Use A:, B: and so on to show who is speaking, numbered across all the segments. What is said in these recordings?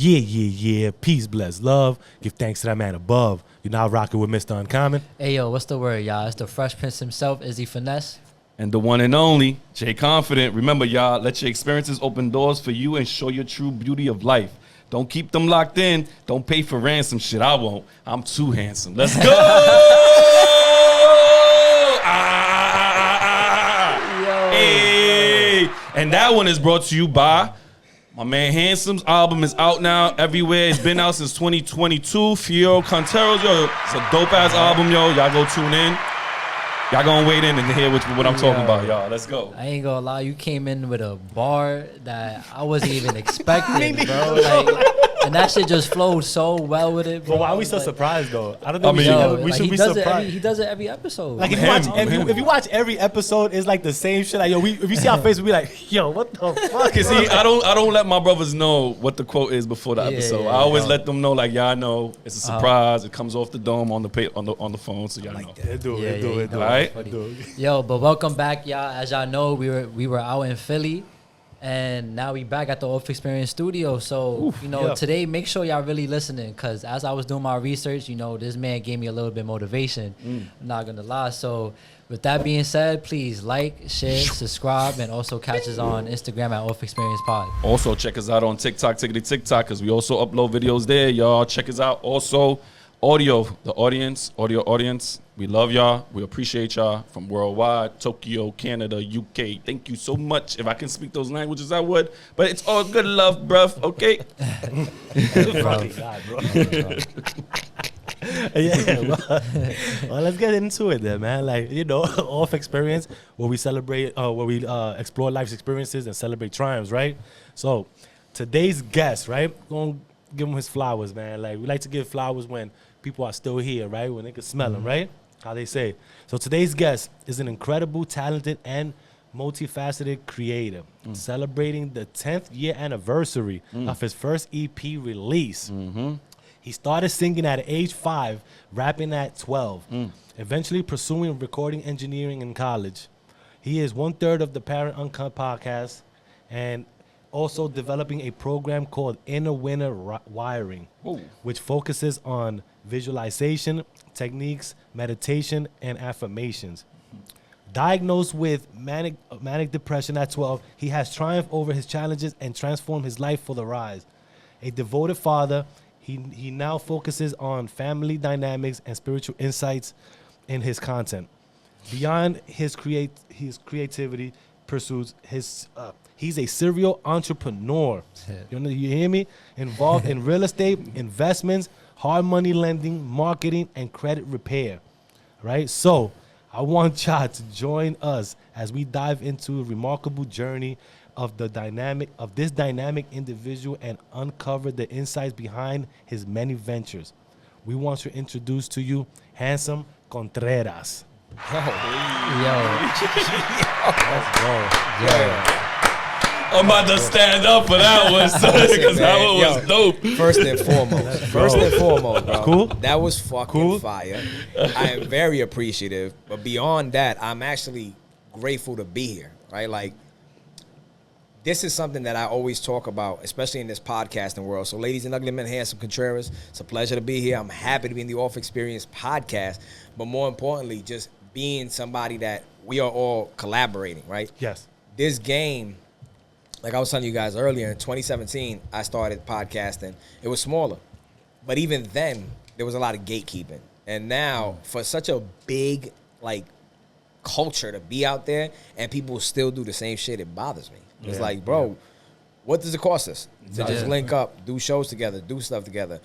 A: Yeah. Peace, bless, love. Give thanks to that man above. You're now rocking with Mr. Uncommon.
B: Hey, yo, what's the word, y'all? It's the Fresh Prince himself, Izzy Finesse.
C: And the one and only, Jay Confident. Remember, y'all, let your experiences open doors for you and show your true beauty of life. Don't keep them locked in. Don't pay for ransom shit. I won't. I'm too handsome. Let's go! Hey! And that one is brought to you by my man Handsome's album is out now everywhere. It's been out since 2022. Fio Conteros, yo, it's a dope-ass album, yo. Y'all go tune in. Y'all gonna wait in and hear what I'm talking about, y'all. Let's go.
B: I ain't gonna lie, you came in with a bar that I wasn't even expecting, bro. Like, and that shit just flowed so well with it, bro.
A: But why are we so surprised, though? I don't think we should be
B: surprised.
A: surprised.
B: He does it every episode.
A: Like, if you watch every episode, it's like the same shit. Like, yo, if you see our face, we be like, yo, what the fuck?
C: Cause see, I don't let my brothers know what the quote is before the episode. I always let them know, like, y'all know it's a surprise. It comes off the dome on the phone, so y'all know.
A: It do.
C: All right.
B: Yo, but welcome back, y'all. As y'all know, we were out in Philly, and now we back at the Xperience studio. So, today, make sure y'all really listening, because as I was doing my research, this man gave me a little bit of motivation. I'm not going to lie. So, with that being said, please like, share, subscribe, and also catch us on Instagram at Xperience Pod.
C: Also, check us out on TikTok, because we also upload videos there. Y'all check us out. Also, audio audience. We love y'all. We appreciate y'all from worldwide, Tokyo, Canada, UK. Thank you so much. If I can speak those languages, I would. But it's all good love, bruv. Okay?
A: Well, let's get into it then, man. Like, off experience, where we celebrate, where we explore life's experiences and celebrate triumphs, right? So, today's guest, right? We're going to give him his flowers, man. Like, we like to give flowers when people are still here, right? When they can smell them, right? How they say. So today's guest is an incredible, talented, and multifaceted creator, celebrating the 10th year anniversary of his first EP release. He started singing at age 5, rapping at 12, eventually pursuing recording engineering in college. He is 1/3 of the Parents Uncut Podcast, and also developing a program called Inner Winner Wiring, which focuses on visualization, techniques, meditation, and affirmations. Diagnosed with manic depression at 12, he has triumphed over his challenges and transformed his life for the rise. A devoted father, he now focuses on family dynamics and spiritual insights in his content. Beyond his creativity pursuits, he's a serial entrepreneur. You hear me? Involved in real estate, investments, hard money lending, marketing, and credit repair. Right? So I want y'all to join us as we dive into a remarkable journey of this dynamic individual and uncover the insights behind his many ventures. We want to introduce to you Handsome Cortreras.
B: Yo.
A: Let's go.
C: Yeah. I'm about to stand up for that one, because that one was dope.
D: First and foremost, bro.
A: Cool.
D: That was fucking fire. I am very appreciative, but beyond that, I'm actually grateful to be here, right? Like, this is something that I always talk about, especially in this podcasting world. So, ladies and ugly men, Handsome Cortreras, it's a pleasure to be here. I'm happy to be in the Xperience Podcast, but more importantly, just being somebody that we are all collaborating, right?
A: Yes.
D: This game, like I was telling you guys earlier, in 2017, I started podcasting. It was smaller. But even then, there was a lot of gatekeeping. And now, for such a big, culture to be out there and people still do the same shit, it bothers me. It's like, bro, what does it cost us to just link up, do shows together, do stuff together?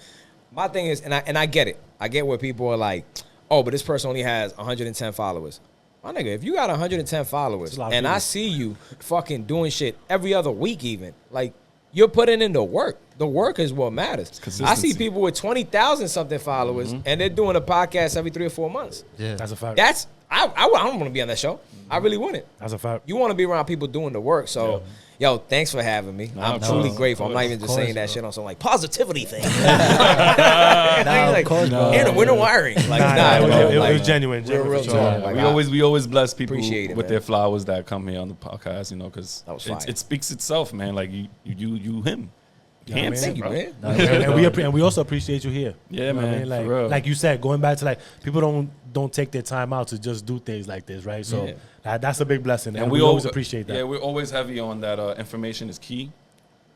D: My thing is, and I get it. I get where people are like, oh, but this person only has 110 followers. My nigga, if you got 110 followers and I see you fucking doing shit every other week even, like, you're putting in the work. The work is what matters. I see people with 20,000 something followers and they're doing a podcast every 3 or 4 months.
A: Yeah, that's a fact.
D: I don't want to be on that show. I really wouldn't.
A: That's a fact.
D: You want to be around people doing the work. So, yo, thanks for having me. I'm truly grateful. I'm not even just saying that shit on some positivity thing. Winter wiring.
A: It was genuine.
D: Real
C: talk. We always bless people
D: with
C: their flowers that come here on the podcast, because it speaks itself, man. Like you him. Handsome,
D: Thank you,
C: bro.
D: man.
A: And we also appreciate you here.
C: Yeah,
A: You know what
C: man,
A: I mean? Like,
C: for real.
A: like you said, going back to like people don't take their time out to just do things like this, right? So that's a big blessing, and we always appreciate that.
C: Yeah, we're always heavy on that. Information is key.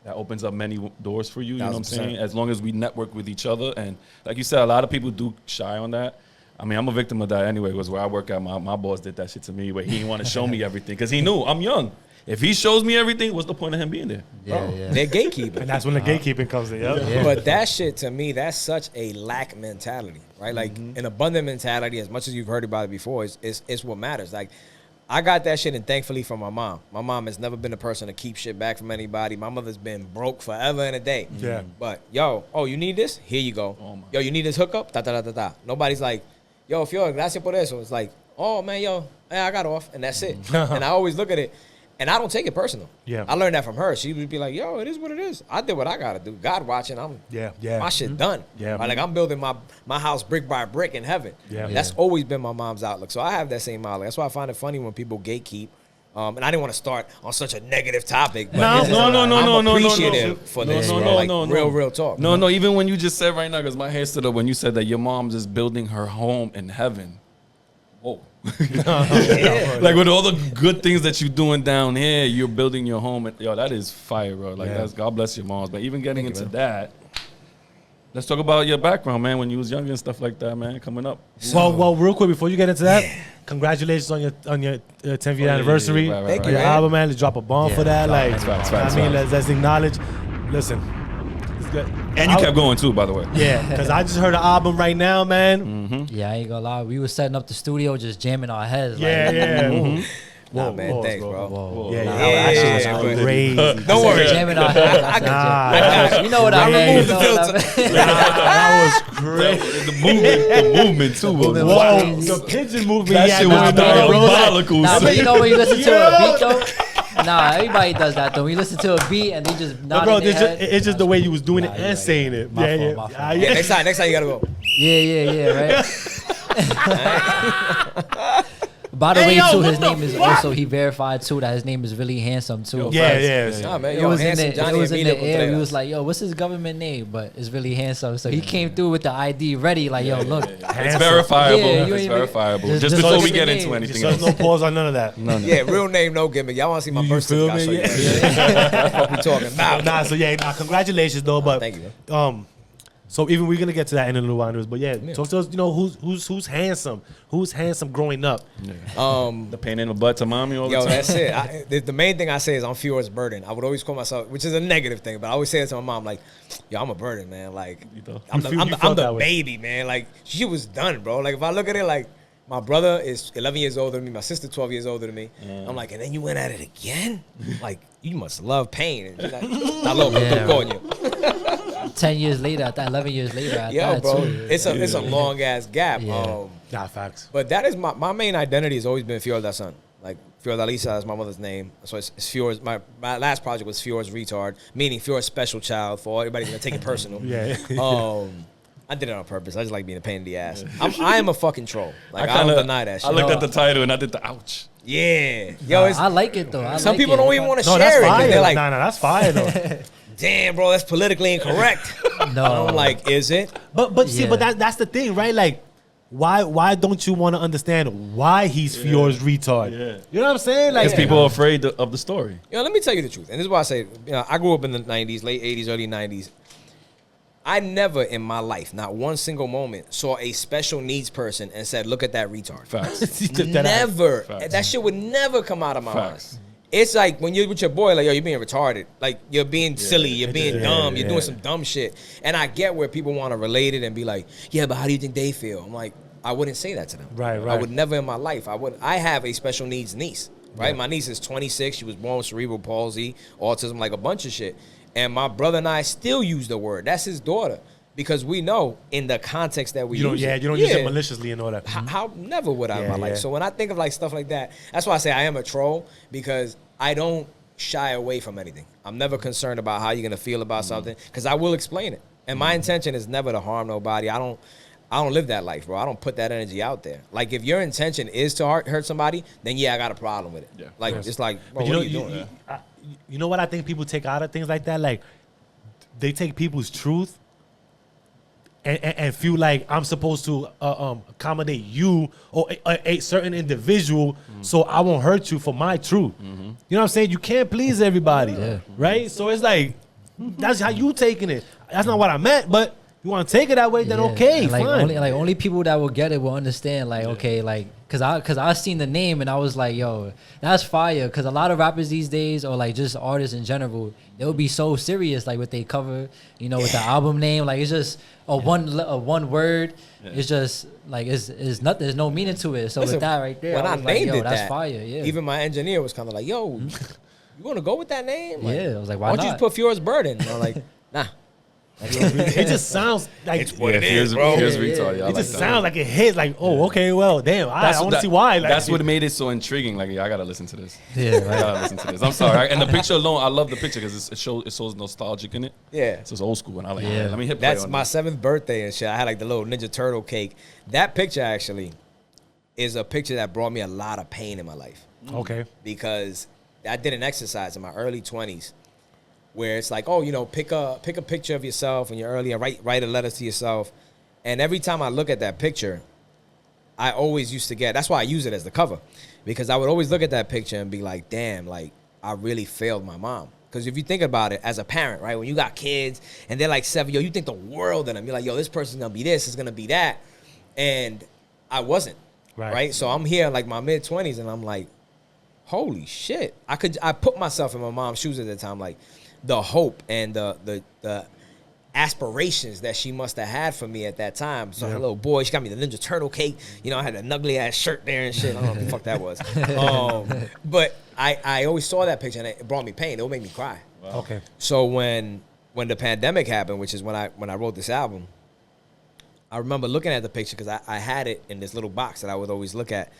C: That opens up many doors for you. You know what I'm
D: 1000%.
C: saying? As long as we network with each other, and like you said, a lot of people do shy on that. I mean, I'm a victim of that anyway. Was where I work at. My boss did that shit to me, where he didn't want to show me everything because he knew I'm young. If he shows me everything, what's the point of him being there?
D: They're gatekeeping.
A: And that's when the gatekeeping comes in.
D: But that shit, to me, that's such a lack mentality, right? Like an abundant mentality, as much as you've heard about it before, is what matters. Like, I got that shit, and thankfully from my mom. My mom has never been a person to keep shit back from anybody. My mother's been broke forever and a day.
A: Yeah.
D: But, yo, you need this? Here you go. Yo, you need this hookup? Da-da-da-da-da. Nobody's like, yo, Fior, gracias por eso. It's like, oh, man, yo, I got off, and that's it. And I always look at it. And I don't take it personal.
A: Yeah.
D: I learned that from her. She would be like, yo, it is what it is. I did what I got to do. God watching, my shit done.
A: Yeah.
D: Like, I'm building my house brick by brick in heaven.
A: Yeah.
D: That's always been my mom's outlook. So I have that same outlook. That's why I find it funny when people gatekeep. And I didn't want to start on such a negative topic. But I'm appreciative for this. Real talk.
C: No, even when you just said right now, because my hair stood up when you said that your mom's is building her home in heaven. Whoa. Like with all the good things that you're doing down here, you're building your home. And, yo, that is fire, bro. Like, that's God bless your moms. But even getting into that, let's talk about your background, man, when you was younger and stuff like that, man, coming up.
A: Well, real quick, before you get into that, congratulations on your 10th year anniversary.
C: Right,
D: Thank you,
A: Your
D: man.
A: album, man. Let's drop a bomb for that. Like,
C: facts,
A: I mean, let's acknowledge. Listen. It's good.
C: And you kept going, too, by the way.
A: Yeah, because I just heard an album right now, man.
B: Yeah, I ain't gonna lie. We was setting up the studio, just jamming our heads.
A: Yeah.
D: Nah, man,
A: Pause,
D: thanks,
A: bro.
D: bro.
B: Whoa.
A: Yeah,
D: Yeah,
A: that
D: but-
A: was crazy.
D: Don't worry.
B: Jamming our heads. I said, you know what I mean?
D: remove the
B: You know what I mean?
A: That was crazy.
C: The movement, too. Was
B: movement.
A: Whoa,
B: was-
A: the pigeon movement.
C: That shit was diabolical.
B: Nah, but you know when you listen to
A: Yo.
B: a beat though? Nah, everybody does that though. When you listen to a beat and they just nod
A: Bro,
B: in their head.
A: it's just the way you was doing it
B: Nah,
A: and
B: yeah,
A: saying it.
B: My
A: Yeah,
B: fault,
A: yeah.
B: my fault.
D: Yeah, next time you gotta go.
B: Yeah, right? By the way, too, his name is also, he verified too that his name is really handsome too.
A: Yeah.
D: Nah, man,
B: It
D: yo,
B: was in
D: handsome
B: the,
D: Johnny
B: it was in
D: Emilio
B: the air. He
D: Contreras.
B: was like, yo, what's his government name? But it's really handsome. So he came through with the ID ready, like, yo, look.
C: It's verifiable.
B: Yeah, you
C: It's
B: ain't
C: verifiable.
B: even-
C: Just
B: just
C: before
B: look
C: we
B: at
C: get
B: the
C: into
B: name.
C: anything
A: So
C: else.
A: there's no pause on none of that.
D: Yeah, real name, no gimmick. Y'all want to see my
A: You
D: birth
A: feel
D: certificate?
A: me?
D: I'll show you. That's what we talking about.
A: Nah, so yeah, congratulations though. But
D: Thank you, man.
A: So even we're gonna get to that in a little while, but yeah, talk to us. You know who's handsome? Who's handsome growing up?
C: The pain in the butt to mommy all the
D: Yo,
C: time.
D: that's it. The main thing I say is I'm Fior's burden. I would always call myself, which is a negative thing, but I always say it to my mom, like, yo, I'm a burden, man. Like, I'm
A: You felt
D: the
A: that way.
D: baby, man. Like, she was done, bro. Like, if I look at it, like, my brother is 11 years older than me. My sister 12 years older than me. I'm like, and then you went at it again? Like, you must love pain. And she's like, "Está loco,
B: Yeah.
D: tu coño."
B: 10 years later, at that 11 years later, at
D: Yo,
B: that
D: bro,
B: too.
D: it's a long ass gap.
B: Yeah.
A: Nah, facts.
D: But that is my main identity has always been Fiordalisa. Like Fiordalisa is my mother's name. So it's Fior's. My last project was Fior's retard, meaning Fior's special child. For everybody's gonna take it personal.
A: Yeah.
D: I did it on purpose. I just like being a pain in the ass. I am a fucking troll. Like I
C: kinda-
D: don't deny that shit.
C: I looked at the title and I did the ouch.
D: Yeah, yo, it's,
B: I like it though.
D: some people don't even want to
A: No, that's
D: share it. 'cause
A: fire.
D: They're like,
A: nah, that's fire though.
D: damn, bro, that's politically incorrect.
B: No.
D: I'm like, is it?
A: But see,
B: Yeah.
A: but that's the thing, right? Like, why don't you want to understand why he's Fior's retard?
C: Yeah.
A: You know what I'm saying? Like,
C: Because people are afraid of the story.
D: You know, let me tell you the truth. And this is why I say, I grew up in the 90s, late 80s, early 90s. I never in my life, not one single moment, saw a special needs person and said, look at that retard.
C: Facts.
D: Never.
C: Facts.
D: That shit would never come out of my
C: Facts.
D: mouth. It's like when you're with your boy, like, yo, you're being retarded. Like, you're being silly. You're being dumb. You're doing some dumb shit. And I get where people want to relate it and be like, yeah, but how do you think they feel? I'm like, I wouldn't say that to them.
A: Right.
D: I would never in my life. I have a special needs niece, right? Yeah. My niece is 26. She was born with cerebral palsy, autism, like a bunch of shit. And my brother and I still use the word. That's his daughter. Because we know in the context that we
A: you don't,
D: use it.
A: you don't use it maliciously and all that.
D: How never would I in my life.
A: Yeah.
D: So when I think of like stuff like that, that's why I say I am a troll, because I don't shy away from anything. I'm never concerned about how you're gonna feel about something, because I will explain it. And my intention is never to harm nobody. I don't live that life, bro. I don't put that energy out there. Like, if your intention is to hurt somebody, then yeah, I got a problem with it.
C: Yeah.
D: Like, it's like, bro,
A: But
D: what are you doing?
A: you know what I think people take out of things like that? Like, they take people's truth and feel like I'm supposed to accommodate you or a certain individual, so I won't hurt you for my truth. You know what I'm saying? You can't please everybody, right? So it's like, that's how you taking it. That's not what I meant, but you want to take it that way, then okay,
B: and like
A: fine.
B: only people that will get it will understand. Like, okay, like cause I seen the name and I was like, yo, that's fire. Cause a lot of rappers these days, or like just artists in general, they'll be so serious, like with they cover, you know, with the album name. Like it's just a one word. It's just like it's nothing. There's no meaning to it. So
D: Listen,
B: with that right there,
D: when I
B: was like,
D: named
B: yo,
D: it
B: that's
D: that,
B: fire. Yeah.
D: even my engineer was kind of like, yo, you want to go with that name? Like,
B: Yeah, I was like, why
D: why don't you
B: not?
D: just put Furious Burden? And I'm like, nah.
A: It just sounds like
D: It's what it is, bro.
C: Here's
B: Yeah,
C: retard.
B: yeah.
C: I
A: it just
C: like that.
A: sounds like it hits. Like, oh, okay, well, damn. I want to see why. Like,
C: That's what made it so intriguing. Like, yeah, I gotta listen to this.
B: Yeah,
C: I
B: right.
C: gotta listen to this. I'm sorry. And the picture alone, I love the picture because it shows nostalgic in it.
D: Yeah.
C: So it's old school, and I like.
B: Yeah.
C: Let me hit play
D: That's
C: on
D: my
C: this.
D: 7th birthday and shit. I had like the little Ninja Turtle cake. That picture actually is a picture that brought me a lot of pain in my life
A: okay.
D: because I did an exercise in my early 20s where it's like, oh, you know, pick a picture of yourself when you're early and write a letter to yourself. And every time I look at that picture, I always used to get, that's why I use it as the cover, because I would always look at that picture and be like, damn, like I really failed my mom. Because if you think about it as a parent, right, when you got kids and they're like 7, yo, you think the world of them. You're like, yo, this person's gonna be this, it's gonna be that. And I wasn't, right? So I'm here in like my mid-20s and I'm like, holy shit. I put myself in my mom's shoes at the time, like the hope and the aspirations that she must have had for me at that time. So her little boy, she got me the Ninja Turtle cake. You know, I had a ugly ass shirt there and shit. I don't know what the fuck that was. But I always saw that picture and it brought me pain. It would make me cry.
C: Wow.
A: Okay.
D: So when the pandemic happened, which is when I wrote this album, I remember looking at the picture because I had it in this little box that I would always look at.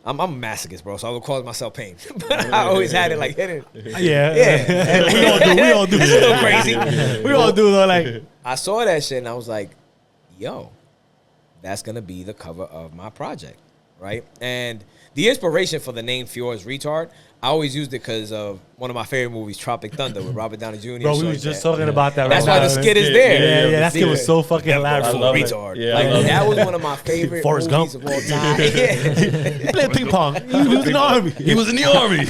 D: I'm a masochist, bro, so I would cause myself pain. But I always had it like hidden.
A: Yeah. we all do.
D: It's a little crazy.
A: We all do though. Like,
D: I saw that shit and I was like, yo, that's going to be the cover of my project, right? And the inspiration for the name Furious Retard, I always used it because of one of my favorite movies, Tropic Thunder, with Robert Downey Jr.
A: bro, we
D: So
A: was
D: like
A: just
D: that.
A: talking about that.
D: That's
A: right
D: why
A: now.
D: the skit is there.
A: Yeah, that skit was so fucking hilarious.
C: I love it.
D: Retard.
C: Yeah, I
D: Like,
C: love it.
D: that was one of my favorite
A: Forrest
D: movies
A: Gump.
D: of all time.
A: He played ping pong. He was in the army.
C: He was in the army.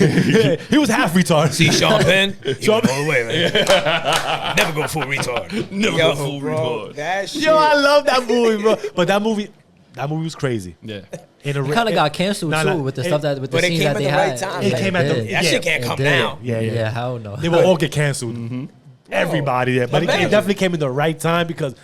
A: He was half retarded.
D: See Sean Penn?
A: Sean
D: All the way, man. Never go full retard.
C: Never
D: Yo,
C: go full
D: bro,
C: retard.
D: that shit.
A: Yo, I love that movie, bro. But that movie was crazy.
C: Yeah.
A: In a
B: It kind of got canceled too with the stuff that with the
D: but it
B: scenes
D: came
B: that
D: at
B: they
D: the
B: had.
D: right time.
A: It came at the-
B: did.
D: That shit can't
B: It
D: come
B: did.
D: now.
A: Yeah.
B: Hell no.
A: They will all get canceled. Everybody, yeah. But it
D: Imagine.
A: definitely came in the right time because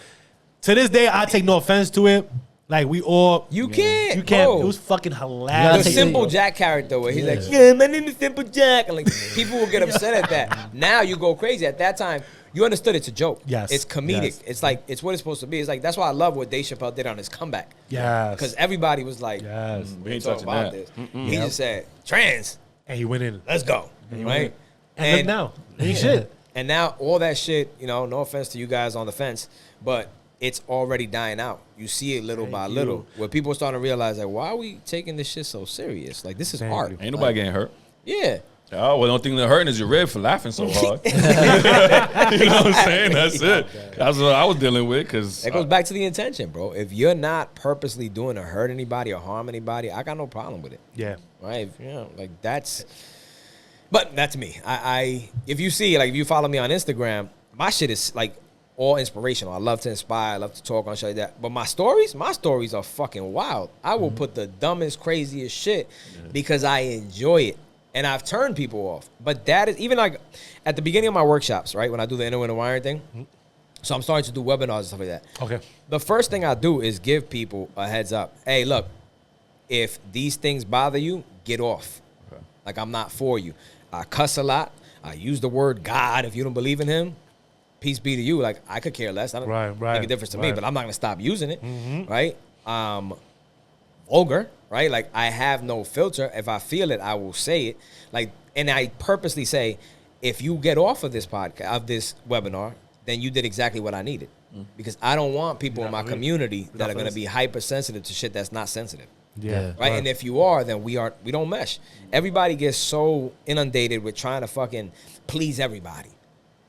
A: to this day, I take no offense to it. Like, we all...
D: You can't.
A: You can't.
D: bro.
A: It was fucking
D: The
A: hilarious.
B: take
D: Simple
B: it.
D: Jack character where he's like, yeah, my name is Simple Jack. And like, people will get upset at that. Now you go crazy. At that time, you understood it's a joke.
A: Yes.
D: It's comedic.
A: Yes.
D: It's like, it's what it's supposed to be. It's like, that's why I love what Dave Chappelle did on his comeback.
A: Yes.
D: Because everybody was like,
A: Yes.
C: We ain't
D: talk
C: touching
D: about
C: that.
D: this. He just said, trans,
A: And he went in.
D: let's go. Right?
A: And look now. Ain't shit.
D: And now all that shit, you know, no offense to you guys on the fence, but it's already dying out. You see it little by little, where people are starting to realize, like, why are we taking this shit so serious? Like, this is
A: Thank
D: art.
A: you.
C: Ain't nobody getting hurt.
D: Yeah.
C: Oh, well, the only thing that hurting is your rib for laughing so hard. You know what I'm saying? That's it. That's what I was dealing with. Because
D: It goes back to the intention, bro. If you're not purposely doing to hurt anybody or harm anybody, I got no problem with it.
A: Yeah.
D: Right? If, you know, like that's. But that's me. If you see, like, if you follow me on Instagram, my shit is like all inspirational. I love to inspire. I love to talk on shit like that. But my stories are fucking wild. I will put the dumbest, craziest shit because I enjoy it. And I've turned people off. But that is, even like at the beginning of my workshops, right, when I do the inner wiring thing. So I'm starting to do webinars and stuff like that.
A: Okay.
D: The first thing I do is give people a heads up. Hey, look, if these things bother you, get off.
C: Okay.
D: Like, I'm not for you. I cuss a lot. I use the word God. If you don't believe in him, peace be to you. Like, I could care less. I don't make a difference to me, but I'm not going to stop using it, right? Vulgar, right? Like, I have no filter. If I feel it, I will say it. Like, and I purposely say, if you get off of this podcast, of this webinar, then you did exactly what I needed. Because I don't want people in my community that are going to be hypersensitive to shit that's not sensitive.
A: Yeah.
D: Right? And if you are, then we don't mesh. Everybody gets so inundated with trying to fucking please everybody.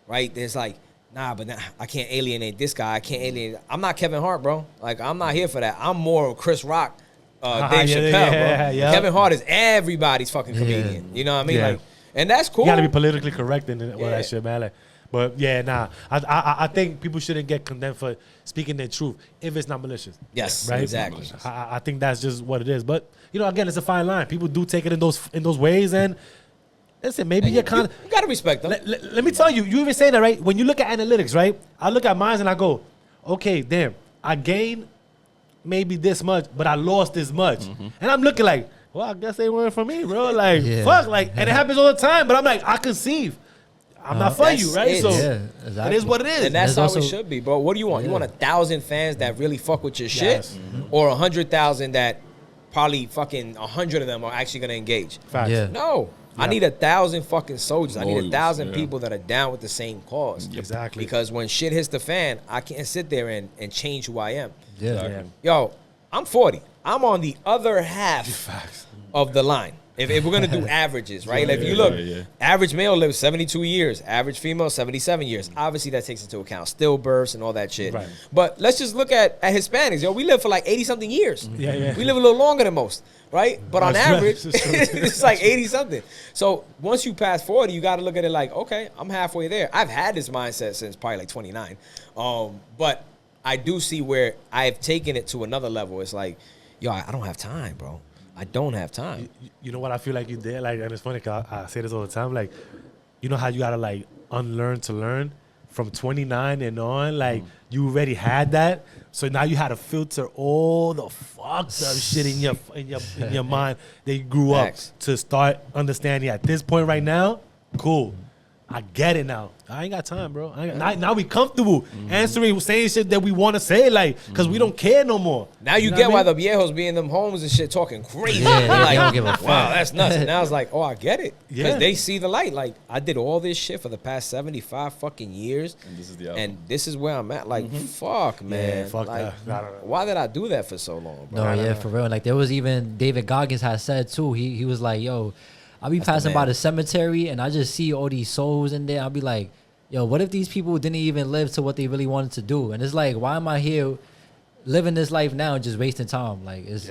D: Right? There's like, nah, but I can't alienate this guy. I can't alienate. I'm not Kevin Hart, bro. Like, I'm not here for that. I'm more Chris Rock, Dave Chappelle, bro.
A: Yeah.
D: Kevin Hart is everybody's fucking comedian. You know what I mean?
A: Yeah.
D: Like, and that's cool.
A: You gotta be politically correct in all that shit, man. Like, but yeah, nah. I think people shouldn't get condemned for speaking their truth if it's not malicious.
D: Yes,
A: right.
D: exactly.
A: I think that's just what it is. But again, it's a fine line. People do take it in those ways, and listen, maybe you're kind of.
D: You gotta respect them.
A: Let me tell you. You even say that, right? When you look at analytics, right? I look at mine and I go, okay, damn, I gained maybe this much, but I lost this much, and I'm looking like, well, I guess they weren't for me, bro. Like, fuck, like, and it happens all the time. But I'm like, I conceive. I'm not for you, right? So
B: exactly.
A: it is what it is.
D: And that's
B: There's
D: how it should be, bro. What do you want?
B: Yeah.
D: You want 1,000 fans that really fuck with your shit,
A: Yes.
D: or 100,000 that probably fucking 100 of them are actually gonna engage?
A: Facts.
B: Yeah.
D: No, I need 1,000 fucking soldiers. I need
C: Loyals,
D: 1,000
C: yeah.
D: people that are down with the same cause.
A: Exactly.
D: Because when shit hits the fan, I can't sit there and change who I am.
B: Yeah.
D: Yo, I'm 40. I'm on the other half of the line. If we're gonna do averages, right? Like, if you look, average male lives 72 years, average female 77 years. Obviously, that takes into account stillbirths and all that shit.
A: Right.
D: But let's just look at Hispanics. Yo, we live for like 80-something years.
A: Yeah.
D: We live a little longer than most, right? But on
A: That's right.
D: average, it's like 80-something. So once you pass 40, you got to look at it like, okay, I'm halfway there. I've had this mindset since probably like 29. But I do see where I've taken it to another level. It's like, yo, I don't have time, bro. I don't have time.
A: You know what I feel like you did? Like, and it's funny because I say this all the time. Like, you know how you gotta like unlearn to learn from 29 and on. Like, you already had that, so now you had to filter all the fucked up shit in your mind that you grew
D: Facts.
A: up to start understanding. At this point right now, cool. I get it now. I ain't got time, bro. Now we comfortable answering, saying shit that we want to say, like, because we don't care no more.
D: Now you
A: know
D: get
A: what I
D: why
A: mean?
D: the viejos be in them homes and shit talking crazy.
B: Yeah, they
D: Like,
B: don't give a fuck.
D: wow, that's nuts. And now it's like, oh, I get it.
A: Yeah.
D: Because they see the light. Like, I did all this shit for the past 75 fucking years.
C: And this is the album.
D: And this is where I'm at. Like, fuck, man.
A: fuck
D: like,
A: that.
D: why did I do that for so long, bro?
B: No, yeah, for real. Like, there was even David Goggins had said too. He was like, yo, I'll be passing by
D: man.
B: the cemetery and I just see all these souls in there. I'll be like, yo, what if these people didn't even live to what they really wanted to do? And it's like, why am I here living this life now and just wasting time? Like, it's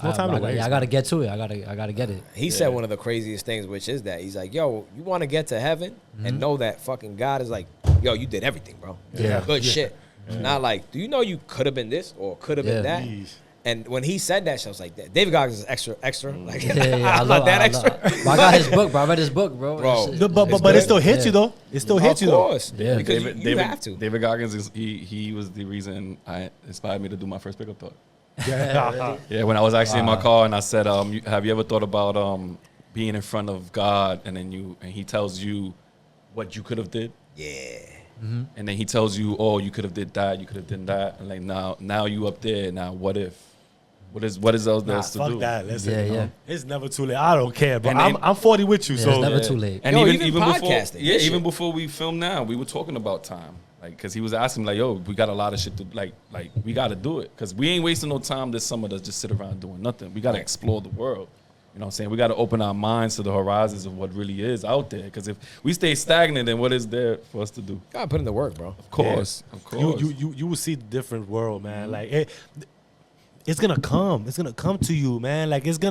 A: no time to waste,
B: I gotta get to it. I gotta get it.
D: He said one of the craziest things, which is that he's like, yo, you want to get to heaven and know that fucking God is like, yo, you did everything, bro.
B: Yeah.
D: Good shit. Not like, do you know you could have been this or could have been that?
A: Jeez.
D: And when he said that, I was like, David Goggins is extra. Like,
B: Yeah,
D: I'm not that extra.
B: But I got his book, bro. I read his book, bro.
D: Bro.
B: That shit-
A: No, but it still hits you though. It still hits you
D: Of
A: though.
D: course.
B: Yeah.
D: Because you have to.
C: David Goggins is he was the reason I inspired me to do my first pickup talk.
A: Yeah.
C: Yeah, when I was actually in my car and I said, have you ever thought about being in front of God and then he tells you what you could have did?
D: Yeah.
C: And then he tells you, oh, you could have did that, you could have done that, and like now you up there. Now what if? What is else
A: Nah,
C: there's to
A: fuck
C: do?
A: that. Listen,
B: Yeah, yeah.
A: It's never too late. I don't care, but
C: And
A: I'm 40 with you,
B: Yeah,
A: so
B: it's never too late.
C: And
D: Yo,
C: even
D: even
C: before,
D: podcasting,
C: yeah,
D: this
C: even
D: shit.
C: before we filmed now, we were talking about time. Like, cause he was asking like, yo, we got a lot of shit to like we got to do it, cause we ain't wasting no time this summer to just sit around doing nothing. We got to explore the world. You know what I'm saying? We got to open our minds to the horizons of what really is out there. Cause if we stay stagnant, then what is there for us to do?
D: Gotta put in the work, bro.
C: Of course, of course.
A: you will see the different world, man. Like it's gonna come. It's gonna come to you, man. Like just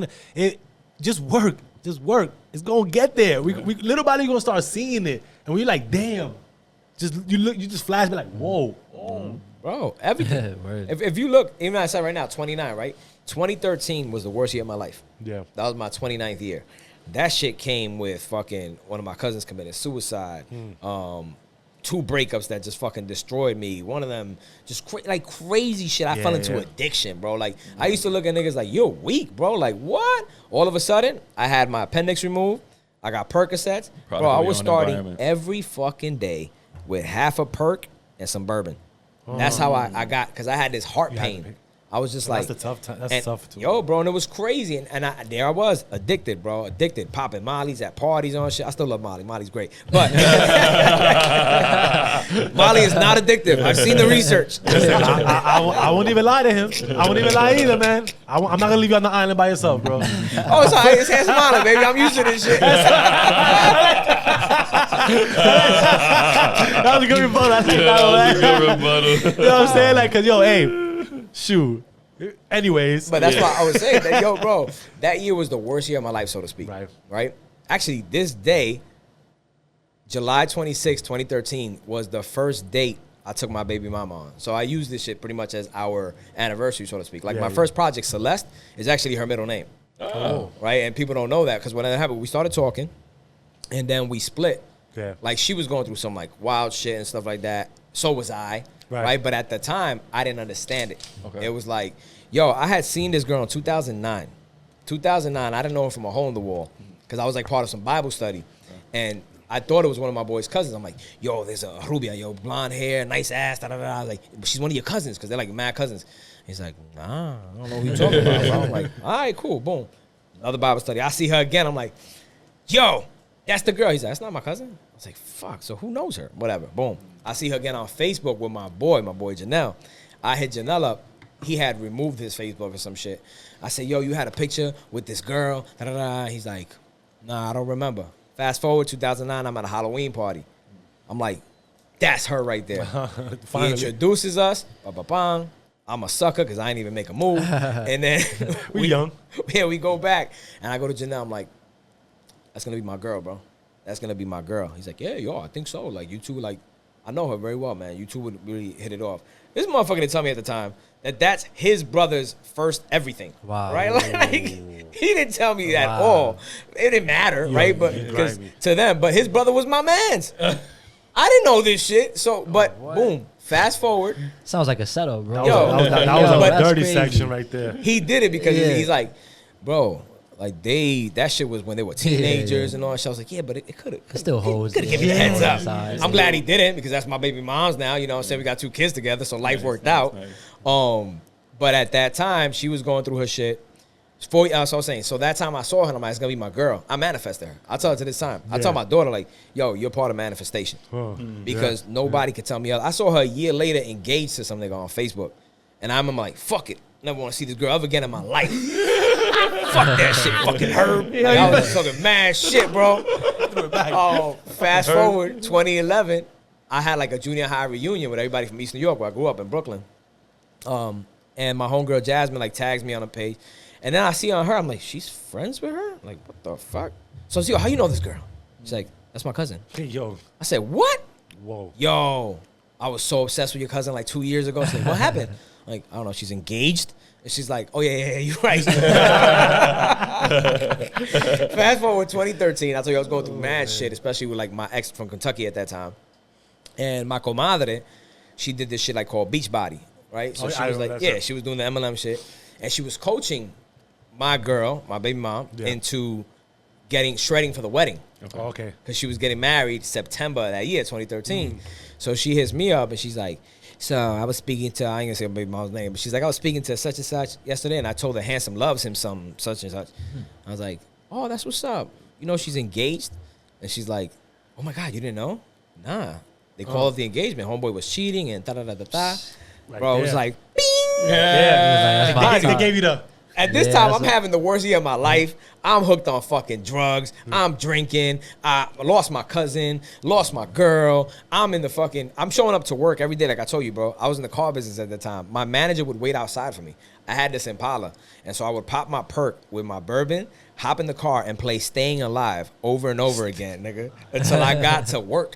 A: work. It's gonna get there. We little by little gonna start seeing it, and we're like, damn. You just flash me like, whoa. Oh.
D: Bro, everything.
B: Word.
D: If you look, even I said right now, 29, right? 2013 was the worst year of my life.
A: Yeah.
D: That was my 29th year. That shit came with fucking one of my cousins committed suicide. 2 breakups that just fucking destroyed me. One of them just crazy shit. I fell into addiction, bro. Like, I used to look at niggas like, you're weak, bro. Like, what? All of a sudden, I had my appendix removed. I got Percocets.
C: Product
D: Bro, I
C: of your
D: was
C: own
D: starting
C: environment.
D: every fucking day with half a perk and some bourbon. That's how I got, because I had this heart
A: You had
D: pain.
A: to-
D: I was just
A: That's
D: like,
A: the tough time. That's
D: and,
A: tough too.
D: yo, bro, and it was crazy, and there I was, addicted, bro, addicted, popping Molly's at parties on shit. I still love Molly. Molly's great, but Molly is not addictive. I've seen the research.
A: I won't even lie to him. I won't even lie either, man. I'm not gonna leave you on the island by yourself, bro.
D: Oh, it's all right. It's Handsome Molly, baby. I'm used to this shit.
A: That's That was a good rebuttal. I like that one. You know what I'm saying? Like, cause yo, hey, shoot. Anyways,
D: But that's why I was saying that, yo, bro, that year was the worst year of my life, so to speak. Right? Actually, this day, July 26, 2013, was the first date I took my baby mama on. So I use this shit pretty much as our anniversary, so to speak. Like my first project, Celeste, is actually her middle name. Oh. Right? And people don't know that because when that happened, we started talking and then we split.
A: Yeah.
D: Like she was going through some like wild shit and stuff like that. So was I. Right? But at the time, I didn't understand it. Okay. It was like, yo, I had seen this girl in 2009. 2009, I didn't know her from a hole in the wall because I was like part of some Bible study. And I thought it was one of my boy's cousins. I'm like, yo, there's a Rubia, yo, blonde hair, nice ass, da da da. Like, she's one of your cousins because they're like mad cousins. He's like, nah, I don't know who you're talking about. Bro. I'm like, all right, cool, boom. Another Bible study. I see her again. I'm like, yo, that's the girl. He's like, that's not my cousin. I was like, fuck, so who knows her? Whatever, boom. I see her again on Facebook with my boy Janelle. I hit Janelle up. He had removed his Facebook or some shit. I said, yo, you had a picture with this girl, da da da. He's like, nah, I don't remember. Fast forward 2009, I'm at a Halloween party. I'm like, that's her right there. He introduces us. Ba-ba-bang. I'm a sucker because I ain't even make a move. And then
A: we young.
D: Yeah, we go back. And I go to Janelle. I'm like, that's going to be my girl, bro. That's going to be my girl. He's like, yeah, yo, I think so. Like, you two, like, I know her very well, man. You two would really hit it off. This motherfucker didn't tell me at the time that that's his brother's first everything. Wow. Right? Like, he didn't tell me at all. It didn't matter, right? But because to them, but his brother was my man's. I didn't know this shit. So, but boom, fast forward.
B: Sounds like a setup, bro.
A: That was a dirty section right there.
D: He did it because he's like, bro, like that shit was when they were teenagers and all that shit. I was like, yeah, but it could have.
B: Still holds.
D: Could have given me a heads up. I'm glad he didn't because that's my baby mom's now. You know what I'm saying? We got 2 kids together, so life worked out. But at that time, she was going through her shit. So I was saying, so that time I saw her, I'm like, it's going to be my girl. I manifested her. I tell her to this time. I tell my daughter, like, yo, you're part of manifestation. Because nobody could tell me other. I saw her a year later engaged to some nigga on Facebook. And I'm like, fuck it. Never want to see this girl ever again in my life. Fuck that shit, fucking Herb. Like, I was talking mad shit, bro. Fast forward, 2011, I had like a junior high reunion with everybody from East New York where I grew up in Brooklyn. And my homegirl Jasmine like tags me on a page. And then I see on her, I'm like, she's friends with her? Like, what the fuck? So I see, how you know this girl? She's like, that's my cousin.
A: Hey, yo.
D: I said, what?
A: Whoa.
D: Yo, I was so obsessed with your cousin like 2 years ago. She's like, what happened? Like, I don't know, she's engaged. And she's like, oh, yeah, you're right. Fast forward 2013, I told you I was going through mad shit, especially with like my ex from Kentucky at that time. And my comadre, she did this shit like called Beachbody, right? So she was like, she was doing the MLM shit. And she was coaching my girl, my baby mom, into shredding for the wedding.
A: Okay.
D: Because she was getting married September that year, 2013. So she hits me up and she's like, so I was speaking to, I ain't gonna say my baby mom's name, but she's like, I was speaking to such and such yesterday and I told her Handsome loves him some such and such. I was like, oh, that's what's up. You know she's engaged? And she's like, oh my God, you didn't know? Nah. They called the engagement. Homeboy was cheating and da-da-da-da-da. Bro, it was like, bing!
A: Yeah. They gave you the...
D: At this time, I'm having the worst year of my life. I'm hooked on fucking drugs. I'm drinking. I lost my cousin. Lost my girl. I'm showing up to work every day like I told you, bro. I was in the car business at the time. My manager would wait outside for me. I had this Impala. And so I would pop my perk with my bourbon, hop in the car, and play Staying Alive over and over again, nigga, until I got to work.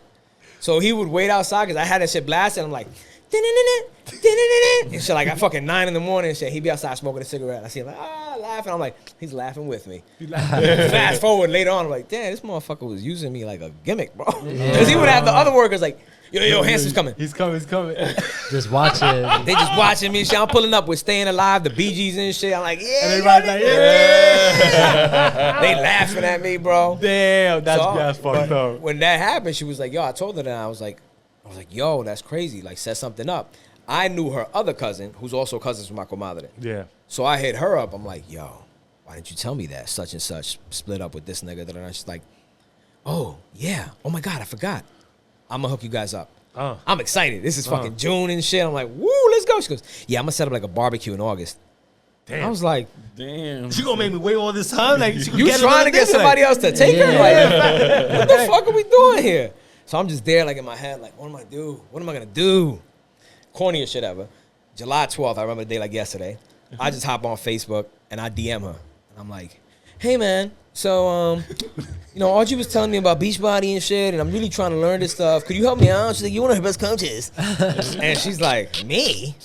D: So he would wait outside because I had that shit blasted. I'm like... and shit, like at fucking 9 in the morning and shit, he'd be outside smoking a cigarette. I see him like, laughing. I'm like, he's laughing with me. Fast forward later on, I'm like, damn, this motherfucker was using me like a gimmick, bro. Because he would have the other workers like, yo, Handsome's coming.
A: He's coming.
B: Just watching.
D: They just watching me and shit. I'm pulling up with Staying Alive, the Bee Gees and shit. I'm like, yeah.
A: And everybody's like, yeah.
D: They laughing at me, bro.
A: Damn, that's fucked up.
D: When that happened, she was like, yo, I told her that. I was like, yo, that's crazy. Like, set something up. I knew her other cousin, who's also cousins with my comadre. Yeah. So I hit her up. I'm like, yo, why didn't you tell me that? Such and such split up with this nigga. And she's like, oh, yeah. Oh, my God, I forgot. I'm going to hook you guys up. I'm excited. This is fucking June and shit. I'm like, woo, let's go. She goes, yeah, I'm going to set up like a barbecue in August. Damn. I was like,
C: damn.
A: She going to make me wait all this time? Like,
D: you trying to get somebody else to take her? Like, what the fuck are we doing here? So I'm just there, like, in my head, like, what am I do? What am I gonna do? Corniest shit ever. July 12th, I remember the day like yesterday. I just hop on Facebook and I DM her. And I'm like, hey, man, so, Archie was telling me about Beachbody and shit, and I'm really trying to learn this stuff. Could you help me out? She's like, you're one of her best coaches. And she's like, me?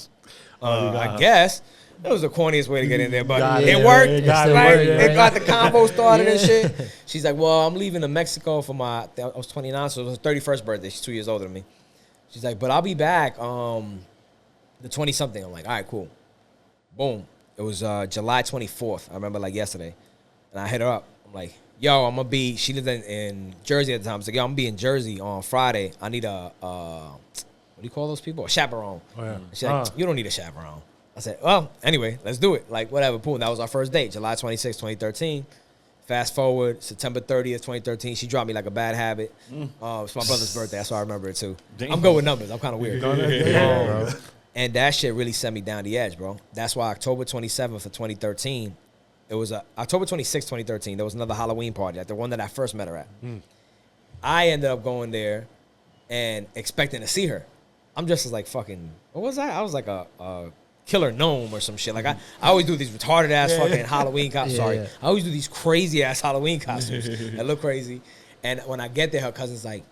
D: I guess. That was the corniest way to get in there, but it worked. It got the convo started and shit. She's like, well, I'm leaving to Mexico for I was 29, so it was her 31st birthday. She's 2 years older than me. She's like, but I'll be back the 20-something. I'm like, all right, cool. Boom. It was July 24th. I remember like yesterday. And I hit her up. I'm like, yo, I'm going to be, she lived in Jersey at the time. I was like, yo, I'm going to be in Jersey on Friday. I need what do you call those people? A chaperone. Oh, yeah. She's like, you don't need a chaperone. I said, well, anyway, let's do it. Like, whatever, boom. That was our first date, July 26, 2013. Fast forward, September 30th, 2013. She dropped me like a bad habit. It's my brother's birthday. That's why I remember it, too. Damn. I'm good with numbers. I'm kind of weird. And that shit really sent me down the edge, bro. That's why October 27th of 2013, it was October 26, 2013, there was another Halloween party, like the one that I first met her at. I ended up going there and expecting to see her. I'm dressed as like fucking, what was I? I was like a killer gnome or some shit. Like I always do these retarded ass fucking Halloween costumes. I always do these crazy ass Halloween costumes that look crazy. And when I get there, her cousin's like,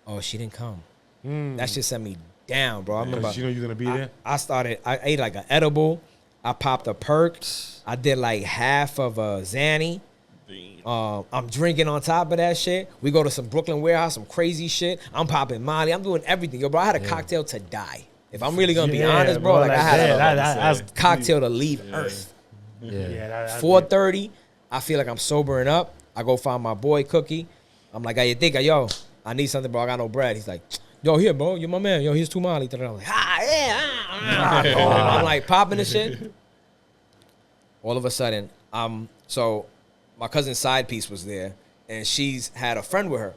D: oh, she didn't come. That shit sent me down, bro. I remember.
A: She know you're gonna be there.
D: I ate like an edible. I popped a perk. I did like half of a Xanny. I'm drinking on top of that shit. We go to some Brooklyn warehouse, some crazy shit. I'm popping Molly. I'm doing everything. Yo, bro, I had a cocktail to die. If I'm really going to be honest, bro, like I had a cocktail to leave Earth. 4:30, I feel like I'm sobering up. I go find my boy, Cookie. I'm like, yo, I need something, bro. I got no bread. He's like, yo, here, bro. You're my man. Yo, here's 2 Molly. I'm like, I'm like popping the shit. All of a sudden, so my cousin's side piece was there, and she's had a friend with her.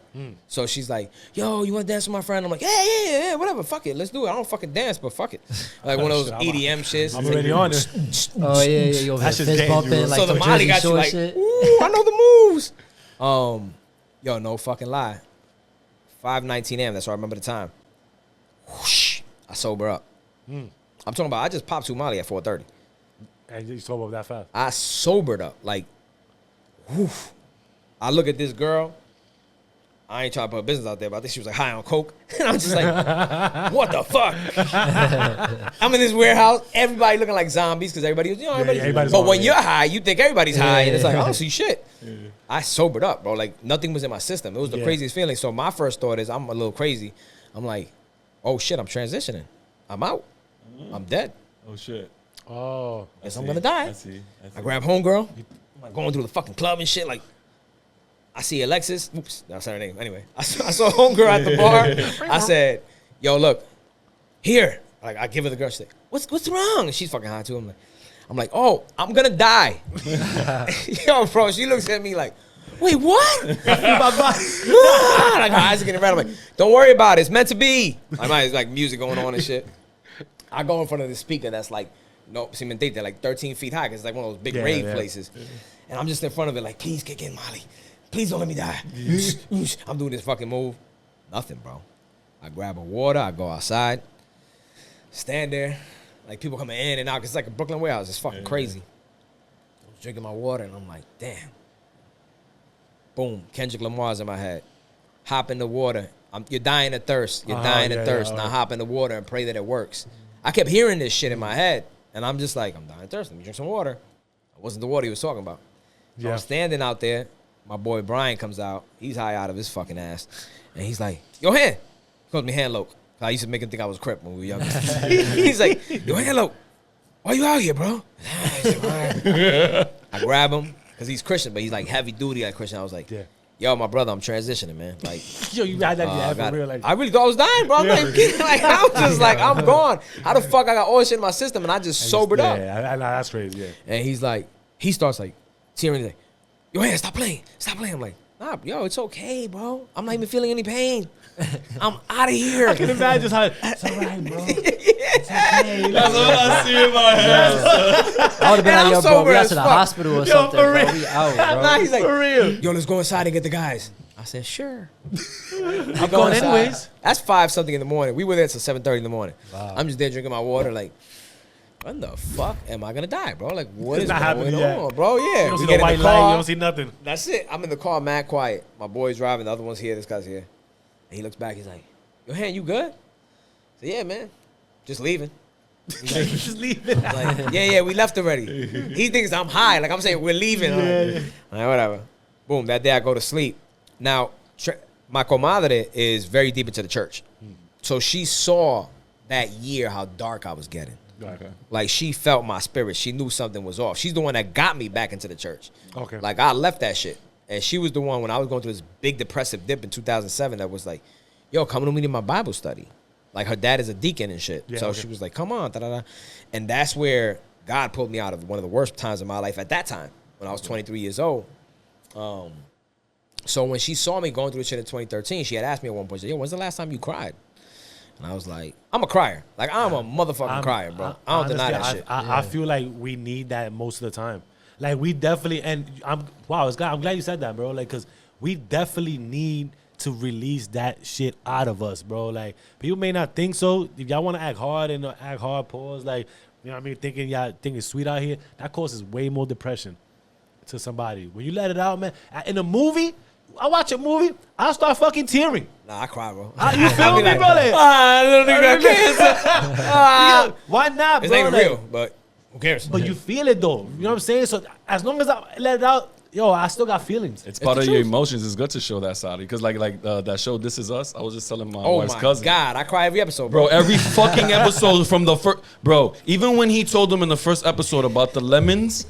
D: So she's like, yo, you want to dance with my friend? I'm like, yeah, whatever, fuck it, let's do it. I don't fucking dance, but fuck it. Like one of those EDM shits.
A: I'm already on it.
B: Oh, yeah, yo, that's just fist bumping, like
D: so the Molly got you like, ooh, I know the moves. Yo, no fucking lie. 5:19 a.m., that's why I remember the time. Whoosh, I sober up. I'm talking about, I just popped 2 Molly at 4:30.
A: And you sober up that fast?
D: I sobered up, like, woof. I look at this girl. I ain't trying to put business out there, but I think she was like high on coke. And I'm just like, what the fuck? I'm in this warehouse. Everybody looking like zombies because everybody's, everybody's but when you're high, you think everybody's high. And it's like, I don't see shit. I sobered up, bro. Like, nothing was in my system. It was the craziest feeling. So my first thought is, I'm a little crazy. I'm like, oh, shit, I'm transitioning. I'm out. I'm dead.
C: Oh, shit.
D: Oh. Guess I'm going to die. I grab homegirl. I'm like going through the fucking club and shit. Like, I see Alexis. Oops, that's her name. Anyway, I saw homegirl at the bar. I said, yo, look, here. Like, I give her the girl. She's like, what's wrong? And she's fucking high too. I'm like, oh, I'm going to die. Yo, bro, she looks at me like, wait, what? Like, her eyes are getting red. I'm like, don't worry about it. It's meant to be. Like music going on and shit. I go in front of the speaker that's like, they're like 13 feet high because it's like one of those big rave places. And I'm just in front of it like, please kick in, Molly. Please don't let me die. I'm doing this fucking move. Nothing, bro. I grab a water. I go outside. Stand there. Like people coming in and out because it's like a Brooklyn warehouse. It's fucking crazy. I was drinking my water and I'm like, damn. Boom. Kendrick Lamar's in my head. Hop in the water. You're dying of thirst. You're dying of thirst. Now hop in the water and pray that it works. I kept hearing this shit in my head. And I'm just like, I'm dying of thirst. Let me drink some water. It wasn't the water he was talking about. So I'm standing out there. My boy Brian comes out. He's high out of his fucking ass. And he's like, yo, Hand. He calls me Hand Loke. I used to make him think I was a Crip when we were younger. He's like, yo, Hand Loke, why you out here, bro? I grab him because he's Christian, but he's like heavy duty like Christian. I was like, yo, my brother, I'm transitioning, man. Like,
A: yo, you got that for real? Like,
D: I really thought I was dying, bro. I'm like, like, I'm just like, I'm gone. How the fuck I got all this shit in my system and I just sobered up?
A: Yeah, that's crazy. Yeah.
D: And he's like, he starts like tearing. He's like, yo, Hand, stop playing. I'm like, nah, yo, it's okay, bro. I'm not even feeling any pain. I'm out of here.
A: I can imagine how it's all right, bro. It's okay.
C: That's what I see in my head.
B: I would have been like, yo, bro, we got to the hospital or something, bro. We out, bro.
D: Nah, he's like,
A: for real.
D: Yo, let's go inside and get the guys. I said, sure.
A: I'm going anyways.
D: That's 5 something in the morning. We were there till 7:30 in the morning.
B: Wow.
D: I'm just there drinking my water, like, when the fuck am I gonna die, bro? Like, what
A: It's
D: is
A: not
D: going
A: happening yet.
D: on, bro? Yeah.
A: You don't see
D: get
A: no
D: in
A: white
D: the
A: light.
D: car.
A: You don't see nothing.
D: That's it. I'm in the car, mad quiet. My boy's driving. The other one's here. This guy's here. And he looks back. He's like, yo, Han, you good? I said, yeah, man. Just leaving. He's like,
A: Just leave it.
D: I'm like, yeah, we left already. He thinks I'm high. Like, I'm saying, we're leaving.
A: Yeah.
D: Like, whatever. Boom. That day I go to sleep. Now, my comadre is very deep into the church. So she saw that year how dark I was getting.
C: Okay.
D: Like, she felt my spirit. She knew something was off. She's the one that got me back into the church.
A: Okay.
D: Like, I left that shit. And she was the one when I was going through this big depressive dip in 2007 that was like, yo, come to me to my Bible study. Like, her dad is a deacon and shit.
A: Yeah,
D: so
A: okay.
D: she was like, come on. Da-da-da. And that's where God pulled me out of one of the worst times of my life at that time when I was 23 years old. So when she saw me going through the shit in 2013, she had asked me at one point, she said, yo, when's the last time you cried? And I was like, I'm a crier. Like, I'm a motherfucking crier, bro. I don't deny that shit.
A: I feel like we need that most of the time. Like, we definitely, and I'm glad you said that, bro. Like, because we definitely need to release that shit out of us, bro. Like, people may not think so. If y'all want to act hard and act hard, pause, like, you know what I mean, thinking y'all think it's sweet out here, that causes way more depression to somebody. When you let it out, man. In a movie, I watch a movie, I start fucking tearing.
D: Nah, I cry, bro.
A: You feel me,
D: like,
A: bro? Like,
D: I don't think I cancer.
A: yeah, why not,
D: It's
A: bro?
D: not even
A: Like,
D: real, but who cares?
A: but you feel it, though. You know what I'm saying? So as long as I let it out, yo, I still got feelings.
C: It's part
D: the
C: of your
D: truth.
C: emotions. It's good to show that side because like that show This Is Us. I was just telling my
D: Oh
C: wife's
D: my
C: cousin.
D: God, I cry every episode,
C: Bro, every fucking episode from the first, bro. Even when he told them in the first episode about the lemons,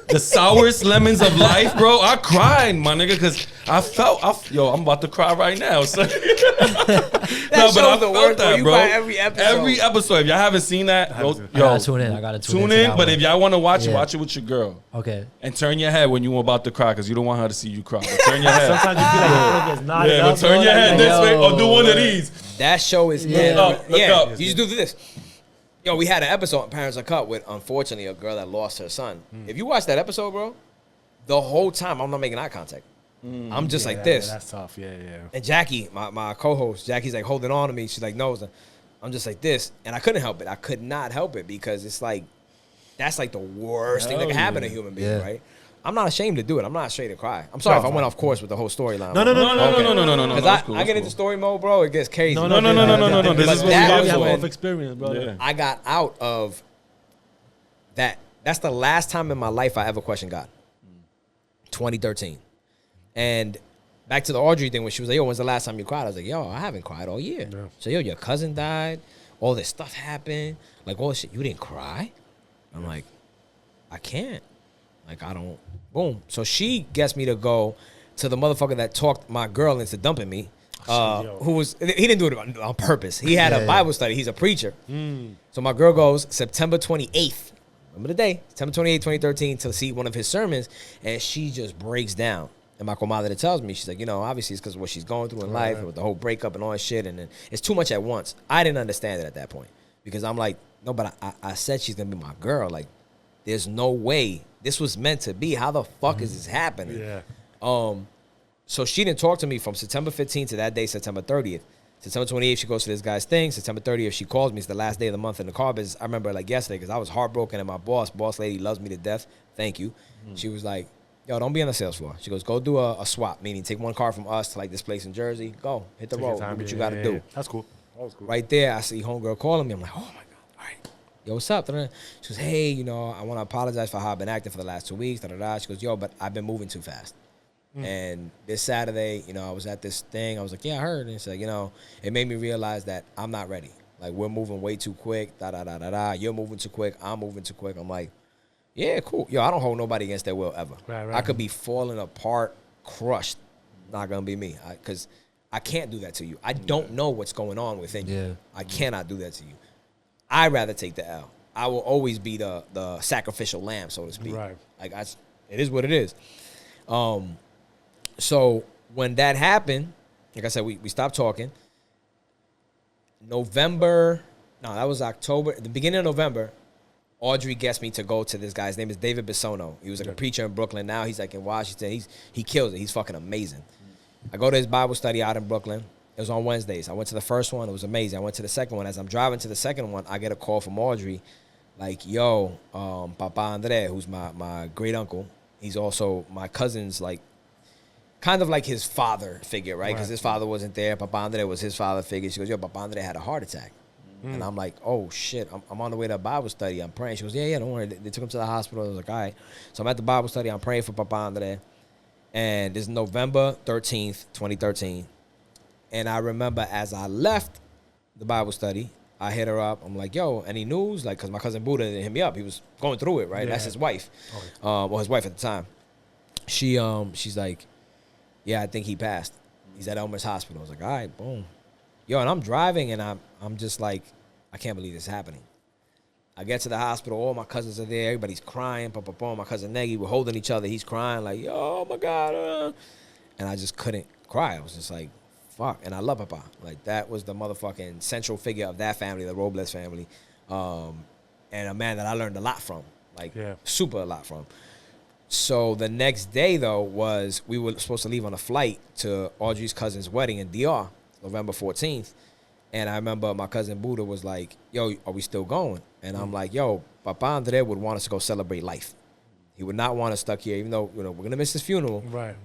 C: the sourest lemons of life, bro, I cried, my nigga, because I felt, yo, I'm about to cry right now. So.
D: show's the worst, bro. You cry every episode.
C: Every episode. If y'all haven't seen that, yo,
B: I gotta tune in. I gotta tune
C: tune in.
B: that
C: But
B: one.
C: if y'all want to watch it,
B: Yeah.
C: watch it with your girl.
B: Okay.
C: And turn your head when you're about to cry because you don't want her to see you cry. But turn your head.
A: Sometimes you feel like your foot gets knotted
C: Yeah,
A: up,
C: but turn
A: bro.
C: your head
A: Like,
C: this way or
B: yo.
C: do one of these.
D: That show is
B: Yeah.
C: Look up.
D: You just do this. Yo, we had an episode on Parents Uncut with, unfortunately, a girl that lost her son. If you watch that episode, bro, the whole time I'm not making eye contact. I'm just like this.
A: That's tough. Yeah, yeah.
D: And Jackie, my co-host, Jackie's like holding on to me. She's like, no. I'm just like this. And I couldn't help it. I could not help it because it's like, that's like the worst thing that can happen to a human being,
B: Yeah.
D: right? I'm not ashamed to do it. I'm not ashamed to cry. I'm sorry if I went off course with the whole storyline.
A: No.
D: Because
C: That's cool,
D: I
C: that's
D: get into
C: cool.
D: story mode, bro. It gets crazy.
C: No. This is what we
D: that
C: have
D: was
C: for.
D: when-
A: Off experience, bro.
C: Yeah.
D: I got out of that. That's the last time in my life I ever questioned God. 2013. And back to the Audrey thing when she was like, yo, when's the last time you cried? I was like, yo, I haven't cried all year.
A: No.
D: So, yo, your cousin died. All this stuff happened. Like, all this shit. You didn't cry? I'm like, I can't. Like, I don't. Boom. So she gets me to go to the motherfucker that talked my girl into dumping me.
A: Yo.
D: Who was, he didn't do it on purpose. He had a
B: Yeah.
D: Bible study. He's a preacher. So my girl goes September 28th. Remember the day? September 28th, 2013, to see one of his sermons. And she just breaks down. And my comadre tells me, she's like, you know, obviously it's because of what she's going through in life with the whole breakup and all that shit. And then it's too much at once. I didn't understand it at that point. Because I'm like, no, but I said she's going to be my girl. Like, there's no way. This was meant to be. How the fuck is this happening?
A: Yeah.
D: So she didn't talk to me from September 15th to that day, September 30th. September 28th, she goes to this guy's thing. September 30th, she calls me. It's the last day of the month in the car business. I remember like yesterday because I was heartbroken and my boss lady loves me to death. Thank you. She was like, yo, don't be on the sales floor. She goes, go do a swap, meaning take one car from us to like this place in Jersey. Go, hit the
A: Take your
D: road, do
A: time.
D: what you
A: Yeah,
D: got to
A: yeah,
D: do.
A: yeah. That's cool. That was cool.
D: Right there, I see homegirl calling me. I'm like, oh my God, all right. Yo, what's up? Da-da-da. She goes, hey, you know, I want to apologize for how I've been acting for the last 2 weeks. Da-da-da. She goes, yo, but I've been moving too fast. And this Saturday, you know, I was at this thing. I was like, yeah, I heard. And it's like, you know, it made me realize that I'm not ready. Like, we're moving way too quick. Da-da-da-da-da. You're moving too quick. I'm moving too quick. I'm like, yeah, cool. Yo, I don't hold nobody against their will ever.
A: Right.
D: I could be falling apart, crushed. Not going to be me. Because I can't do that to you. I don't know what's going on within you.
B: Yeah.
D: I cannot do that to you. I'd rather take the L. I will always be the sacrificial lamb, so to speak.
A: Right.
D: Like, it is what it is. So when that happened, like I said, we stopped talking. That was October. At the beginning of November, Audrey gets me to go to this guy's name is David Bissono. He was like a preacher in Brooklyn. Now he's like in Washington. He kills it. He's fucking amazing. I go to his Bible study out in Brooklyn. It was on Wednesdays. I went to the first one. It was amazing. I went to the second one. As I'm driving to the second one, I get a call from Audrey, like, yo, Papa Andre, who's my great uncle. He's also my cousin's, like, kind of like his father figure, right? Because his father wasn't there. Papa Andre was his father figure. She goes, yo, Papa Andre had a heart attack. And I'm like, oh, shit, I'm on the way to a Bible study. I'm praying. She goes, yeah, don't worry. They took him to the hospital. I was like, all right. So I'm at the Bible study. I'm praying for Papa Andre. And this is November 13th, 2013. And I remember as I left the Bible study, I hit her up. I'm like, yo, any news? Like, because my cousin Buddha didn't hit me up. He was going through it, right? Yeah. That's his wife. Well, his wife at the time. She's like, yeah, I think he passed. He's at Elmer's Hospital. I was like, all right, boom. Yo, and I'm driving, and I'm just like, I can't believe this is happening. I get to the hospital. All my cousins are there. Everybody's crying. My cousin Negi, we're holding each other. He's crying like, oh, my God. And I just couldn't cry. I was just like, fuck. And I love Papa. Like, that was the motherfucking central figure of that family, the Robles family. And a man that I learned a lot from. Like, super a lot from. So the next day, though, was we were supposed to leave on a flight to Audrey's cousin's wedding in DR, November 14th. And I remember my cousin Buddha was like, yo, are we still going? And I'm like, yo, Papa Andre would want us to go celebrate life. He would not want us stuck here, even though, we're going to miss his funeral.
A: Right.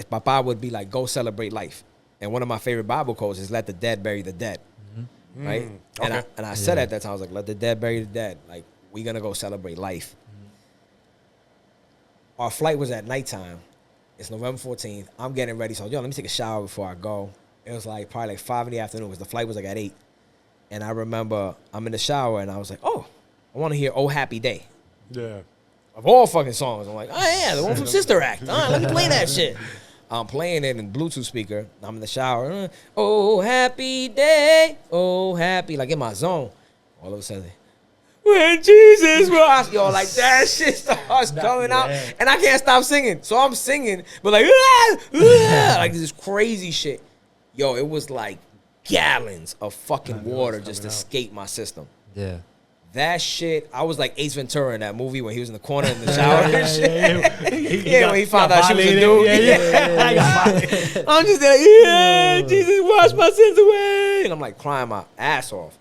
D: Papa would be like, go celebrate life. And one of my favorite Bible quotes is, let the dead bury the dead. Mm-hmm. Right? Okay. And I said at that time, I was like, let the dead bury the dead. Like, we're going to go celebrate life. Our flight was at nighttime. It's November 14th. I'm getting ready. So, yo, let me take a shower before I go. It was like probably like 5 in the afternoon because the flight was like at 8. And I remember I'm in the shower and I was like, oh, I want to hear Oh Happy Day.
A: Yeah.
D: Of all fucking songs. I'm like, oh, yeah, the one from Sister Act. All right, let me play that shit. I'm playing it in Bluetooth speaker. I'm in the shower. Oh, happy day. Oh, happy. Like in my zone. All of a sudden, when Jesus was, yo, like that shit starts coming out, and I can't stop singing. So I'm singing, but like, like this crazy shit. Yo, it was like gallons of fucking water just escaped my system. Yeah. That shit, I was like Ace Ventura in that movie when he was in the corner in the shower and shit. When he found out she was a dude. I'm just like, Jesus, wash my sins away. And I'm like crying my ass off.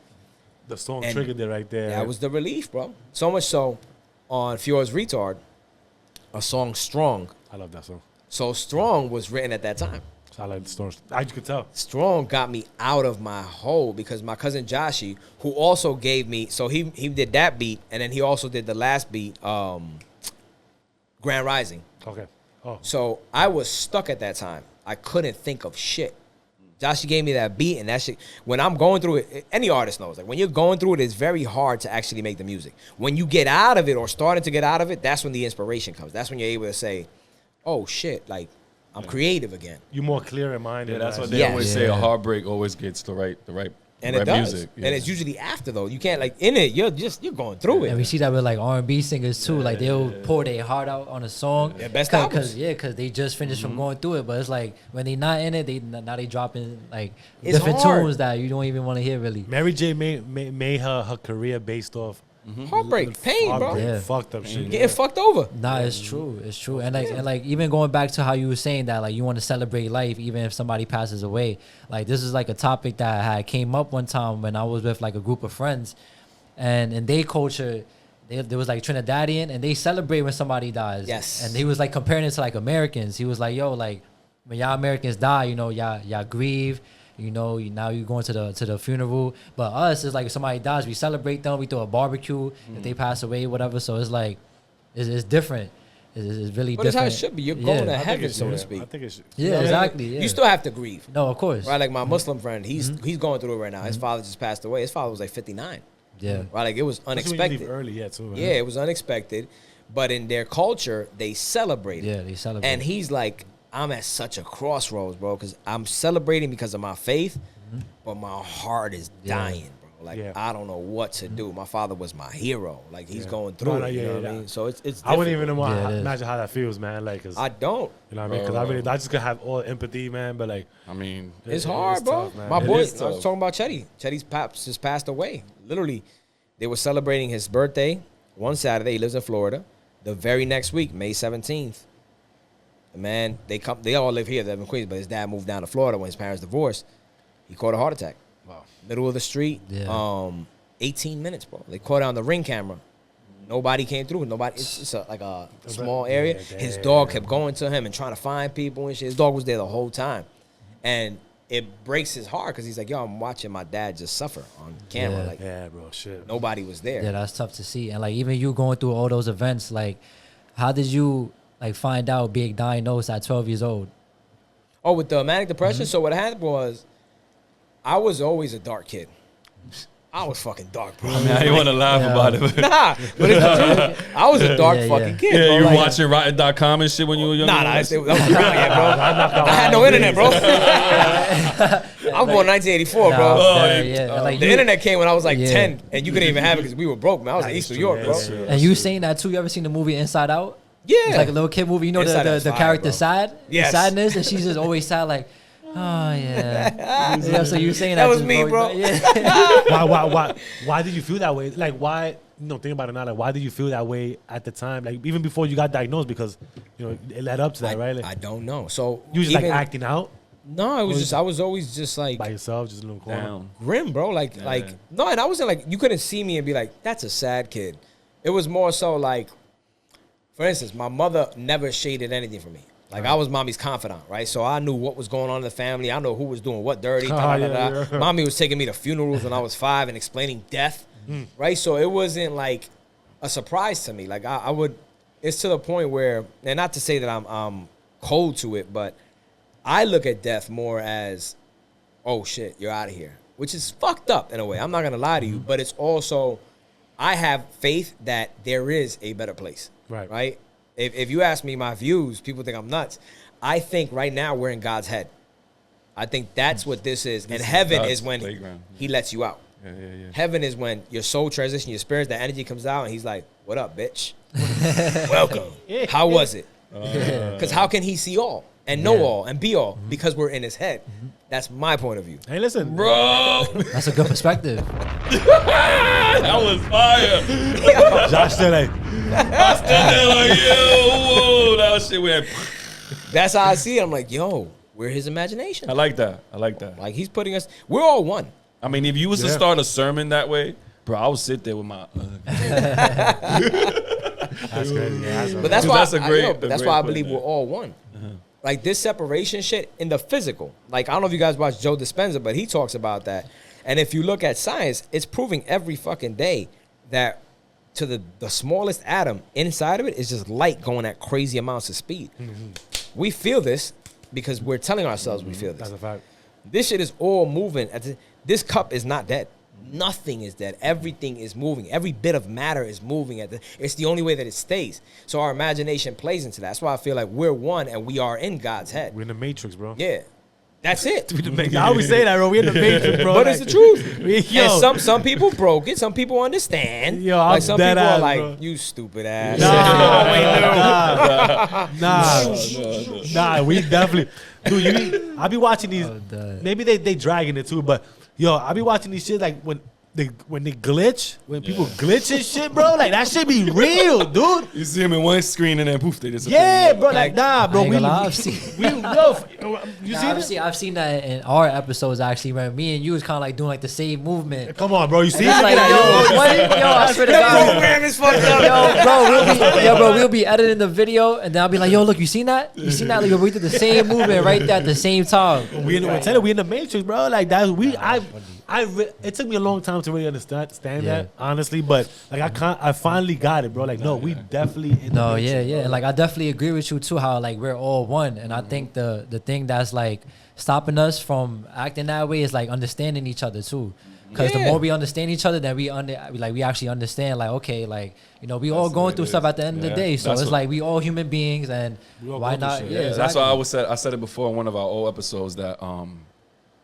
A: The song triggered it right there.
D: That was the relief, bro. So much so, on Fjord's Retard, a song Strong.
A: I love that song.
D: So Strong was written at that time.
A: I like the story. I could tell.
D: Strong got me out of my hole because my cousin Joshi, who also gave me, so he did that beat, and then he also did the last beat, Grand Rising.
A: Okay. Oh.
D: So I was stuck at that time. I couldn't think of shit. Joshi gave me that beat, and that shit, when I'm going through it, any artist knows, like when you're going through it, it's very hard to actually make the music. When you get out of it or starting to get out of it, that's when the inspiration comes. That's when you're able to say, oh shit, like, I'm creative again.
A: You're more clear in mind.
C: Yeah, that's what they always say. A heartbreak always gets the right
D: and it does. Music. Yeah. And it's usually after though. You can't like in it. You're going through it.
B: And we see that with like R&B singers too. Like they'll pour their heart out on a song.
D: Yeah, best albums.
B: Because they just finished from going through it. But it's like when they not in it, now they dropping like
D: it's
B: different
D: hard.
B: tunes that you don't even want to hear really.
A: Mary J made her career based off.
D: Heartbreak, pain, bro.
B: Yeah.
A: Fucked up shit.
D: Getting fucked over.
B: Nah, it's true. It's true. And like even going back to how you were saying that like you want to celebrate life even if somebody passes away. Like this is like a topic that had came up one time when I was with like a group of friends, and in their culture, there was like Trinidadian and they celebrate when somebody dies.
D: Yes.
B: And he was like comparing it to like Americans. He was like, yo, like when y'all Americans die, y'all grieve. Now you're going to the funeral, but us is like if somebody dies, we celebrate them, we throw a barbecue if they pass away, whatever. So it's like it's different. It's really
D: but
B: different.
D: It's how it should be. You're going to heaven, so to speak.
A: I think it should.
B: Yeah, exactly. Yeah.
D: You still have to grieve.
B: No, of course.
D: Right, like my Muslim friend, he's going through it right now. His father just passed away. His father was like 59.
B: Yeah.
D: Right, like it was unexpected.
A: Leave early, too. Right?
D: Yeah, it was unexpected, but in their culture, they celebrate.
B: Yeah, they celebrate.
D: And he's like, I'm at such a crossroads, bro, because I'm celebrating because of my faith. But my heart is dying, bro. Like, I don't know what to do. My father was my hero. Like, he's going through it, you know what I mean? So it's different.
A: I wouldn't even imagine how that feels, man. Like, cause,
D: I don't.
A: You know what I mean? Because I just could have all empathy, man. But, like,
C: I mean,
D: it's hard, bro.
A: Tough,
D: my boy, I was talking about Chetty. Chetty's pops just passed away. Literally, they were celebrating his birthday one Saturday. He lives in Florida. The very next week, May 17th, The man, they all live here. They live in Queens, but his dad moved down to Florida when his parents divorced. He caught a heart attack.
A: Wow.
D: Middle of the street.
B: Yeah.
D: 18 minutes, bro. They caught it on the Ring camera. Nobody came through. Nobody. It's just like a small area. His dog kept going to him and trying to find people and shit. His dog was there the whole time, and it breaks his heart because he's like, yo, I'm watching my dad just suffer on camera.
B: Yeah.
D: Like,
A: Yeah, bro. Shit.
D: nobody was there.
B: Yeah, that's tough to see. And like even you going through all those events, like how did you like find out being diagnosed at 12 years old?
D: Oh, with the manic depression. So what happened was, I was always a dark kid. I was fucking dark, bro.
C: I mean, I didn't want to laugh about it.
D: Nah, but it's the truth. I was a dark fucking kid,
C: Yeah,
D: bro.
C: you were
D: Like,
C: watching Rotten.com and shit when you were young?
D: Nah, that wasn't around yet, bro. I had no internet, bro. I was born in 1984, bro.
B: Like
D: The
B: you,
D: internet came when I was like
B: Yeah.
D: 10, and you couldn't even have it because we were broke, man. I was in East New York, bro.
B: and you seen that too? You ever seen the movie Inside Out?
D: Yeah.
B: It's like a little kid movie. You know
D: Inside
B: the
D: Out's fire,
B: character
D: bro.
B: Sad?
D: Yes.
B: Sadness, and she's just always sad like, oh yeah. Yeah, so you saying
D: That
B: that
D: was
B: just
D: me, bro.
B: Yeah.
A: Why did you feel that way? Like, why? Think about it now. Like, why did you feel that way at the time? Like, even before you got diagnosed, because it led up to that, right? Like,
D: I don't know. So
A: you was just like
D: even-
A: acting out
D: No, it was just I was always just like
A: by yourself, just in a little corner.
C: Down.
D: grim, bro. Like no, and I wasn't like you couldn't see me and be like, that's a sad kid. It was more so like, for instance, my mother never shaded anything from me. Like I was mommy's confidant, right? So I knew what was going on in the family. I know who was doing what dirty.
A: Yeah.
D: Mommy was taking me to funerals when I was 5 and explaining death, right? So it wasn't like a surprise to me. Like I would, it's to the point where, and not to say that I'm cold to it, but I look at death more as, oh shit, you're out of here, which is fucked up in a way. I'm not gonna lie to you, but it's also, I have faith that there is a better place. Right. If you ask me my views, people think I'm nuts. I think right now we're in God's head. I think that's what this is. And heaven
C: God's
D: is when
C: playground.
D: he lets you out.
C: Yeah.
D: Heaven is when your soul transitions, your spirit, the energy comes out, and he's like, what up, bitch? Welcome. How was it? Because how can he see all and know all and be all? Because we're in his head. That's my point of view.
A: Hey, listen,
C: Bro,
B: That's a good perspective.
C: that was fire.
A: Josh said, like,
C: I stood there like, yo, whoa, that shit went.
D: That's how I see it. I'm like, yo, we're his imagination.
C: I like that.
D: Like he's putting us, we're all one.
C: I mean, if you was to
A: Yeah.
C: start a sermon that way, bro, I would sit there with my.
A: that's crazy. Yeah,
D: But that's
C: Dude,
D: why
C: that's a great-
D: but that's
C: a
D: why I
C: great
D: believe
C: point,
D: we're all one. Like this separation shit in the physical. Like I don't know if you guys watch Joe Dispenza, but he talks about that. And if you look at science, it's proving every fucking day that to the smallest atom inside of it is just light going at crazy amounts of speed. We feel this because we're telling ourselves we feel this.
A: That's a fact.
D: This shit is all moving. This cup is not dead. Nothing is dead. Everything is moving. Every bit of matter is moving. It's the only way that it stays. So our imagination plays into that. That's why I feel like we're one and we are in God's head.
A: We're in the Matrix, bro.
D: Yeah. That's it.
A: I always say that, bro. We're in the Matrix, bro.
D: But it's the truth.
A: Yo.
D: And some people broke it. Some people understand.
A: Yo, I'm
D: like some
A: dead
D: people are
A: ass,
D: like,
A: bro.
D: you stupid ass.
A: Nah, we definitely, dude. I be watching these.
B: dog.
A: Maybe they dragging it too, but yo, I be watching these shit like when they glitch, when people glitch and shit, bro. Like that shit be real, dude.
C: You see him in one screen and then poof, they disappear.
A: Yeah, bro. Like nah, bro.
B: I ain't gonna lie, I've seen-
A: You see this?
B: I've seen that in our episodes actually, where me and you was kind of like doing like the same movement.
A: Come on, bro. You see?
B: It's
A: Look
B: like,
A: at
B: yo,
A: that.
B: what? Yo, I swear to God.
D: Program is fucked up.
B: We'll be editing the video, and then I'll be like, yo, look, you seen that? You seen that? Like, we did the same movement right there at the same time.
A: We in the Matrix, bro. Like that. It took me a long time to really understand that, honestly. But like I finally got it, bro. Like no, we definitely. In
B: No,
A: the Matrix,
B: yeah. And like I definitely agree with you too. How like we're all one, and I think the thing that's like stopping us from acting that way is like understanding each other too. Because the more we understand each other, then we actually understand like, okay, like, you know, we all going through stuff at the end of the day. So
C: That's
B: it's
C: what-
B: like we all human beings, and
A: all
B: why
A: go through
B: not?
A: shit.
B: Yeah,
C: That's
B: exactly.
C: why I said it before in one of our old episodes that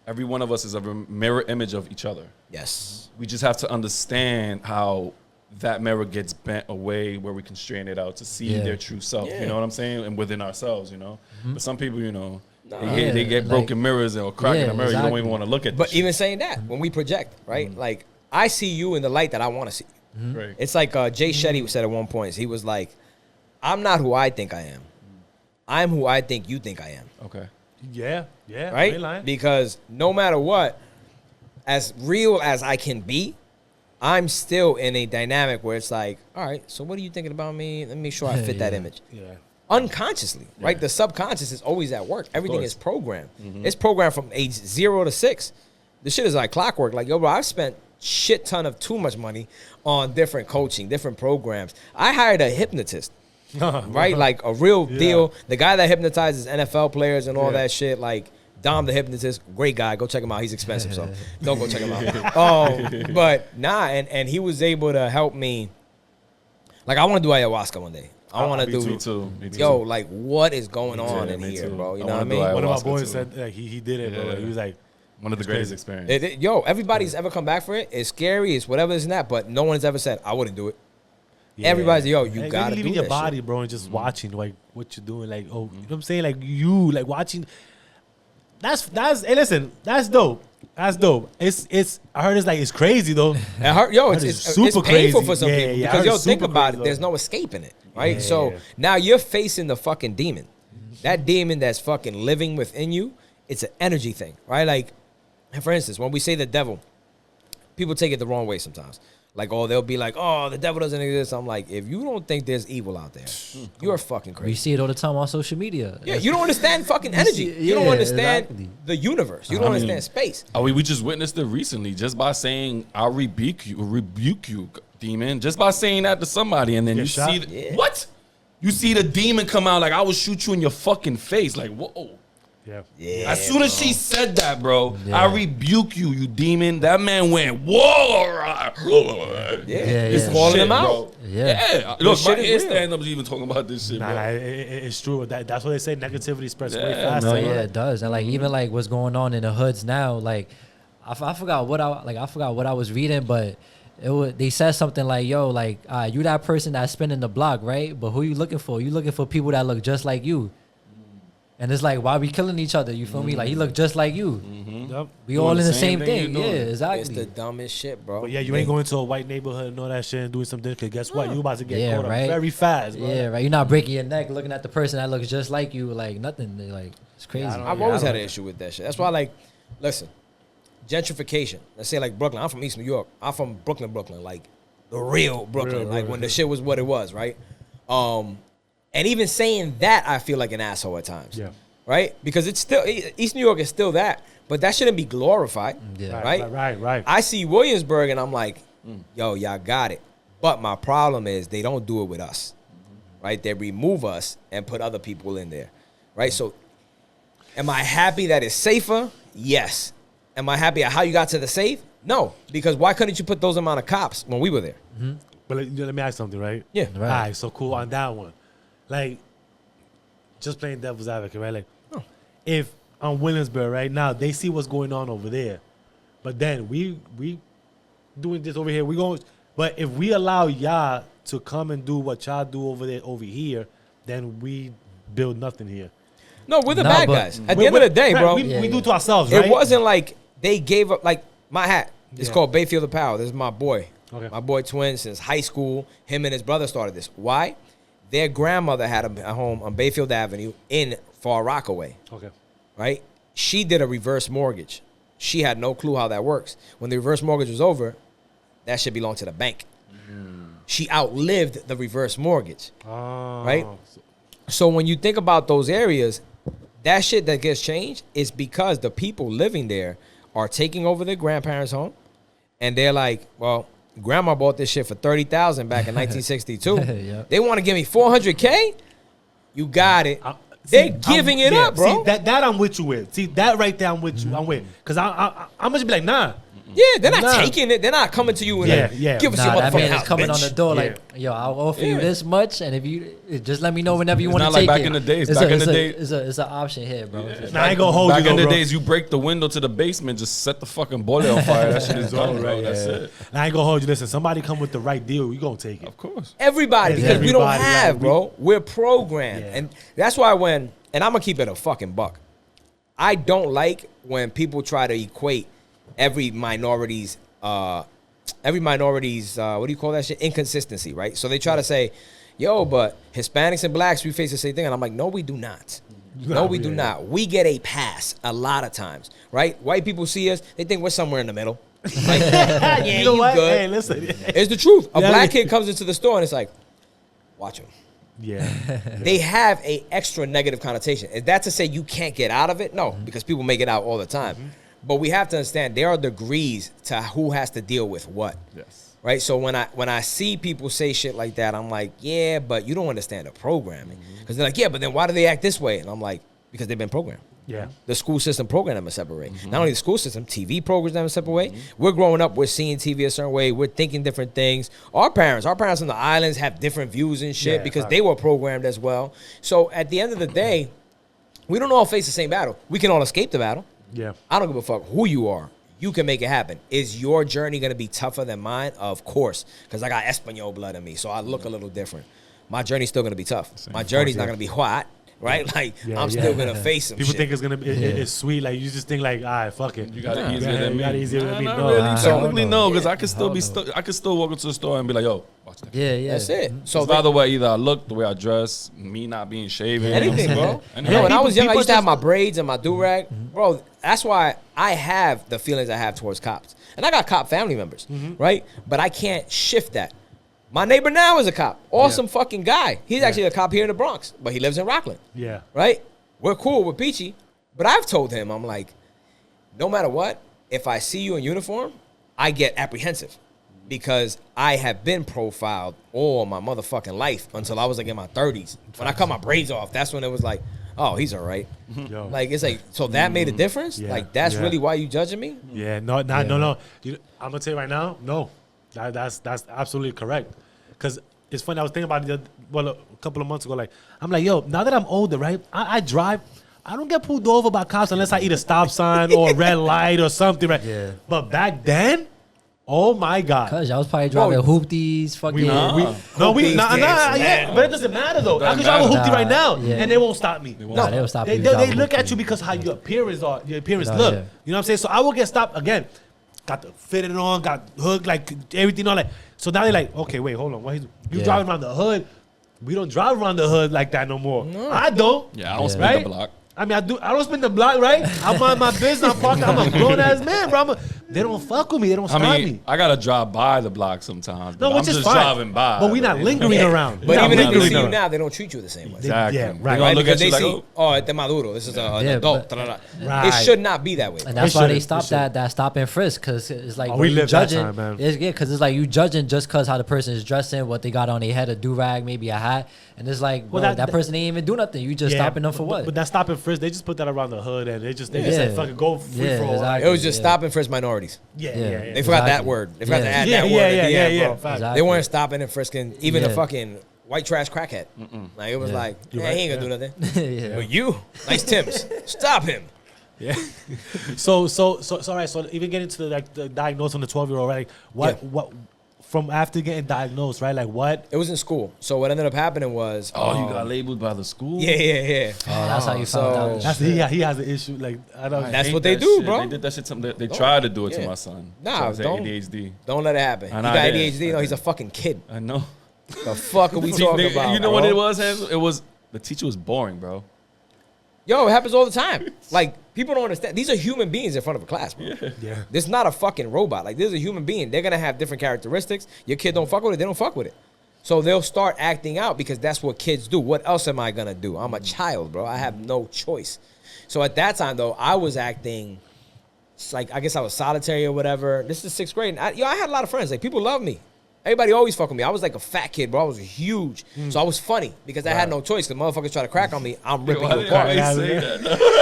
C: every one of us is a mirror image of each other.
D: Yes.
C: We just have to understand how that mirror gets bent away where we can straighten it out to see
B: Yeah.
C: their true self.
D: Yeah.
C: You know what I'm saying? And within ourselves, you know. But some people, you know,
B: Yeah,
C: they get
B: like-
C: broken mirrors or crack in
B: Yeah,
C: the mirror. You
B: exactly.
C: don't even want to look at.
D: But
C: this
D: even saying that, when we project, right? Like I see you in the light that I want to see.
C: shit. Right.
D: It's like Jay Shetty said at one point. He was like, "I'm not who I think I am. I'm who I think you think I am.
C: Okay.
A: Yeah. Yeah.
D: Right?
A: Ain't lying.
D: Because no matter what, as real as I can be, I'm still in a dynamic where it's like, all right, so what are you thinking about me? Let me make sure I fit that image.
A: Yeah.
D: Unconsciously, right? The subconscious is always at work. Everything
C: course.
D: is programmed. It's programmed from age 0 to 6. This shit is like clockwork. Like, yo, bro, I've spent shit ton of too much money on different coaching, different programs. I hired a hypnotist, right? Like a real deal. The guy that hypnotizes NFL players and all that shit, like Dom the hypnotist, great guy. Go check him out. He's expensive, so don't go check him out. But nah, and he was able to help me. Like, I want to do ayahuasca one day. I want to do.
C: Me too.
D: Yo, like, what is going on in here, bro? You know what I mean?
C: wanna
A: One
C: do
A: of my boys
C: ayahuasca,
A: said that he did it, bro.
C: Yeah.
A: He was like,
C: One of the greatest
A: crazy.
C: experiences.
D: Yo, everybody's ever come back for it. It's scary. It's whatever, this and that. But no one's ever said, I wouldn't do it. Everybody's, yo, you
A: Like,
D: got to do
A: leaving
D: that
A: your body,
D: shit.
A: bro, and just watching like what you're doing. Like, oh, you know what I'm saying? Like you, like watching. That's hey, listen, that's dope. That's dope. It's I heard it's like it's crazy though.
D: Yo,
A: That
D: it's
A: is super
D: painful
A: crazy.
D: for some
A: Yeah,
D: people.
A: yeah, I
D: Because,
A: heard
D: yo,
A: it's
D: think
A: super
D: about
A: crazy,
D: it. There's
A: though.
D: no escaping it, right?
A: Yeah.
D: So now you're facing the fucking demon. That demon that's fucking living within you, it's an energy thing, right? Like, for instance, when we say the devil, people take it the wrong way sometimes. Like, oh, they'll be like, oh, the devil doesn't exist. I'm like, if you don't think there's evil out there, you're fucking
B: We
D: crazy.
B: see it all the time on social media.
D: Yeah, you don't understand fucking energy.
B: see-
D: You don't
B: yeah,
D: understand
B: exactly.
D: the universe. You don't understand space.
C: We just witnessed it recently just by saying, I'll rebuke you, demon. Just by saying that to somebody, and then
A: Get
C: you
A: shot?
C: see
D: Yeah.
C: what? You see the demon come out like, I will shoot you in your fucking face. Like, whoa.
A: Yeah.
D: Yeah.
C: As soon as she said that, bro,
B: Yeah.
C: I rebuke you, you demon. That man went, whoa.
D: Yeah,
B: yeah.
D: calling him
C: Shit,
D: out.
C: bro.
B: Yeah.
C: Look,
D: shit
C: my
D: is
C: ear
D: real.
C: stand-ups even talking about this shit,
A: Nah,
C: bro.
A: it's true. That's what they say. Negativity spreads way
C: Yeah,
A: faster.
B: No,
A: bro.
B: yeah, it does. And like even like what's going on in the hoods now, like I forgot what I was reading, but they said something like, yo, like you that person that's spinning the block, right? But who you looking for? You looking for people that look just like you. And it's like, why we killing each other? You feel me? Like, he look just like you.
A: Yep.
B: We all in the same
C: thing
B: thing.
C: you
B: Yeah,
C: doing.
B: exactly.
D: It's the dumbest shit, bro.
A: But yeah, you ain't going to a white neighborhood and all that shit and doing something. Cause guess what? You about to get
B: Yeah,
A: caught up
B: right.
A: very fast, bro.
B: Yeah, right. You're not breaking your neck looking at the person that looks just like you, like nothing. They like it's crazy.
A: I don't-
D: I've
A: Yeah,
D: always
A: I
D: had
A: don't
D: an issue with that shit. That's why, like, listen, gentrification. Let's say, like, Brooklyn. I'm from East New York. I'm from Brooklyn, like the real Brooklyn, like when the shit was what it was, right? And even saying that, I feel like an asshole at times.
A: Yeah.
D: Right? Because it's still East New York is still that, but that shouldn't be glorified.
B: Yeah.
D: Right? I see Williamsburg and I'm like, yo, y'all got it. But my problem is they don't do it with us. Right? They remove us and put other people in there. Right? So am I happy that it's safer? Yes. Am I happy at how you got to the safe? No. Because why couldn't you put those amount of cops when we were there?
A: But let me ask something, right?
D: Yeah.
B: Right.
A: All right, so cool on that one. Like, just playing devil's advocate, right? Like, if on Williamsburg right now, they see what's going on over there, but then we doing this over here, we going. But if we allow y'all to come and do what y'all do over there, over here, then we build nothing here.
D: No, we're the
B: No,
D: bad
B: but-
D: guys. At the end of the day,
A: Right,
D: bro,
A: we do to ourselves, right?
D: it wasn't like they gave up. Like, my hat, it's
A: Yeah.
D: called Bayfield of Power. This is my boy.
A: Okay.
D: My boy Twin, since high school, him and his brother started this. Why? Their grandmother had a home on Bayfield Avenue in Far Rockaway,
A: Okay.
D: right? She did a reverse mortgage. She had no clue how that works. When the reverse mortgage was over, that should belong to the bank. She outlived the reverse mortgage.
A: Oh,
D: Right? So when you think about those areas, that shit that gets changed is because the people living there are taking over their grandparents' home, and they're like, well, grandma bought this shit for $30,000 back in 1962.
B: Yeah.
D: They want to give me $400K? You got it.
A: See,
D: They're giving it up, bro.
A: See, that I'm with you with. See, that right there, I'm with you. I'm with. Because I'm just be like, nah.
D: Yeah, they're not
A: Nah.
D: taking it. They're not coming to you and
A: Yeah,
D: like,
A: yeah.
D: give us
B: Nah,
D: your
B: that
D: motherfucking
B: man
D: house,
B: is coming
D: bitch.
B: on the door
A: Yeah.
B: like, yo, I'll offer you
D: Yeah.
B: this much, and if you just let me know whenever you want to
C: not like
B: take
C: back
B: it.
C: in the days.
B: It's
C: Back
B: a-
C: in the
B: it's a-
C: day-
B: it's an option here, bro. It's just-
A: Nah, I ain't gonna hold
C: Back
A: you though,
C: in the
A: bro.
C: days, you break the window to the basement, just set the fucking boiler on fire. That shit is done, bro. That's it.
A: I ain't gonna hold you. Listen, somebody come with the right deal, we gonna take it.
C: Of course.
D: Everybody,
A: It's
D: because we don't
A: everybody,
D: have,
A: like,
D: bro. We're programmed.
A: Yeah.
D: And that's why and I'm going to keep it a fucking buck. I don't like when people try to equate every minority's, what do you call that shit? Inconsistency, right? So they try to say, yo, but Hispanics and blacks, we face the same thing. And I'm like, no, we do not. No, we do not. We get a pass a lot of times, right? White people see us, they think we're somewhere in the middle. Like, yeah,
A: You know what?
D: good.
A: Hey, listen.
D: It's the truth. A
A: Yeah.
D: black kid comes into the store and it's like, watch him.
A: Yeah.
D: They have a extra negative connotation. Is that to say you can't get out of it? No, because people make it out all the time. But we have to understand there are degrees to who has to deal with what.
C: Yes.
D: Right? So when I see people say shit like that, I'm like, yeah, but you don't understand the programming. Because they're like, yeah, but then why do they act this way? And I'm like, because they've been programmed.
A: Yeah.
D: The school system programmed them a separate way. Not only the school system, TV programs them a separate way. We're growing up, we're seeing TV a certain way. We're thinking different things. Our parents on the islands have different views and shit
A: Yeah,
D: because
A: right.
D: they were programmed as well. So at the end of the day, we don't all face the same battle. We can all escape the battle.
A: Yeah.
D: I don't give a fuck who you are. You can make it happen. Is your journey going to be tougher than mine? Of course, because I got Espanol blood in me, so I look a little different. My journey's still going to be tough. My journey's not going to be hot, right? Like,
A: Yeah,
D: I'm
A: yeah.
D: still going to face some
A: People
D: shit.
A: think it's gonna be it's sweet. Like you just think like, all right, fuck it.
C: You got it
A: Yeah,
C: easier than
A: you
C: me.
A: got it easier than me.
C: Not
A: No.
C: really.
B: Nah.
C: Technically, no, because I could still
B: Hell
C: be
B: no.
C: I could still walk into the store and be like, yo, watch that.
B: Yeah.
D: That's it. So
C: So either way, either I look, the way I dress, me not being shaven,
D: anything, bro.
C: Anything.
D: Yo, when I
A: People-
D: was young, I
A: people
D: used to have
A: just-
D: my braids and my do-rag. Bro, that's why I have the feelings I have towards cops. And I got cop family members, right? But I can't shift that. My neighbor now is a cop. Awesome fucking guy. He's actually a cop here in the Bronx, but he lives in Rockland,
A: Yeah.
D: right? We're cool with Peachy. But I've told him, I'm like, no matter what, if I see you in uniform, I get apprehensive. Because I have been profiled all my motherfucking life until I was like in my 30s. When I cut my braids off, that's when it was like, oh, he's all right.
A: Yo.
D: Like, it's like, so that made a difference?
A: Yeah,
D: Like, that's
A: yeah.
D: really why you judging me?
A: Yeah, no. I'm gonna tell you right now, no. That's absolutely correct. Cause it's funny. I was thinking about it a couple of months ago. Like, I'm like, yo, now that I'm older, right? I drive. I don't get pulled over by cops unless I eat a stop sign or a red light or something, right?
B: Yeah.
A: But back then, oh my god.
B: Cause y'all was probably driving hoopties, fucking.
A: Yeah, but it doesn't matter though. I can drive a
C: matter.
A: hoopty right now,
B: Yeah.
A: and they won't stop me.
B: Nah, they will stop you.
A: They look at you because how your appearance
B: Nah,
A: look.
B: yeah.
A: You know what I'm saying? So I will get stopped again. Got the fitted on, got hooked, like everything on, like. So now they're like, okay, wait, hold on. You
B: Yeah.
A: driving around the hood? We don't drive around the hood like that no more. I don't.
C: Yeah, I don't
B: Yeah.
C: spin
A: Right?
C: the block.
A: I mean, I do. I don't spin the block, right? I'm on my business. I'm parked. I'm a grown ass man, bro. They don't fuck with me. They don't
C: I
A: stop
C: mean,
A: me.
C: I gotta drive by the block sometimes.
A: No,
C: but I'm
A: which is
C: just
A: fine.
C: driving by.
A: But we not lingering around.
D: But
A: We not
D: even if they
A: lingering
D: see you
A: around.
D: now, they don't treat you the same way.
C: Exactly.
A: Yeah,
C: They're
A: right.
C: gonna
D: Right?
C: look
D: Because
C: at you
D: they
C: like,
D: see,
C: oh,
D: este maduro. This is an
B: Yeah,
D: adult.
B: but-
A: Right.
D: It should not be that way.
B: And that's
A: It
B: why
A: should,
B: they
A: it
B: stopped
A: should.
B: that stop and frisk, because it's like
A: Oh,
B: when
A: we
B: you
A: lived that
B: judging.
A: time, man.
B: Yeah, because it's like you judging just because how the person is dressing, what they got on their head, a do rag, maybe a hat, and it's like,
A: Well,
B: bro,
A: that-
B: that person ain't even do nothing. You just
A: Yeah,
B: stopping them for what?
A: But that stop and frisk, they just put that around the hood and they just
B: Yeah.
A: said fucking go free
B: Yeah,
A: for all.
B: exactly.
D: It was just
B: Yeah.
D: stopping frisk minorities.
A: Yeah,
B: Yeah.
A: yeah,
D: They
A: yeah.
D: forgot that
B: Exactly.
D: word. They forgot to
B: Yeah.
D: add
A: Yeah,
D: that
A: yeah,
D: word
A: yeah,
D: at the
A: yeah,
D: end,
A: yeah.
D: bro.
A: Fact.
B: Exactly.
D: They weren't stopping and frisking even a
B: Yeah.
D: fucking white trash crackhead. Like, it was
B: Yeah.
D: like,
A: You're
D: man, he ain't
A: right,
D: gonna do nothing.
B: yeah.
D: But you, nice Timbs, stop him.
A: Yeah. So all right. So even getting to the diagnosis on the 12-year-old, right? Like, what from after getting diagnosed, right? Like what?
D: It was in school. So what ended up happening was,
C: oh, you got labeled by the school?
D: yeah.
B: Oh, that's how you
D: So-
B: found out.
A: That's he has an issue. Like I don't.
D: That's
C: Hate
D: what they
C: that
D: do,
C: shit.
D: bro.
C: They did that shit. They tried to do it
D: Yeah.
C: to my son.
D: Nah,
C: So I said
D: don't.
C: ADHD.
D: Don't let it happen. He
C: And
D: got
C: I did.
D: ADHD. No, he's a fucking kid.
C: I know.
D: The fuck are we talking about?
C: You know
D: bro?
C: what it was? Hansel? It was the teacher was boring, bro.
D: Yo, it happens all the time. Like, people don't understand. These are human beings in front of a class, bro.
A: Yeah.
D: This is not a fucking robot. Like, this is a human being. They're going to have different characteristics. Your kid don't fuck with it. They don't fuck with it. So they'll start acting out because that's what kids do. What else am I going to do? I'm a child, bro. I have no choice. So at that time, though, I was acting like, I guess I was solitary or whatever. This is 6th grade. And I had a lot of friends. Like, people love me. Everybody always fuck with me. I was like a fat kid, bro. I was huge. So I was funny because I had no choice. Because motherfuckers try to crack on me, I'm ripping you apart.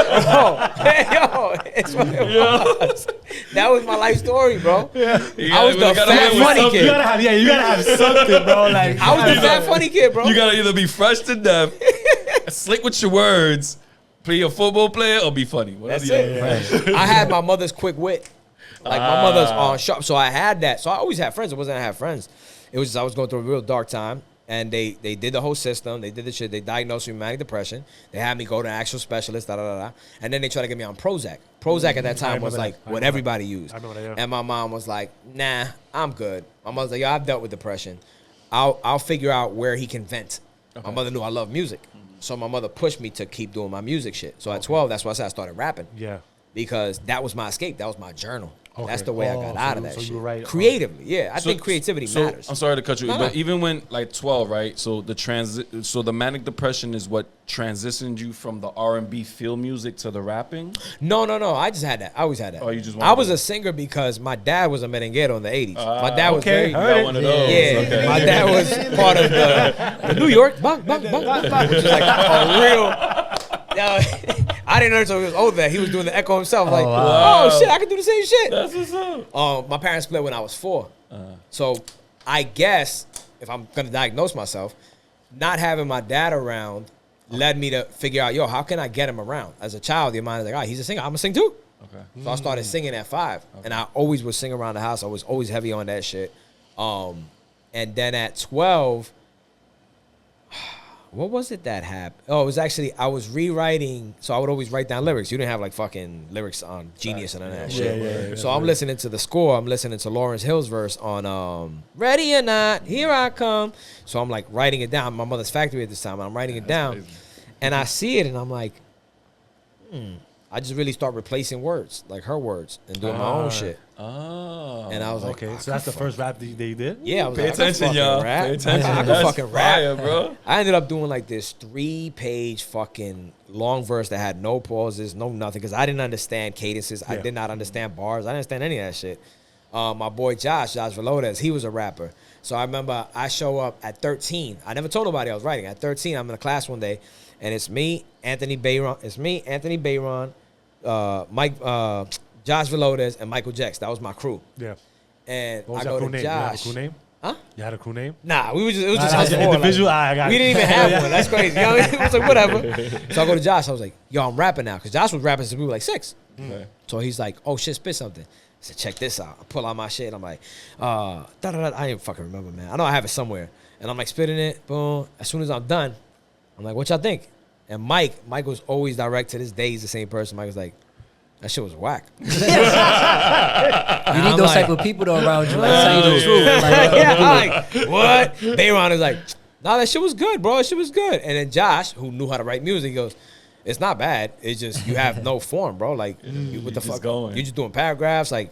D: Yo, it's what it was. That was my life story, bro. I was the fat funny kid.
A: You gotta have something, bro. Like
D: I was the fat funny kid, bro.
C: You gotta either be fresh to death, slick with your words, play a football player, or be funny. Whatever
D: That's
C: you
D: it. I had my mother's quick wit. Like, my mother's on sharp. So I had that. So I always had friends. It wasn't I had friends. It was just I was going through a real dark time. And they did the whole system. They did the shit. They diagnosed me with manic depression. They had me go to an actual specialist, da-da-da-da. And then they tried to get me on Prozac. Prozac at that time was like what everybody used.
A: I remember that, yeah.
D: And my mom was like, nah, I'm good. My mother's like, yo, I've dealt with depression. I'll figure out where he can vent. Okay. My mother knew I love music. So my mother pushed me to keep doing my music shit. So at 12, that's why I said I started rapping.
A: Yeah.
D: Because that was my escape. That was my journal.
A: Okay.
D: That's the way I got out of that shit.
A: You were right.
D: Creatively, yeah. I think creativity matters.
C: I'm sorry to cut you, but even when like 12, right? So the manic depression is what transitioned you from the R&B feel music to the rapping?
D: No. I just had that. I always had that.
C: Oh, you just
D: I was a singer because my dad was a merenguero in the 80s. My dad was
A: okay.
D: very...
C: One of those.
D: Yeah,
C: Okay.
D: my dad was part of the New York, which is like a real... I didn't know until he was older. He was doing the echo himself. Like, oh shit, I can do the same shit.
C: That's what's up.
D: My parents split when I was 4. So I guess, if I'm going to diagnose myself, not having my dad around led me to figure out, how can I get him around? As a child, your mind is like, he's a singer. I'm going to sing too.
C: Okay.
D: So I started singing at 5. Okay. And I always would sing around the house. I was always heavy on that shit. And then at 12... What was it that happened? Oh, it was actually, I was rewriting, so I would always write down lyrics. You didn't have like fucking lyrics on Genius and none of that shit.
A: Yeah,
D: so I'm listening to the score. I'm listening to Lawrence Hill's verse on Ready or Not, Here I Come. So I'm like writing it down. My mother's factory at this time, and I'm writing it down. Crazy. And I see it, and I'm like, I just really start replacing words, like her words, and doing my own shit.
C: Oh.
D: And I was like,
A: okay, so that's the first rap that they did?
D: Yeah, I was
C: Pay
D: like,
C: attention, y'all.
D: Rap.
C: Pay attention.
D: I can
C: That's
D: fucking rap.
C: fire, bro.
D: I ended up doing like this 3-page fucking long verse that had no pauses, no nothing, because I didn't understand cadences. I did not understand bars. I didn't understand any of that shit. My boy Josh Velodes, he was a rapper. So I remember I show up at 13. I never told nobody I was writing. At 13, I'm in a class one day, and it's me, Anthony Bayron, Josh Velodes, and Michael Jex. That was my crew.
A: Yeah.
D: And
A: What was
D: I
A: your
D: go
A: crew
D: to
A: name? You had a
D: Josh.
A: crew name?
D: Huh?
A: You had a crew name?
D: Nah, it was just us four,
A: individual.
D: like,
A: I got
D: we
A: it.
D: didn't even have one. That's crazy. You know what I mean? It was like, whatever. So I go to Josh. I was like, yo, I'm rapping now. Because Josh was rapping since we were like 6.
C: Okay.
D: So he's like, oh, shit, spit something. I said, check this out. I pull out my shit. I'm like, da-da-da. I ain't fucking remember, man. I know I have it somewhere. And I'm like spitting it. Boom. As soon as I'm done, I'm like, what y'all think? And Mike was always direct. To this day, he's the same person. Mike was like, that shit was whack.
B: You need those type of people though around you. Like, tell you the truth. Like,
D: yeah, I'm like, what? Bayron is like, nah, that shit was good, bro. That shit was good. And then Josh, who knew how to write music, goes, it's not bad. It's just you have no form, bro. Like, what the fuck? You're just doing paragraphs. Like,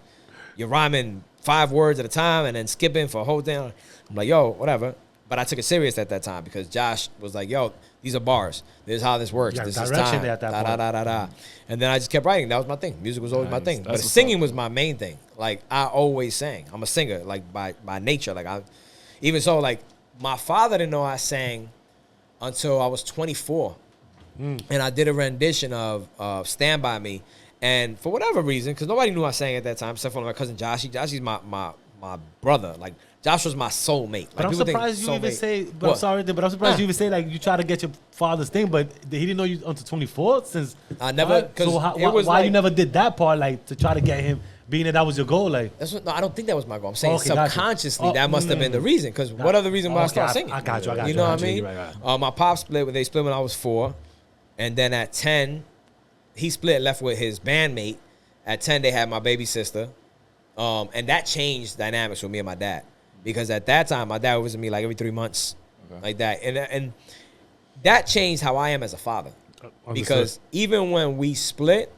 D: you're rhyming 5 words at a time and then skipping for a whole thing. I'm like, yo, whatever. But I took it serious at that time because Josh was like, yo, these are bars. This is how this works.
A: Yeah,
D: this is
A: direction
D: time.
A: at that
D: Da,
A: point.
D: da, da, da. And then I just kept writing. That was my thing. Music was always my thing.
C: That's
D: But
C: what's
D: singing
C: up.
D: was my main thing. Like, I always sang. I'm a singer, like, by nature. Like, even so, like, my father didn't know I sang until I was 24. And I did a rendition of Stand By Me. And for whatever reason, because nobody knew I sang at that time, except for my cousin Joshy. Joshy's my brother. Like, Josh was my soulmate.
A: But
D: Like,
A: I'm
D: people think
A: surprised you even
D: soulmate.
A: say. But I'm
D: What?
A: sorry, but I'm surprised you even say like you try to get your father's thing, but he didn't know you until 24. Since
D: I never-
A: Why?
D: 'cause
A: So
D: it was
A: why you
D: like-
A: never did that part, like to try to get him, being that was your goal, like.
D: No, I don't think that was my goal. I'm saying
A: Okay, gotcha.
D: subconsciously
A: Oh,
D: that must have been the reason. Because what other reason why I
A: Okay,
D: started singing?
A: I got you.
D: You know what I mean?
A: Right.
D: My pop split. They split when I was 4, and then at 10, he split, left with his bandmate. At 10, they had my baby sister, and that changed dynamics with me and my dad. Because at that time, my dad would visit me like every 3 months, like that, and that changed how I am as a father. Because even when we split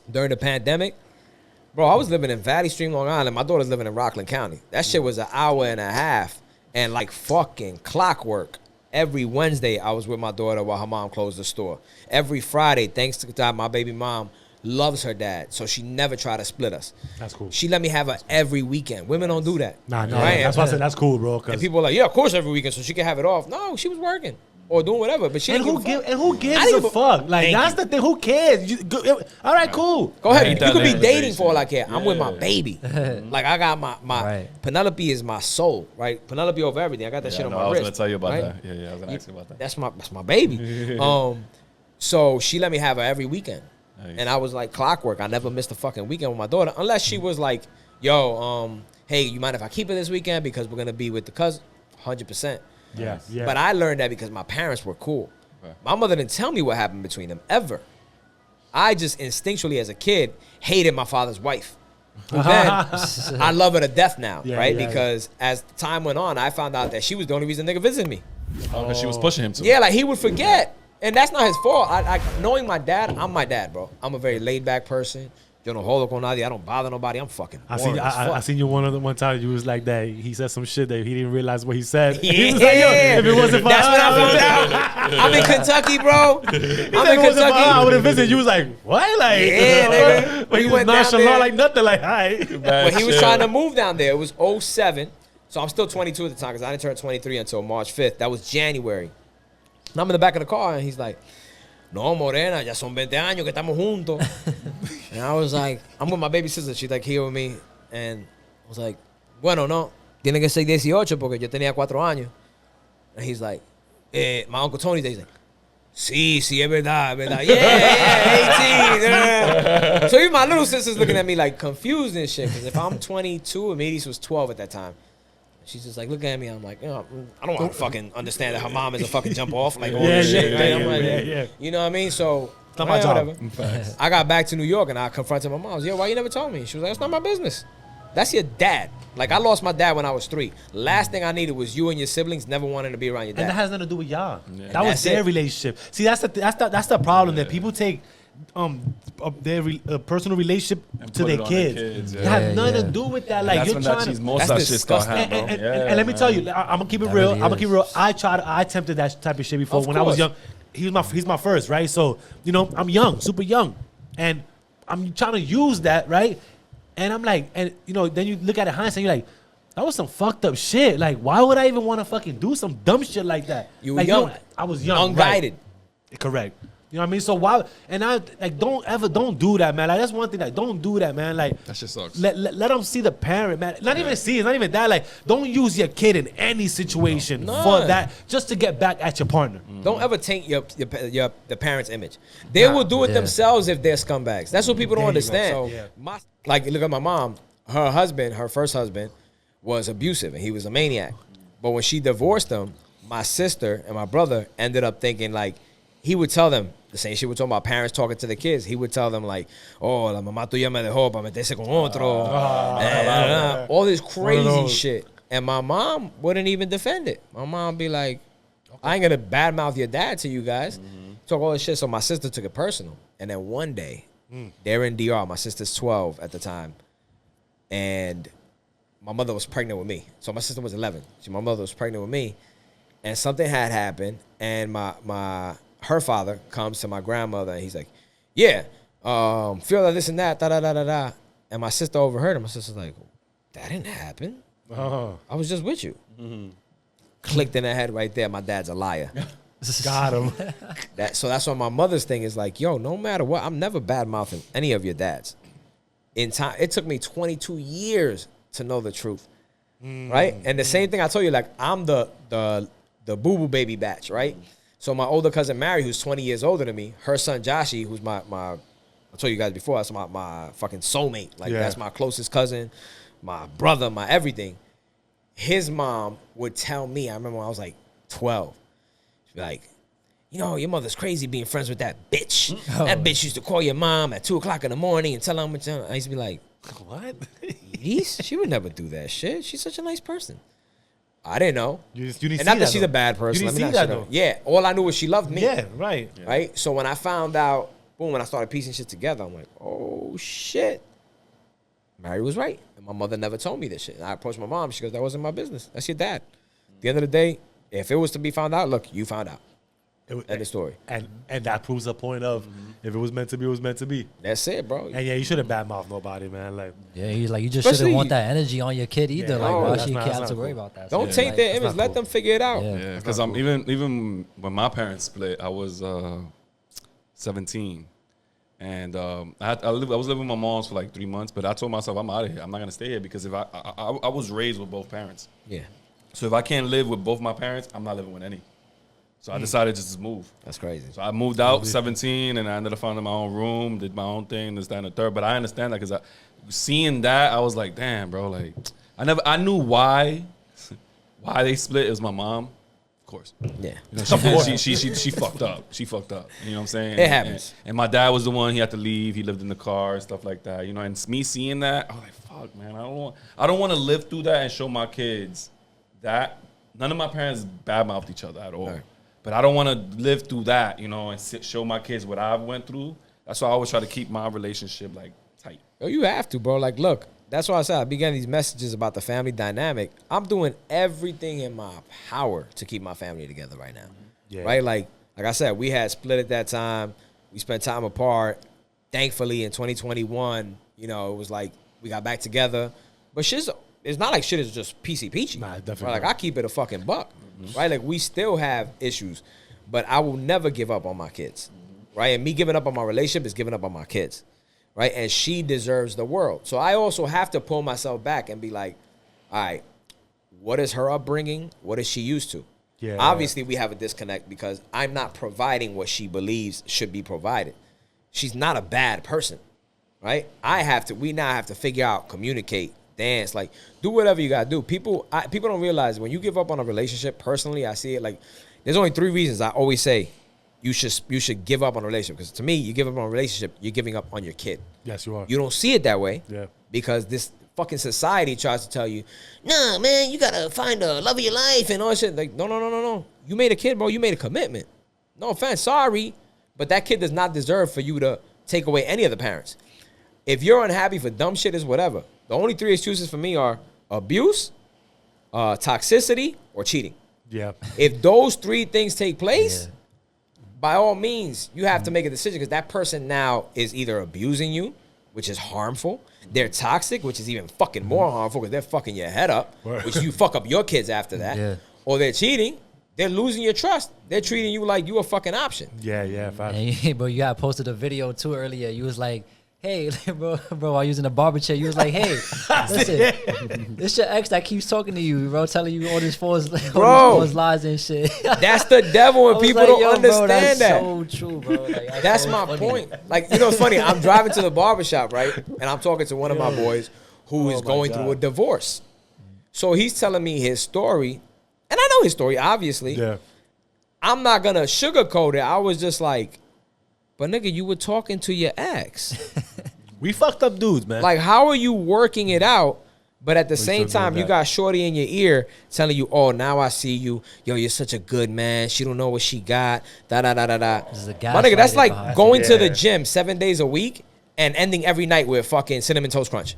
D: during the pandemic, bro, I was living in Valley Stream, Long Island. My daughter's living in Rockland County. That shit was an hour and a half, and like fucking clockwork. Every Wednesday, I was with my daughter while her mom closed the store. Every Friday, thanks to God, my baby mom loves her dad, so she never tried to split us.
A: That's cool.
D: She let me have her every weekend. Women don't do that.
A: Nah, no,
D: Right?
A: that's why I said that's cool, bro.
D: And people are like, yeah, of course, every weekend, so she can have it off. No, she was working or doing whatever, but she
A: And
D: didn't
A: who
D: I
A: gives
D: didn't
A: a
D: give
A: fuck? Like
D: Thank
A: that's
D: you.
A: the thing. Who cares? All right, cool.
D: Go ahead.
C: Ain't
D: You
C: that
D: could be
C: the
D: dating for all I
C: invitation?
D: care. I'm with my baby. Like, I got my
B: Right.
D: Penelope is my soul, right? Penelope over everything. I got that shit on my
C: I was
D: wrist.
C: gonna tell you about
D: right?
C: that. Yeah, I was gonna ask you about that.
D: That's my baby. So she let me have her every weekend.
C: Nice.
D: And I was like clockwork. I never missed a fucking weekend with my daughter. Unless she was like, yo, hey, you mind if I keep her this weekend because we're going to be with the cousin? 100%.
A: Yeah.
D: But I learned that because my parents were cool.
C: Okay.
D: My mother didn't tell me what happened between them, ever. I just instinctually, as a kid, hated my father's wife. Then I love her to death now,
A: Yeah,
D: right?
A: yeah,
D: Because as time went on, I found out that she was the only reason nigga visited me.
C: Because she was pushing him to.
D: Yeah, like he would forget. And that's not his fault. Knowing my dad, I'm my dad, bro. I'm a very laid back person. Yo no jodo con nadie. I don't bother nobody. I'm fucking boring as fuck.
A: I seen you one time. You was like that. He said some shit that he didn't realize what he said.
D: Yeah.
A: He was like, yo, if it wasn't for
D: That's when I found out. I'm in Kentucky, bro. I'm in Kentucky.
A: I would have visited. You was like, what? Like,
D: Yeah, nigga.
A: But he
D: We
A: was
D: went down
A: nonchalant
D: there.
A: like nothing. Like, hi.
D: When he was trying to move down there, it was 07. So I'm still 22 at the time because I didn't turn 23 until March 5th. That was January. And I'm in the back of the car and he's like, no, Morena, ya son 20 años que estamos juntos. And I was like, I'm with my baby sister. She's like here with me. And I was like, bueno, no. Tiene que ser 18 porque yo tenía 4 años. And he's like, my Uncle Tony, he's like, sí, es verdad, es verdad. Yeah, 18. So even my little sister's looking at me like confused and shit. Because if I'm 22 and Medes was 12 at that time. She's just like looking at me. I'm like, you know, I don't want to fucking understand that her mom is a fucking jump off like all this shit. Right? I'm like, you know what I mean? So
A: It's not my job.
D: whatever. I got back to New York and I confronted my mom. I was, yo, why you never told me? She was like, it's not my business. That's your dad. Like I lost my dad when I was 3. Last thing I needed was you and your siblings never wanting to be around your dad.
A: And that has nothing to do with y'all.
C: Yeah.
A: That was
D: That's
A: their
D: it.
A: relationship. See, that's the problem that people take their personal relationship
C: And
A: to
C: put
A: their
C: it on their
A: kids.
C: kids,
A: It
C: yeah.
A: has nothing to do with that. Like
C: That's
A: you're
C: when
A: trying
C: that
A: to.
C: chismosa
D: That's
C: shit start
D: disgusting.
C: happening.
A: And let me tell you, I'm gonna keep it real.
B: really
A: I'm gonna keep it real.
B: is.
A: I attempted that type of shit before
D: Of
A: when I was
D: course.
A: young. He's my first, right? So you know, I'm young, super young, and I'm trying to use that, right? And I'm like, and you know, then you look at it hindsight, you're like, that was some fucked up shit. Like, why would I even want to fucking do some dumb shit like that?
D: You were
A: like,
D: young.
A: I was young,
D: Unguided.
A: right. Correct. You know what I mean? So why? And I like don't do that, man. Like that's one thing. Like don't do that, man. Like
C: That shit sucks.
A: let them see the parent, man. Not even see. It's not even that. Like don't use your kid in any situation
D: No.
A: for that, just to get back at your partner.
D: Don't ever taint the parents' image. They will do it
B: Yeah.
D: themselves if they're scumbags. That's what people don't
A: There you go.
D: understand.
A: So,
D: Like, look at my mom. Her first husband, was abusive and he was a maniac. But when she divorced him, my sister and my brother ended up thinking like he would tell them the same shit we're talking about parents talking to the kids. He would tell them like, oh, la mamá tuya me dejó para meterse con otro. All this crazy
A: those.
D: shit. And my mom wouldn't even defend it. My mom be like, I ain't gonna badmouth your dad to you guys. Talk all this shit. So my sister took it personal. And then one day, they're in DR. My sister's 12 at the time. And my mother was pregnant with me. So my sister was 11. So my mother was pregnant with me. And something had happened. And her father comes to my grandmother and he's like, yeah, feel like this and that, da-da-da-da-da. And my sister overheard him. My sister's like, that didn't happen. I was just with you. Clicked in her head right there. My dad's a liar.
A: Got him.
D: So that's why my mother's thing is like, yo, no matter what, I'm never bad-mouthing any of your dads. In time, it took me 22 years to know the truth, right? And the same thing I told you, like I'm the boo-boo baby batch, right? So my older cousin Mary, who's 20 years older than me, her son Joshi, who's my I told you guys before, that's my fucking soulmate. Like that's my closest cousin, my brother, my everything. His mom would tell me, I remember when I was like 12, she'd be like, you know, your mother's crazy being friends with that bitch. That bitch used to call your mom at 2 o'clock in the morning and tell her how much. I used to be like,
A: What?
D: she would never do that shit. She's such a nice person. I didn't know.
A: You didn't
D: And not
A: see
D: that she's a bad person.
A: You didn't
D: Let me
A: see
D: not
A: that
D: shit on-
A: though.
D: Yeah, all I knew was she loved me.
A: Yeah, right.
D: Right? So when I found out, boom, when I started piecing shit together, I'm like, oh shit. Mary was right. And my mother never told me this shit. And I approached my mom. She goes, that wasn't my business. That's your dad. At the end of the day, if it was to be found out, look, you found out. End of story.
A: And that proves the point of if it was meant to be, it was meant to be.
D: That's it, bro.
A: And yeah, you shouldn't badmouth nobody, man. Like
B: Yeah, he's like, you just
D: Especially-
B: shouldn't want that energy on your kid either.
A: Yeah,
B: like,
D: no,
B: why
A: that's
B: should you
A: not-
B: have
A: that's
B: to
A: not
B: worry
A: cool.
B: about that?
D: Don't
B: So,
D: take
B: like,
D: their
B: that's
D: image.
B: not
D: Let
B: cool.
D: them figure it out.
B: Yeah.
C: Yeah, because I'm even when my parents split, I was 17, and I was living with my mom's for like 3 months. But I told myself I'm out of here. I'm not gonna stay here because if I was raised with both parents,
D: Yeah,
C: so if I can't live with both my parents, I'm not living with any. So I decided just to move.
D: that's crazy.
C: So I moved out 17, and I ended up finding my own room, did my own thing, this, that, and the third. But I understand that because seeing that, I was like, damn, bro, like I knew why they split. It was my mom. Of course.
D: Yeah.
C: You know, she fucked up. She fucked up. You know what I'm saying?
D: It happens.
C: And my dad was the one. He had to leave. He lived in the car and stuff like that. You know, and me seeing that, I was like, fuck, man. I don't want to live through that and show my kids that. None of my parents badmouthed each other at all. Right. But I don't want to live through that, you know, and show my kids what I went through. That's why I always try to keep my relationship, like, tight.
D: Oh, you have to, bro. Like, look, that's why I said I began these messages about the family dynamic. I'm doing everything in my power to keep my family together right now. Yeah. Right? Like I said, we had split at that time. We spent time apart. Thankfully, in 2021, you know, it was like we got back together. But it's not like shit is just peachy.
A: Nah, definitely.
D: Right? Like, I keep it a fucking buck. Right? Like, we still have issues. But I will never give up on my kids. Right? And me giving up on my relationship is giving up on my kids. Right? And she deserves the world. So I also have to pull myself back and be like, all right, what is her upbringing? What is she used to? Yeah. Obviously, we have a disconnect because I'm not providing what she believes should be provided. She's not a bad person. Right? We now have to figure out, communicate, dance, like, do whatever you got to do. People don't realize when you give up on a relationship, personally, I see it like, there's only 3 reasons I always say you should give up on a relationship. Because to me, you give up on a relationship, you're giving up on your kid.
A: Yes, you are.
D: You don't see it that way.
A: Yeah.
D: Because this fucking society tries to tell you, nah, man, you got to find the love of your life and all that shit. Like, no. You made a kid, bro. You made a commitment. No offense, sorry. But that kid does not deserve for you to take away any of the parents. If you're unhappy for dumb shit, is whatever. The only 3 excuses for me are abuse, toxicity, or cheating.
A: Yeah.
D: If those 3 things take place, by all means, you have to make a decision because that person now is either abusing you, which is harmful. They're toxic, which is even fucking more harmful because they're fucking your head up, which you fuck up your kids after that. Yeah. Or they're cheating. They're losing your trust. They're treating you like you a fucking option.
A: Yeah.
B: Hey, bro, you got posted a video too earlier. You was like, hey, bro, I was in a barber chair. You was like, hey, listen, this your ex that keeps talking to you, bro, telling you all these false lies and shit.
D: That's the devil, and people don't understand
B: that's
D: that.
B: So true, bro. Like,
D: that's
B: so
D: my
B: funny.
D: point. Like, you know, it's funny. I'm driving to the barbershop, right? And I'm talking to one of my boys who is going through a divorce. So he's telling me his story, and I know his story, obviously.
A: Yeah.
D: I'm not going to sugarcoat it. I was just like, but nigga, you were talking to your ex.
A: We fucked up dudes, man.
D: Like, how are you working it out? But at the same time, you got shorty in your ear telling you, oh, now I see you. Yo, you're such a good man. She don't know what she got. Da. My nigga, that's like going to the gym 7 days a week and ending every night with fucking Cinnamon Toast Crunch.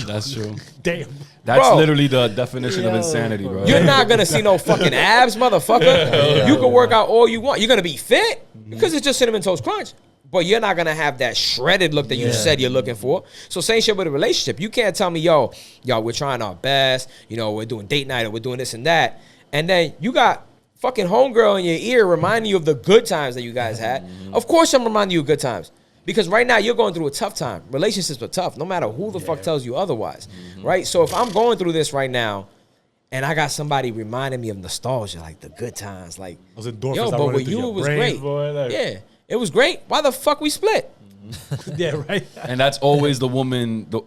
C: That's true.
A: Damn.
C: That's literally the definition of insanity, bro.
D: You're not going to see no fucking abs, motherfucker. You can work out all you want. You're going to be fit because it's just Cinnamon Toast Crunch. But you're not going to have that shredded look that you said you're looking for. So same shit with a relationship. You can't tell me, yo, we're trying our best. You know, we're doing date night or we're doing this and that. And then you got fucking homegirl in your ear reminding you of the good times that you guys had. Of course I'm reminding you of good times. Because right now you're going through a tough time. Relationships are tough, no matter who the fuck tells you otherwise. Right? So if I'm going through this right now, and I got somebody reminding me of nostalgia, like the good times, like, yo, but with you it was great. Yeah. It was great. Why the fuck we split?
A: Yeah, right.
C: And that's always the woman, the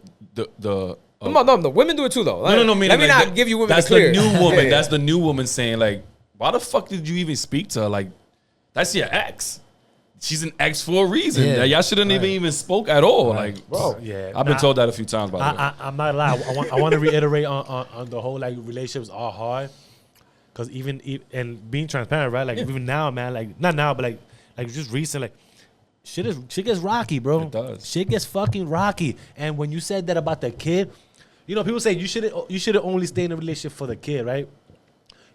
D: no, the women do it too, though.
C: No.
D: Let me not give you women
C: that's
D: the clear.
C: The new woman. That's the new woman saying, like, why the fuck did you even speak to her? Like, that's your ex. She's an ex for a reason. Yeah. Y'all shouldn't even spoke at all. Right. Like, bro, I've been told that a few times, by the way.
A: I'm not lying. I want to reiterate on the whole, like, relationships are hard. Because even and being transparent, right? Like, even now, man, like, not now, but like just recent, like, shit gets rocky, bro.
C: It does.
A: Shit gets fucking rocky. And when you said that about the kid, you know, people say you shouldn't only stay in a relationship for the kid, right?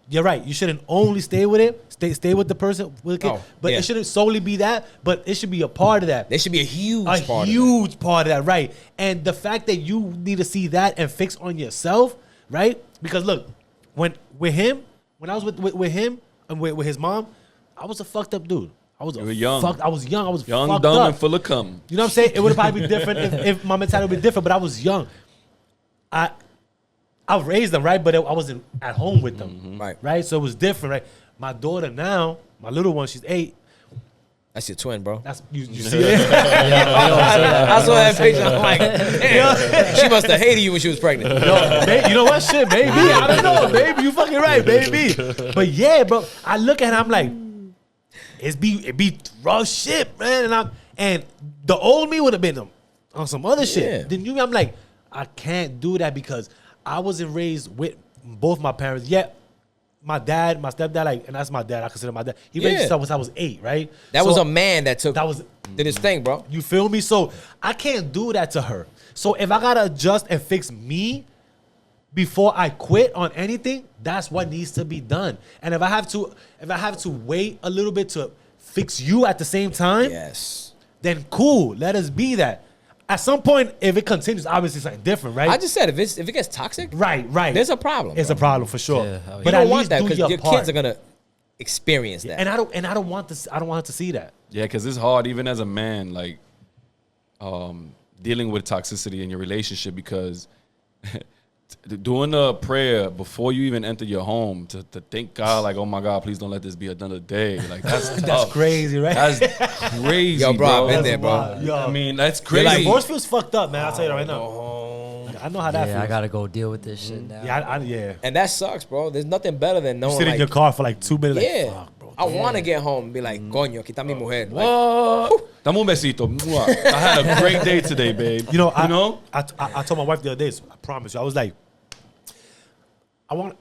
A: You're right. You shouldn't only stay with it. Stay with the person, with the kid. But it shouldn't solely be that. But it should be a part of that.
D: There should be a huge
A: part of that, right? And the fact that you need to see that and fix on yourself, right? Because look, when I was with him and with his mom, I was a fucked up dude. I was young. I was young. I was
C: young,
A: fucked
C: dumb,
A: up.
C: and full of cum.
A: You know what I'm saying? It would probably be different if my mentality would be different. But I was young. I raised them, right? But I wasn't at home with them, right? So it was different, right? My daughter now, my little one, she's 8.
D: That's your twin, bro.
A: That's you see it?
D: I saw that picture. I'm like, damn. She must have hated you when she was pregnant.
A: You know what? Shit, baby. I don't know, baby. You fucking right, baby. But yeah, bro. I look at it, I'm like, it be rough shit, man. And the old me would have been on some other shit. Then I'm like, I can't do that because I wasn't raised with both my parents. Yet my dad, my stepdad, like, and that's my dad. I consider my dad. He raised himself when I was 8, right?
D: That was a man that did his thing, bro.
A: You feel me? So I can't do that to her. So if I gotta adjust and fix me before I quit on anything, that's what needs to be done. And if I have to wait a little bit to fix you at the same time, then cool. Let us be that. At some point, if it continues, obviously something different, right?
D: I just said if it gets toxic,
A: right,
D: there's a problem.
A: It's a problem for sure.
B: Yeah,
A: but
D: you don't
A: at
D: want
A: least
D: that
A: do
D: because your
A: part.
D: kids are gonna experience that.
A: And I don't want this. I don't want to see that.
C: Yeah, because it's hard even as a man, like dealing with toxicity in your relationship because doing a prayer before you even enter your home to thank God, like, oh my God, please don't let this be another day. Like that's
A: crazy, right?
C: That's crazy,
D: Yo, bro, I've been
C: That's
D: there, bro.
C: wild.
A: Yo.
C: I mean, that's crazy.
A: Like, divorce feels fucked up, man. I'll tell you that right now. I know how that feels.
B: I gotta go deal with this shit now.
A: Yeah.
D: And that sucks, bro. There's nothing better than knowing.
A: You sit in your car for like 2 minutes.
D: Yeah.
A: Like, fuck, bro.
D: I want to get home and be like, coño, quita mi mujer. Like,
C: What? Dame un besito. Mwah. I had a great day today, babe.
A: You know, I told my wife the other day, so I promise you, I was like,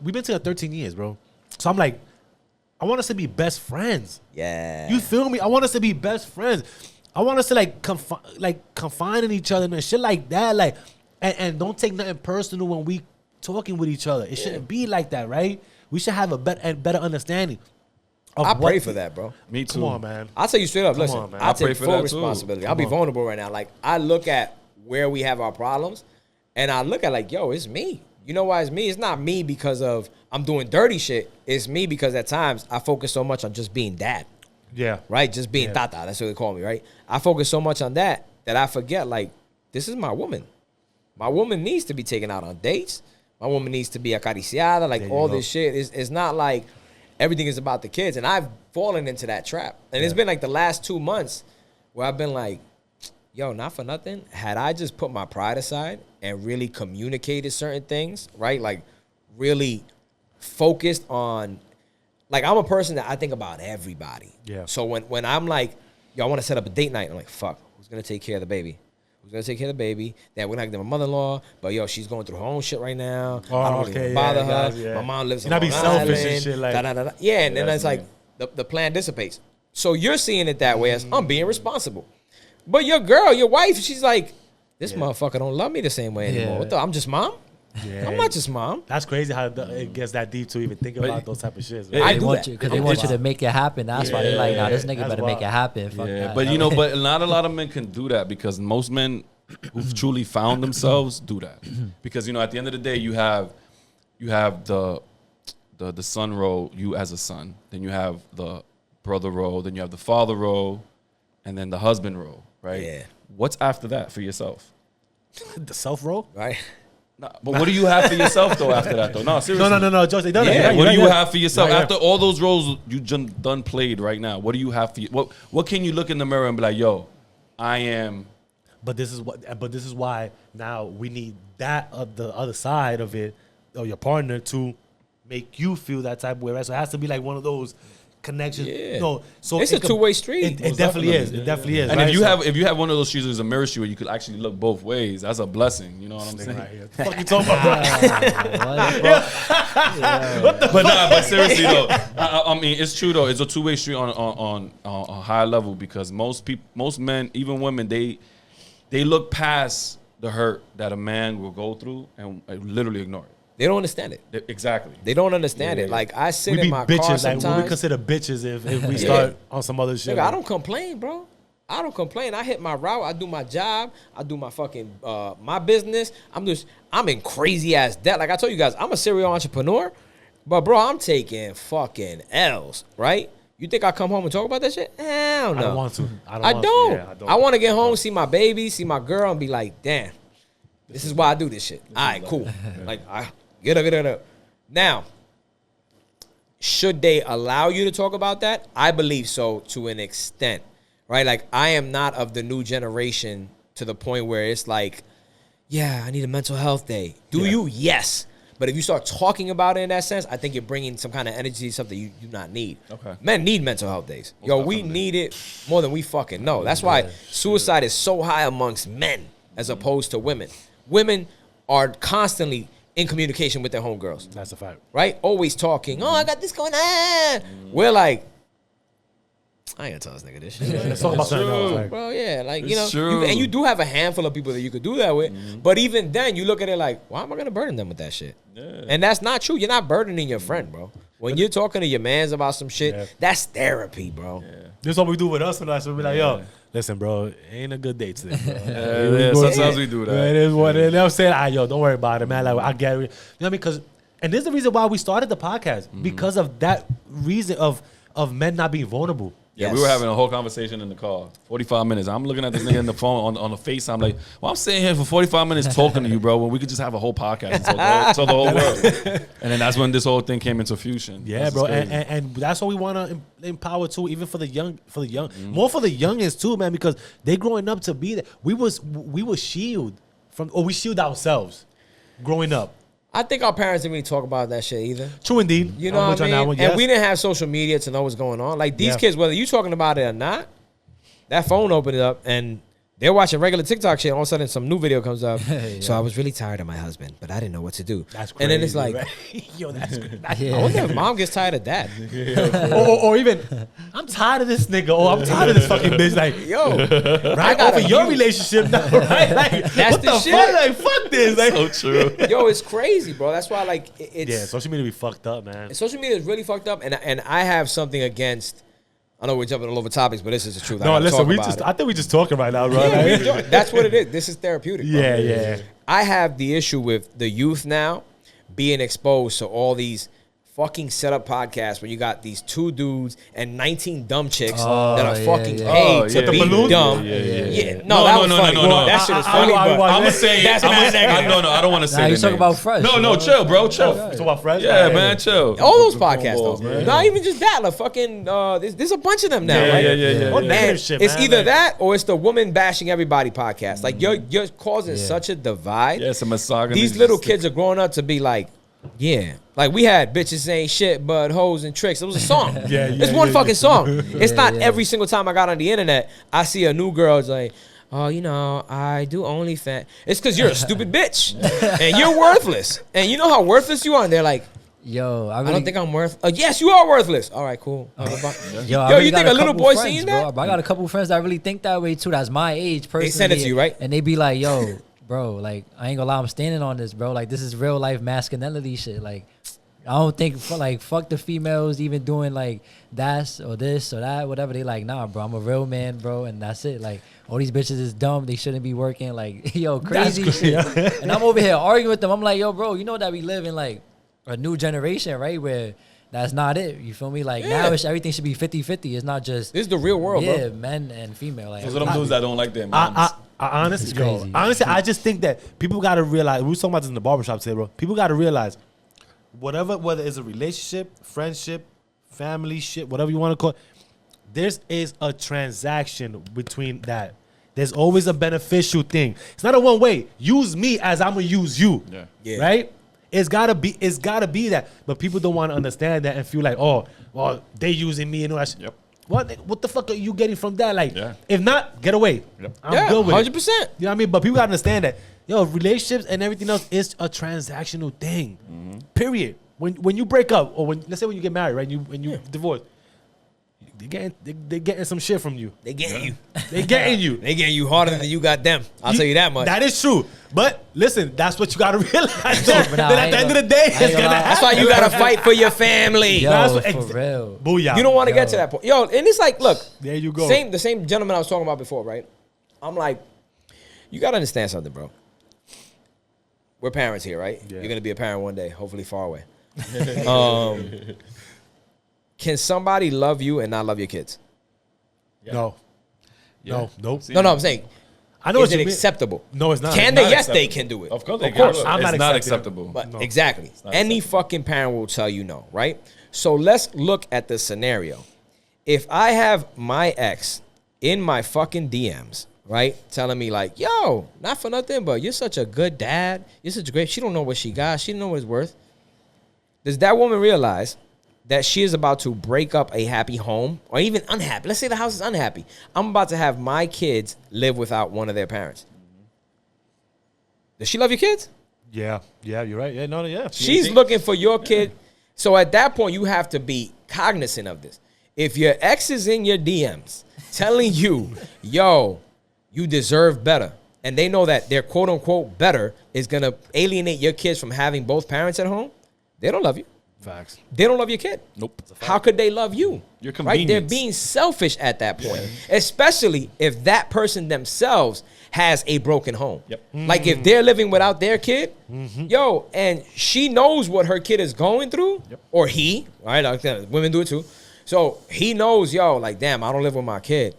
A: we've been together 13 years, bro. So I'm like, I want us to be best friends.
D: yeah.
A: You feel me? I want us to be best friends. I want us to confine in each other and shit like that. Like, and don't take nothing personal when we talking with each other. It shouldn't be like that, right? We should have a better understanding.
D: I pray for that, bro.
C: Me too.
A: Come on, man.
D: I'll tell you straight up. Listen,
A: on, man.
D: I
C: I pray
D: take
C: for
D: full
C: that too.
D: responsibility. I'll be vulnerable right now. Like, I look at where we have our problems, and I look at like, yo, it's me. You know why it's me? It's not me because of I'm doing dirty shit. It's me because at times I focus so much on just being dad.
A: Yeah.
D: Right? Just being tata. That's what they call me, right? I focus so much on that I forget, like, this is my woman. My woman needs to be taken out on dates. My woman needs to be acariciada. Like, all this shit. It's not like everything is about the kids. And I've fallen into that trap. And it's been like the last 2 months where I've been like, yo, not for nothing. Had I just put my pride aside and really communicated certain things, right? Like, really focused on, like, I'm a person that I think about everybody.
A: Yeah.
D: So when I'm like, yo, I want to set up a date night, I'm like, fuck, who's going to take care of the baby? Who's going to take care of the baby? Then we're going to get my mother-in-law, but yo, she's going through her own shit right now. I don't really wanna bother her.
A: guys, yeah.
D: My mom lives
A: And
D: on
A: I be
D: Long
A: selfish and
D: Island,
A: shit, like-
D: da-da-da-da. Yeah, and then
C: that's
D: it's like the plan dissipates. So you're seeing it that way as I'm being responsible. But your girl, your wife, she's like, this motherfucker don't love me the same way anymore.
B: Yeah.
D: What the? I'm just mom?
A: Yeah.
D: I'm not just mom.
A: That's crazy how it gets that deep to even think about those type of shit.
C: Yeah,
D: I
B: They
D: do
B: want
D: that.
B: you because they want you to make it happen. That's why they're like, nah, this nigga
A: That's
B: better
A: wild.
B: make it happen. Fuck
C: Yeah,
B: that.
C: but you know, but not a lot of men can do that because most men who've truly found themselves do that. Because you know, at the end of the day, you have the son role, you as a son, then you have the brother role, then you have the father role, and then the husband role, right?
D: Yeah.
C: What's after that for yourself?
A: The self roll?
D: Right?
C: Nah, but what do you have for yourself though after that though? No, seriously.
A: No, George, they done it.
C: Yeah,
A: You're
C: what
A: right,
C: do you
A: you're right.
C: have for yourself
A: Right,
C: after all those roles you done played right now? What do you have for you? What can you look in the mirror and be like, yo, I am.
A: But this is why now we need the other side of it, or your partner, to make you feel that type of way, right? So it has to be like one of those connections.
D: Yeah.
A: No, so
D: It's a two-way street.
A: It definitely is. It definitely is.
C: And
A: right?
C: if you have one of those shoes as a mirror shoe where you could actually look both ways, that's a blessing. You know what I'm saying?
A: Right here. What the fuck you talking about?
C: But seriously though, I mean it's true though. It's a two-way street on a high level because most men, even women, they look past the hurt that a man will go through and literally ignore it.
D: They don't understand it.
C: Exactly.
D: They don't understand it.
C: Yeah.
D: Like, I sit
A: We
D: in
A: be
D: my car
A: bitches. Like,
D: sometimes.
A: we consider bitches if we start on some other shit.
D: Nigga, I don't complain, bro. I don't complain. I hit my route. I do my job. I do my fucking my business. I'm in crazy ass debt. Like I told you guys, I'm a serial entrepreneur, but bro, I'm taking fucking L's, right? You think I come home and talk about that shit? Hell no.
A: I don't want to.
D: I don't.
A: Yeah,
D: I want to get home, see my baby, see my girl, and be like, damn, this is why I do this shit. All right, cool. Like, get up. Now, should they allow you to talk about that? I believe so, to an extent. right? Like, I am not of the new generation to the point where it's like, yeah, I need a mental health day. Do you? Yes. But if you start talking about it in that sense, I think you're bringing some kind of energy, something you do not need.
C: Okay.
D: Men need mental health days. We need it more than we fucking know. That's why suicide is so high amongst men as opposed to women. Women are constantly in communication with their homegirls.
A: That's a fact.
D: Right? Always talking. Oh, I got this going on. We're like, I ain't gonna tell this nigga this shit.
A: Let's talk about something else. Like,
D: Bro, yeah, like,
C: It's
D: you know,
C: true.
D: and you do have a handful of people that you could do that with, but even then, you look at it like, why am I gonna burden them with that shit?
C: Yeah.
D: And that's not true. You're not burdening your friend, bro. When you're talking to your mans about some shit, that's therapy, bro.
A: this is what we do with us. So we be like, yo, listen, bro, it ain't a good day today, bro.
C: Yeah, sometimes we do that.
A: It is what it is. They'll say, yo, don't worry about it, man. Like, I get it. You know what I mean? Because, and this is the reason why we started the podcast, because of that reason of men not being vulnerable.
C: Yeah, we were having a whole conversation in the car. 45 minutes. I'm looking at this nigga in the phone on the FaceTime like, well, I'm sitting here for 45 minutes talking to you, bro, when we could just have a whole podcast and tell the whole world. And then that's when this whole thing came into fusion.
A: Yeah, bro, and that's what we want to empower too, even for the young, more for the youngins too, man, because they growing up to be that. We were shielded from, or we shield ourselves growing up.
D: I think our parents didn't really talk about that shit either.
A: True indeed.
D: You know what I mean? And we didn't have social media to know what's going on. Like, these kids, whether you talking about it or not, that phone opened it up and they're watching regular TikTok shit. All of a sudden, some new video comes up. So I was really tired of my husband, but I didn't know what to do.
A: That's crazy.
D: And then it's like,
A: right? Yo, that's crazy.
D: I wonder if mom gets tired of dad.
A: or even, I'm tired of this nigga, or I'm tired of this fucking bitch. Like,
D: Yo,
A: right over your relationship now, right? Like,
D: That's
A: what
D: the
A: the
D: shit.
A: fuck? Like, fuck this. Like,
C: So true.
D: yo, it's crazy, bro. That's why, like, it's
A: yeah, social media be fucked up, man.
D: social media is really fucked up. And I have something against. I know we're jumping all over topics, but this is the truth.
A: No, listen, I think we just talking right now, bro.
D: Yeah,
A: Like,
D: we enjoy- that's what it is. This is therapeutic. Bro.
A: yeah.
D: I have the issue with the youth now being exposed to all these fucking setup podcasts when you got these 2 dudes and 19 dumb chicks that are fucking paid to be dumb. No, that was funny.
C: No.
D: That shit is funny, but
C: I'm gonna say
D: that's mad negative.
C: no, I don't want to say.
B: Nah, you
C: their
B: talking about
C: names.
B: Fresh.
C: No, chill, bro, chill.
A: Talk about friends.
C: Yeah, man, chill.
D: All those podcasts, though.
C: man.
D: Not even just that. Like fucking, there's a bunch of them now, right?
C: Yeah.
A: What negative
D: And
A: shit,
D: it's
A: man.
D: either
A: Like,
D: that or it's the woman bashing everybody podcast. Like you're causing such a divide.
C: Yeah, it's a misogyny.
D: These little kids are growing up to be like, yeah. Like we had bitches saying shit but hoes and tricks. It was a song. It's one fucking song. It's not every single time I got on the internet, I see a new girl. It's like, oh, you know, I do OnlyFans. It's because you're a stupid bitch. And you're worthless. And you know how worthless you are? And they're like,
B: Yo,
D: I don't think I'm worth. Yes, you are worthless. All right, cool. Yo, you think a little boy seen that?
B: Bro, I got a couple friends that really think that way too. That's my age personally.
D: They send it to you, right?
B: And they be like, yo, bro, like, I ain't gonna lie, I'm standing on this, bro. Like, this is real life masculinity shit. Like, I don't think, fuck the females even doing, like, that or this or that, whatever. They like, nah, bro, I'm a real man, bro, and that's it. Like, all these bitches is dumb. They shouldn't be working. Like, yo, crazy shit. And I'm over here arguing with them. I'm like, yo, bro, you know that we live in, like, a new generation, right, where that's not it. You feel me? Like, now everything should be 50-50. It's not just...
D: This is the real world, bro.
B: Yeah, men and female. Like,
C: Those are them dudes that don't like their moms.
A: Honestly,
B: crazy.
A: honestly, I just think that people got to realize, we were talking about this in the barbershop today, bro. People got to realize, whether it's a relationship, friendship, family shit, whatever you want to call it, there is a transaction between that. There's always a beneficial thing. It's not a one way. Use me as I'm going to use you.
D: Yeah.
A: Right? It's gotta be that. But people don't want to understand that and feel like, oh, well, they using me and all that shit.
C: Yep.
A: What the fuck are you getting from that? Like,
C: Yeah.
A: if not, get away.
C: Yep.
A: I'm good with
D: 100%.
A: it. You know what I mean? But people gotta understand that, yo, relationships and everything else is a transactional thing. Period. When you break up, or let's say when you get married, right? When you divorce, they getting some shit from you.
D: They getting you.
A: They getting you.
D: They getting you harder than you got them. I'll tell you that much.
A: That is true. But listen, that's what you gotta realize. Though,
B: but nah,
A: that
B: I
A: at
B: ain't
A: the end of
B: gonna-
A: the day,
B: I ain't
A: it's
B: gonna
A: gonna
B: lie.
A: happen.
D: That's why you gotta fight for your family.
B: Yo,
A: That's what-
B: for real.
A: Booyah.
D: You don't want to get to
B: Yo.
D: that point. Yo, and it's like, look.
A: There you go.
D: The same gentleman I was talking about before, right? I'm like, you gotta understand something, bro. We're parents here, right?
A: Yeah.
D: You're gonna be a parent one day, hopefully far away. Can somebody love you and not love your kids?
A: No.
C: Yeah.
A: No. Nope.
D: No, I'm saying,
A: I know
D: is
A: what
D: it
A: you mean.
D: acceptable?
A: No, it's not.
D: Can
A: It's
D: they?
A: not
D: Yes, they
C: acceptable.
D: can do it.
C: Of course they
D: Of course.
C: can.
A: I'm
C: It's
A: not
C: not
A: accepting it.
C: acceptable.
D: But
A: No.
D: exactly.
C: not
D: Any
C: acceptable.
D: fucking parent will tell you no, right? So let's look at the scenario. If I have my ex in my fucking DMs, right? Telling me like, yo, not for nothing, but you're such a good dad. You're such a great, she don't know what she got. She don't know what it's worth. Does that woman realize that she is about to break up a happy home or even unhappy? Let's say the house is unhappy. I'm about to have my kids live without one of their parents. Does she love your kids?
A: Yeah, you're right. Yeah, no, yeah.
D: She's looking for your kid. So at that point, you have to be cognizant of this. If your ex is in your DMs telling you, yo, you deserve better, and they know that their quote unquote better is going to alienate your kids from having both parents at home, they don't love you.
A: Facts.
D: They don't love your kid.
C: Nope.
D: How could they love you?
C: Your
D: right? They're
C: convenience.
D: being selfish at that point, especially if that person themselves has a broken home.
C: Yep.
D: Like if they're living without their kid, yo, and she knows what her kid is going through, or he, right? Women do it too. So he knows, yo, like, damn, I don't live with my kid.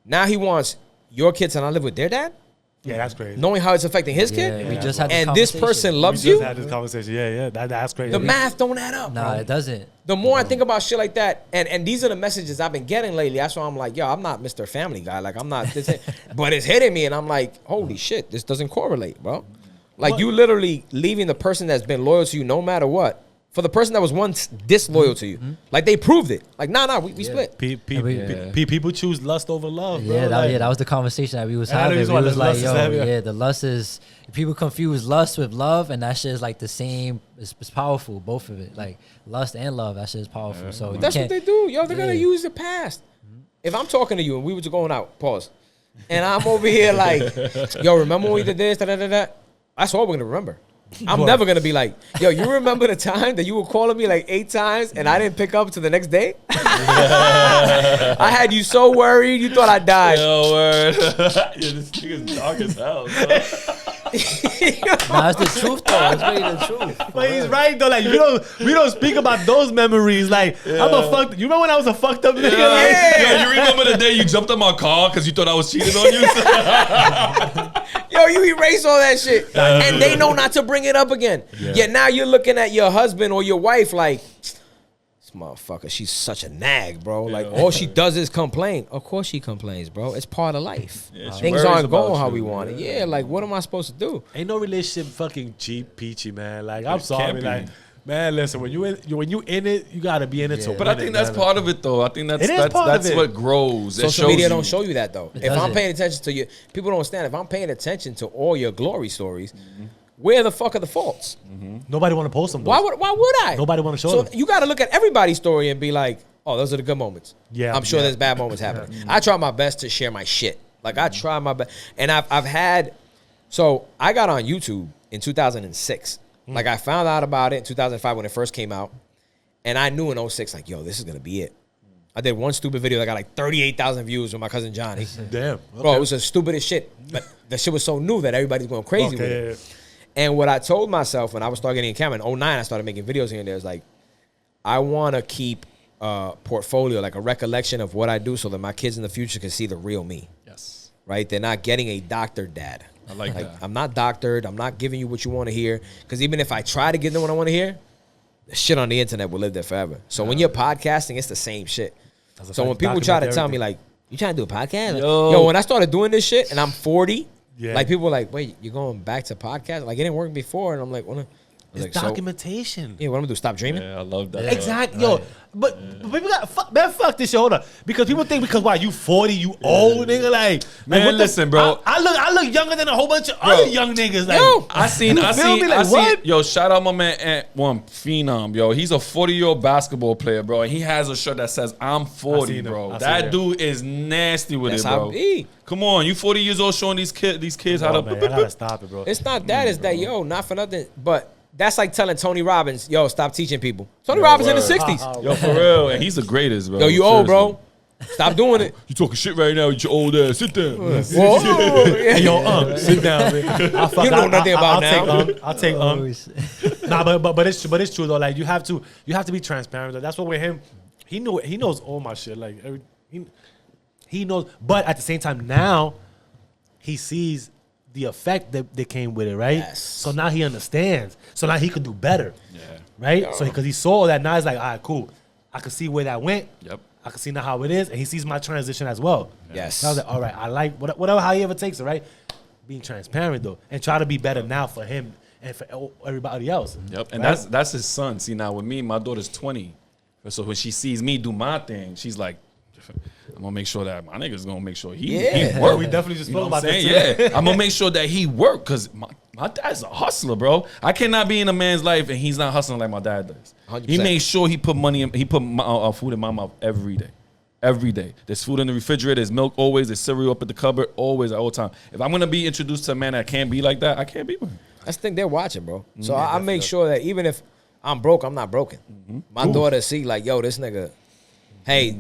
D: Now he wants your kid to not live with their dad?
A: Yeah, that's crazy.
D: Knowing how it's affecting his kid?
B: We just had this
D: And this
B: conversation.
D: person loves
A: we just
D: you?
A: had this conversation. Yeah, that's crazy.
D: The math don't add up,
B: Nah,
D: bro.
B: it doesn't.
D: The more I think about shit like that, and these are the messages I've been getting lately. That's why I'm like, yo, I'm not Mr. Family Guy. Like, I'm not this, but it's hitting me, and I'm like, holy shit, this doesn't correlate, bro. Like, you literally leaving the person that's been loyal to you no matter what for the person that was once disloyal to you. Like, they proved it. Like, nah, we split.
A: People choose lust over love, bro.
B: Yeah,
A: Like,
B: that was the conversation that we was
A: And I know
B: having.
A: you
B: We
A: want
B: was
A: the
B: like,
A: lust is
B: yo,
A: heavier.
B: yeah, the lust is, people confuse lust with love, and that shit is like the same. It's powerful, both of it. Like lust and love, that shit is powerful. So you
D: That's what
B: can't-
D: they do. Yo, they're going to
B: Yeah.
D: use the past. If I'm talking to you and we were just going out, pause, and I'm over here like, yo, remember when we did this, da-da-da-da? That's all we're going to remember. I'm never going to be like, yo, you remember the time that you were calling me like 8 times and I didn't pick up to the next day? I had you so worried, you thought I died.
C: Yo, word. Yeah, this nigga's dark as hell.
B: Nah, it's the truth though. It's really the truth.
A: But he's right though. Like we don't speak about those memories. Like I'm a fucked. You remember when I was a fucked up nigga?
C: Yo, you remember the day you jumped on my car because you thought I was cheating on you?
D: Yo, you erase all that shit. And they know not to bring it up again. Yet now you're looking at your husband or your wife like, this motherfucker, she's such a nag, bro. Like, all she does is complain. Of course she complains, bro. It's part of life.
C: Yeah, she
D: Things
C: worries
D: aren't
C: about
D: going how
C: you,
D: we want it. Yeah, like, what am I supposed to do?
A: Ain't no relationship fucking cheap peachy, man. Like I'm
C: It
A: sorry,
C: can't be.
A: like man, listen. When you in it, you gotta be in it to win.
C: But I think that's part of it, though. I think
A: It is part of
C: that's
A: it.
C: what grows. It
D: Social
C: shows
D: media
C: you.
D: don't show you that, though. If I'm
B: doesn't.
D: paying attention to you, people don't understand. If I'm paying attention to all your glory stories, where the fuck are the faults?
A: Nobody want to post them. Though.
D: Why would I?
A: Nobody wanna show
D: So
A: them.
D: you got to look at everybody's story and be like, oh, those are the good moments.
A: Yeah,
D: I'm sure
A: yeah.
D: there's bad moments happening. I try my best to share my shit. Like, I try my best. And I've had, so I got on YouTube in 2006. Like, I found out about it in 2005 when it first came out. And I knew in 06, like, yo, this is going to be it. I did one stupid video that got like 38,000 views with my cousin Johnny.
A: Damn,
D: Bro, it was the stupidest shit. But the shit was so new that everybody's going crazy with it.
A: yeah.
D: And what I told myself when I was starting getting a camera in 09, I started making videos here and there. It's like, I want to keep a portfolio, like a recollection of what I do so that my kids in the future can see the real me,
C: Yes.
D: right? They're not getting a doctored dad.
C: I like that.
D: I'm not doctored. I'm not giving you what you want to hear. Because even if I try to give them what I want to hear, the shit on the internet will live there forever. So when you're podcasting, it's the same shit.
A: That's a
D: So
A: fact.
D: when people try to
A: Document
D: tell me,
A: everything.
D: like, you trying to do a podcast? Like,
C: Yo.
D: yo, when I started doing this shit and I'm 40,
A: Yeah.
D: like, people were like, wait, you're going back to podcast? Like, it didn't work before. And I'm like, what?
A: It's
D: Like,
A: documentation.
D: yeah, what I'm gonna do? Stop dreaming?
C: Yeah, I love that.
A: Exactly, yo. But people got fuck this shit. Hold up, because people think because why you 40, you old nigga. Like,
C: Man,
A: what the-
C: listen, bro.
A: I look younger than a whole bunch of other young niggas. Like,
D: Yo.
C: I seen,
A: You feel me? Like, what?
C: yo, shout out my man Ant One Phenom, yo. He's a 40-year-old basketball player, bro. And he has a shirt that says, I'm 40,
A: seen him.
C: bro.
A: I
C: That
A: seen him.
C: dude is nasty with
D: That's
C: it,
D: how
C: bro.
D: it be.
C: Come on, you 40 years old showing these kids how
A: oh,
C: to.
A: man, I gotta stop it, bro.
D: It's not that. It's that, yo, not for nothing. But that's like telling Tony Robbins, yo, stop teaching people. Tony Robbins in the
C: word.
D: 60s.
C: Yo, for real. And he's the greatest, bro.
D: Yo, you old,
C: Seriously.
D: bro. Stop doing it.
C: You talking shit right now with your old ass. Sit down.
D: Whoa.
A: Hey, yo, sit down, man.
D: You know nothing about now.
A: I'll take Nah, but it's true though. Like you have to be transparent. Though. That's what with him. He knows all my shit. Like he knows. But at the same time, now he sees the effect that came with it, right?
D: Yes.
A: So now he understands. So now he could do better.
C: Yeah.
A: Right? So because he saw that, now he's like, all right, cool. I could see where that went.
C: Yep.
A: I can see now how it is, and he sees my transition as well.
D: Yes.
A: So I was like, all right, I like whatever how he ever takes it, right? Being transparent though, and try to be better now for him and for everybody else.
C: Yep, and
A: right?
C: that's his son. See, now with me, my daughter's 20, so when she sees me do my thing, she's like, I'm gonna make sure that my nigga's gonna make sure he work.
A: We definitely just
C: You know
A: spoke
C: what
A: about
C: I'm
A: that.
C: saying? Yeah, I'm gonna make sure that he work because my dad's a hustler, bro. I cannot be in a man's life and he's not hustling like my dad does.
D: 100%.
C: He made sure he put money, he put food in my mouth every day. Every day. There's food in the refrigerator, there's milk always, there's cereal up at the cupboard, always, at all time. If I'm gonna be introduced to a man that can't be like that, I can't be with him.
D: I just think they're watching, bro. So I make sure that even if I'm broke, I'm not broken. My daughter see like, yo, this nigga, hey,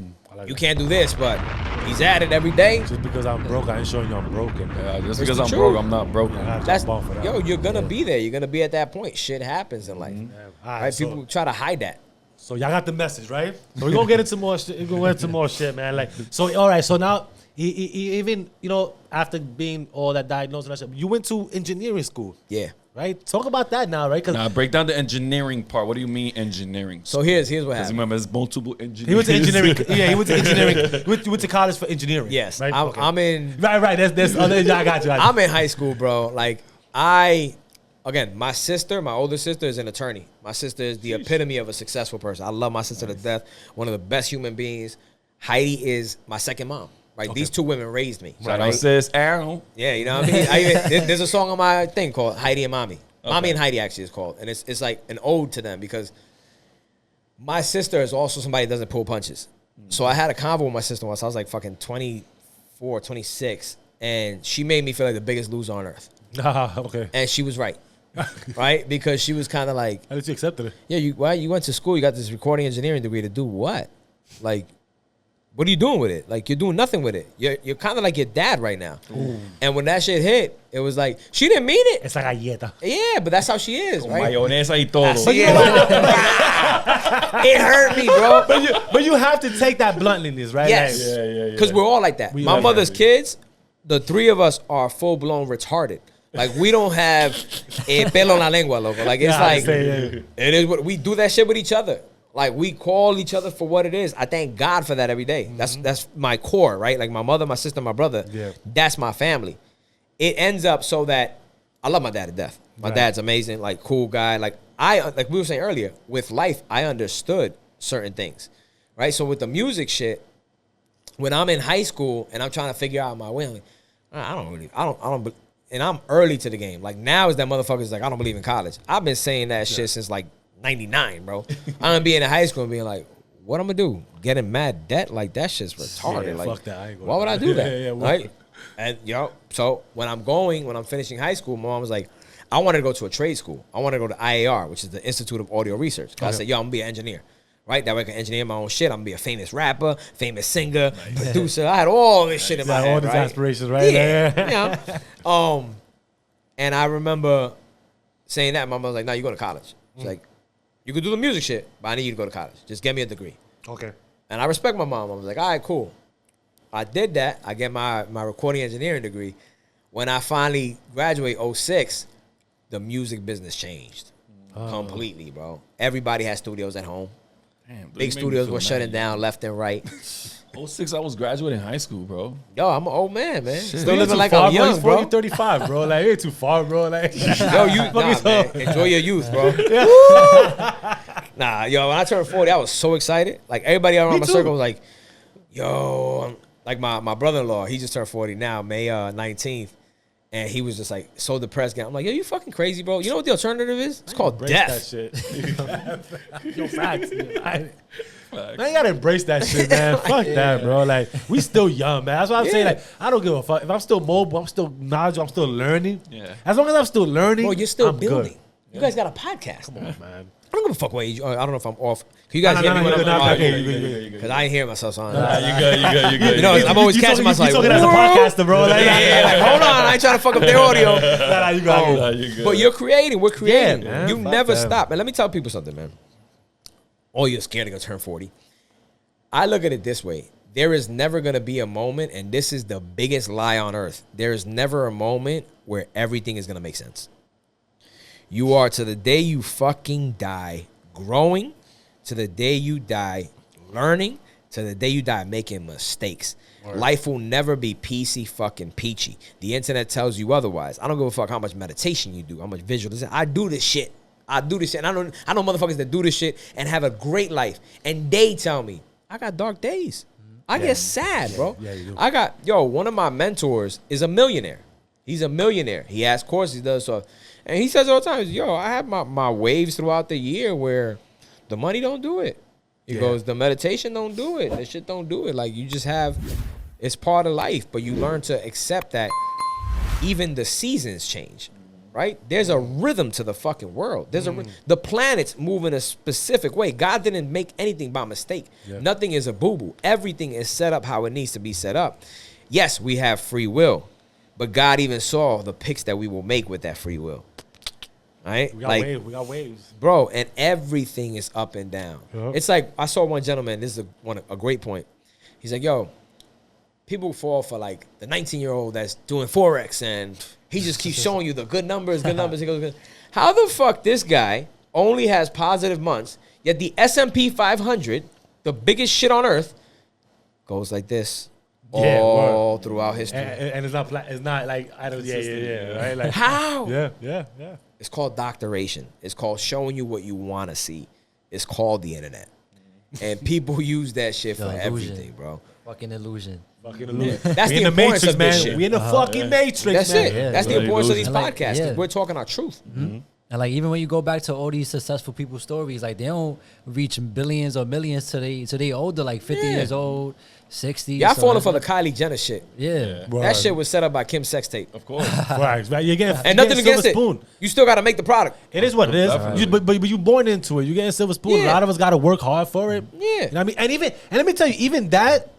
D: you can't do this, but he's at it every day.
A: Just because I'm broke, I ain't showing you I'm broken.
C: Yeah, just
D: It's
C: because
D: the
C: I'm
D: truth.
C: broke, I'm not broken.
D: That's
A: Jump on for that.
D: yo, you're gonna be there. You're gonna be at that point. Shit happens in life,
A: All
D: right?
A: so-
D: People try to hide that.
A: So y'all got the message, right? So we're gonna get into more shit. We're gonna get into more shit, man. Like, so all right, so now he even, you know, after being all that diagnosed and that shit, you went to engineering school,
D: Yeah.
A: right? Talk about that now, right? Because
C: Now, break down the engineering part. What do you mean engineering?
D: So here's what
C: Because
D: happened.
C: remember, there's multiple engineers.
A: he went to engineering. Yeah, he went to engineering. He went to college for engineering.
D: Yes,
A: right?
D: I'm,
A: Okay.
D: I'm in.
A: Right. There's other. I got you.
D: I'm in high school, bro. Like again, my older sister is an attorney. My sister is the epitome of a successful person. I love my sister to death. One of the best human beings. Heidi is my second mom. Right, these two women raised me.
C: Shout
D: right?
C: out, sis, Aaron.
D: Yeah, you know what I mean. There's a song on my thing called Heidi and Mommy. Mommy and Heidi actually is called, and it's like an ode to them because my sister is also somebody that doesn't pull punches. So I had a convo with my sister once. I was like fucking 24, 26, and she made me feel like the biggest loser on earth.
A: Okay.
D: And she was right, right? Because she was kind of like,
A: How did you accept it?
D: yeah, you went to school, you got this recording engineering degree to do what? Like, what are you doing with it? Like, you're doing nothing with it. You're kind of like your dad right now. And when that shit hit, it was like, she didn't mean it.
A: It's like galleta.
D: Yeah, but that's how she is, right?
C: Mayonesa y todo.
D: It hurt me, bro.
A: But you have to take that bluntliness, right?
D: Yes.
A: Like,
D: Because we're all like that.
A: We
D: My
A: are.
D: mother's kids, the three of us are full-blown retarded. Like, we don't have pelo en la lengua, loco. Like, it's
A: Yeah, I
D: like,
A: understand,
D: it is what we do that shit with each other. Like, we call each other for what it is. I thank God for that every day. That's my core, right? Like, my mother, my sister, my brother.
A: Yeah.
D: That's my family. It ends up so that I love my dad to death. My
A: Right.
D: dad's amazing, like, cool guy. Like we were saying earlier, with life, I understood certain things, right? So with the music shit, when I'm in high school and I'm trying to figure out my way, I'm like, I don't, and I'm early to the game. Like, now is that motherfucker's like, I don't believe in college. I've been saying that shit since like 99, bro. I'm gonna be in high school and being like, what I'm gonna do? Get in mad debt? Like, that shit's retarded.
A: Yeah,
D: like,
A: fuck that. I ain't gonna
D: why would I do that?
A: Yeah,
D: right? And so when I'm finishing high school, my mom was like, I wanted to go to a trade school. I wanted to go to IAR, which is the Institute of Audio Research. I said, yo, I'm gonna be an engineer. Right? That way I can engineer my own shit. I'm gonna be a famous rapper, famous singer, producer. I had all this shit in my head.
A: all these
D: right?
A: aspirations, right?
D: Yeah. And I remember saying that. My mom was like, no, you go to college. She's like, you can do the music shit, but I need you to go to college. Just get me a degree.
A: Okay.
D: And I respect my mom. I was like, all right, cool. I did that. I get my recording engineering degree. When I finally graduate 06, the music business changed completely, bro. Everybody has studios at home.
C: Damn,
D: Big studios were shutting down left and right.
C: 06, I was graduating high school, bro.
D: Yo, I'm an old man, man.
C: Shit.
D: Still
A: You ain't
D: living
A: too
D: like
A: far,
D: I'm young, bro.
A: 35, bro. Like, you ain't too far, bro. Like,
D: Yo, man, enjoy your youth, bro. Nah, yo, when I turned 40, I was so excited. Like, everybody around my
A: too.
D: circle was like, yo, like my brother-in-law, he just turned 40 now, May 19th. And he was just like so depressed. I'm like, yo, you fucking crazy, bro. You know what the alternative is? It's called
A: embrace
D: death.
A: that shit. Yo, facts. Man, you gotta embrace that shit, man. Fuck that, bro. Like, we still young, man. That's what I'm saying. Like, I don't give a fuck. If I'm still mobile, I'm still knowledgeable, I'm still learning.
C: Yeah.
A: As long as I'm still learning,
D: Bro, you're still
A: I'm
D: building.
A: good.
D: You guys got a podcast.
A: Come on, man.
D: I don't give a fuck what age. I don't know if I'm off. Can you guys
A: No,
D: hear
A: no,
D: me
A: no,
D: when
A: you good,
D: I'm
A: no,
D: on?
A: you good.
D: Because I ain't hearing myself. So
C: You good.
D: you know, I'm always
A: You
D: catching myself.
A: You talking as a podcaster, bro. Like,
D: Yeah, like, hold on. I ain't trying to fuck up their audio.
A: nah, you got it.
C: you good.
D: But you're creating. We're creating.
A: Yeah, man.
D: You
A: Fuck
D: never
A: them.
D: stop. And let me tell people something, man. Oh, you're scared to go turn 40. I look at it this way. There is never going to be a moment, and this is the biggest lie on earth. There is never a moment where everything is going to make sense. You are to the day you fucking die growing, to the day you die learning, to the day you die making mistakes. Life will never be fucking peachy. The internet tells you otherwise. I don't give a fuck how much meditation you do, how much visualization. I do this shit. And I know motherfuckers that do this shit and have a great life. And they tell me, I got dark days. I get sad, bro.
A: Yeah, you do.
D: One of my mentors is a millionaire. He's a millionaire. He has courses, he does stuff. And he says all the time, I have my waves throughout the year where the money don't do it. He goes, the meditation don't do it. The shit don't do it. Like, you just have, it's part of life. But you learn to accept that even the seasons change, right? There's a rhythm to the fucking world. The planets move in a specific way. God didn't make anything by mistake. Yeah. Nothing is a boo-boo. Everything is set up how it needs to be set up. Yes, we have free will. But God even saw the picks that we will make with that free will. Right?
A: We got waves.
D: Bro, and everything is up and down. Yep. It's like, I saw one gentleman, this is a great point. He's like, people fall for like the 19-year-old that's doing Forex and he just keeps showing you the good numbers. He goes, how the fuck this guy only has positive months, yet the S&P 500, the biggest shit on earth, goes like this. All throughout history.
A: And it's not like, I don't, right? Like,
D: how?
A: Yeah.
D: It's called doctoration. It's called showing you what you want to see. It's called the internet. And people use that shit for everything, bro.
B: Fucking illusion.
D: That's the importance of this shit.
A: We in the fucking matrix,
D: That's
A: man.
D: it.
B: Yeah,
D: that's the importance of these
B: like,
D: podcasts.
B: yeah.
D: We're talking our truth.
B: Mm-hmm. And like, even when you go back to all these successful people's stories, like, they don't reach billions or millions till they older, like 50 years old, 60.
D: Y'all falling for the Kylie Jenner shit.
B: Yeah.
D: That shit was set up by Kim's sex tape.
C: Of course.
A: Right. You're getting,
D: and nothing against it.
A: Spoon.
D: You still got to make the product.
A: It is what it is. But you born into it. You getting silver spoon. A lot of us got to work hard for it.
D: Yeah.
A: You know what I mean? And let me tell you, even that,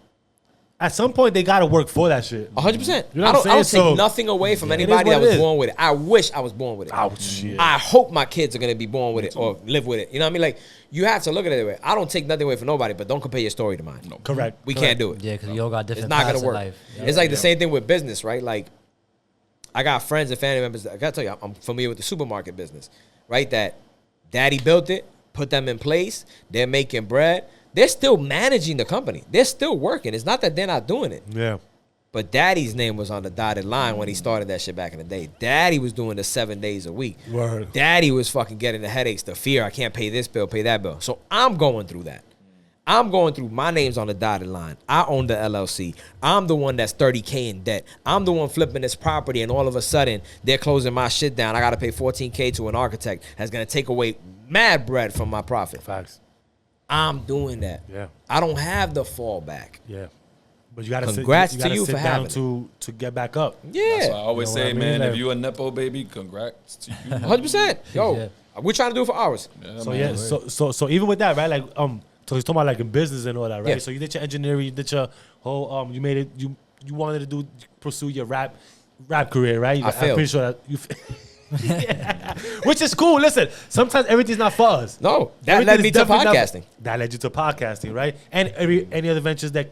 A: at some point, they got to work for that shit.
D: 100%.
A: You know
D: I don't take
A: so,
D: nothing away from anybody that was born with it. I wish I was born with it.
A: Oh, shit.
D: I hope my kids are going to be born with it or live with it. You know what I mean? Like, you have to look at it that way. I don't take nothing away from nobody, but don't compare your story to mine.
A: No. Correct.
D: We can't do it.
B: Yeah, because you all got different
D: It's not
B: paths
D: going to work.
B: in life.
D: It's like the same thing with business, right? Like, I got friends and family members. I got to tell you, I'm familiar with the supermarket business, right? That daddy built it, put them in place. They're making bread. They're still managing the company. They're still working. It's not that they're not doing it.
A: Yeah.
D: But daddy's name was on the dotted line when he started that shit back in the day. Daddy was doing the 7 days a week.
A: Word.
D: Daddy was fucking getting the headaches, the fear. I can't pay this bill, pay that bill. So I'm going through that. I'm going through, my name's on the dotted line. I own the LLC. I'm the one that's 30K in debt. I'm the one flipping this property, and all of a sudden, they're closing my shit down. I got to pay $14K to an architect that's going to take away mad bread from my profit.
A: Facts.
D: I'm doing that.
A: Yeah.
D: I don't have the fallback.
A: Yeah. But you got to
D: Congrats
A: sit,
D: to you
A: sit
D: for
A: down
D: having
A: to get back up.
D: Yeah.
C: That's why I always say,
A: what I mean?
C: man,
A: Like,
C: if you a Nepo baby, congrats to you.
D: 100%. Yo, we're trying to do it for hours.
C: Yeah,
A: So even with that, right? Like so he's talking about like in business and all that, right?
D: Yeah.
A: So you did your engineering, you did your whole you made it. You wanted to pursue your rap career, right?
D: I failed.
A: I'm pretty sure that you. Yeah. Which is cool. Listen, sometimes everything's not for us.
D: No, that
A: Everything
D: led
A: is
D: me to
A: definitely not-
D: podcasting.
A: That led you to podcasting, right? And any other ventures that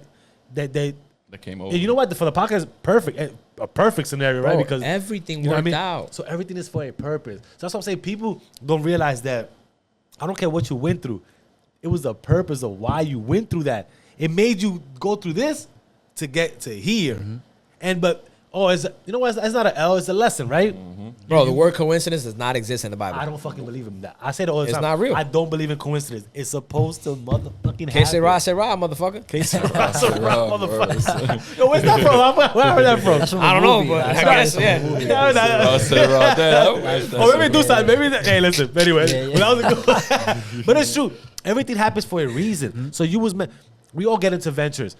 C: came over.
A: and you know what? For the podcast, perfect, a perfect scenario, right?
D: Bro,
A: Because
D: everything
A: you know what I
D: worked
A: mean?
D: out.
A: So everything is for a purpose. So that's what I'm saying. People don't realize that. I don't care what you went through. It was the purpose of why you went through that. It made you go through this to get to here. And you know what? It's not an L. It's a lesson, right?
D: Bro, the word coincidence does not exist in the Bible.
A: I don't fucking believe in that. I say it all the
D: It's
A: time.
D: not real.
A: I don't believe in coincidence. It's supposed to motherfucking
D: Can't say
A: happen.
D: rah, motherfucker.
A: Can't say rah, motherfucker. Yo, where's that from? Where I heard that from?
B: That's from
D: I
B: a
D: don't know,
B: movie.
D: but I
B: That's
D: guess,
B: from a
D: yeah.
B: movie.
A: Or maybe do something. Maybe hey, listen. Anyway, but that was a good. But it's true. Everything happens for a reason. So you was meant. We all get into ventures.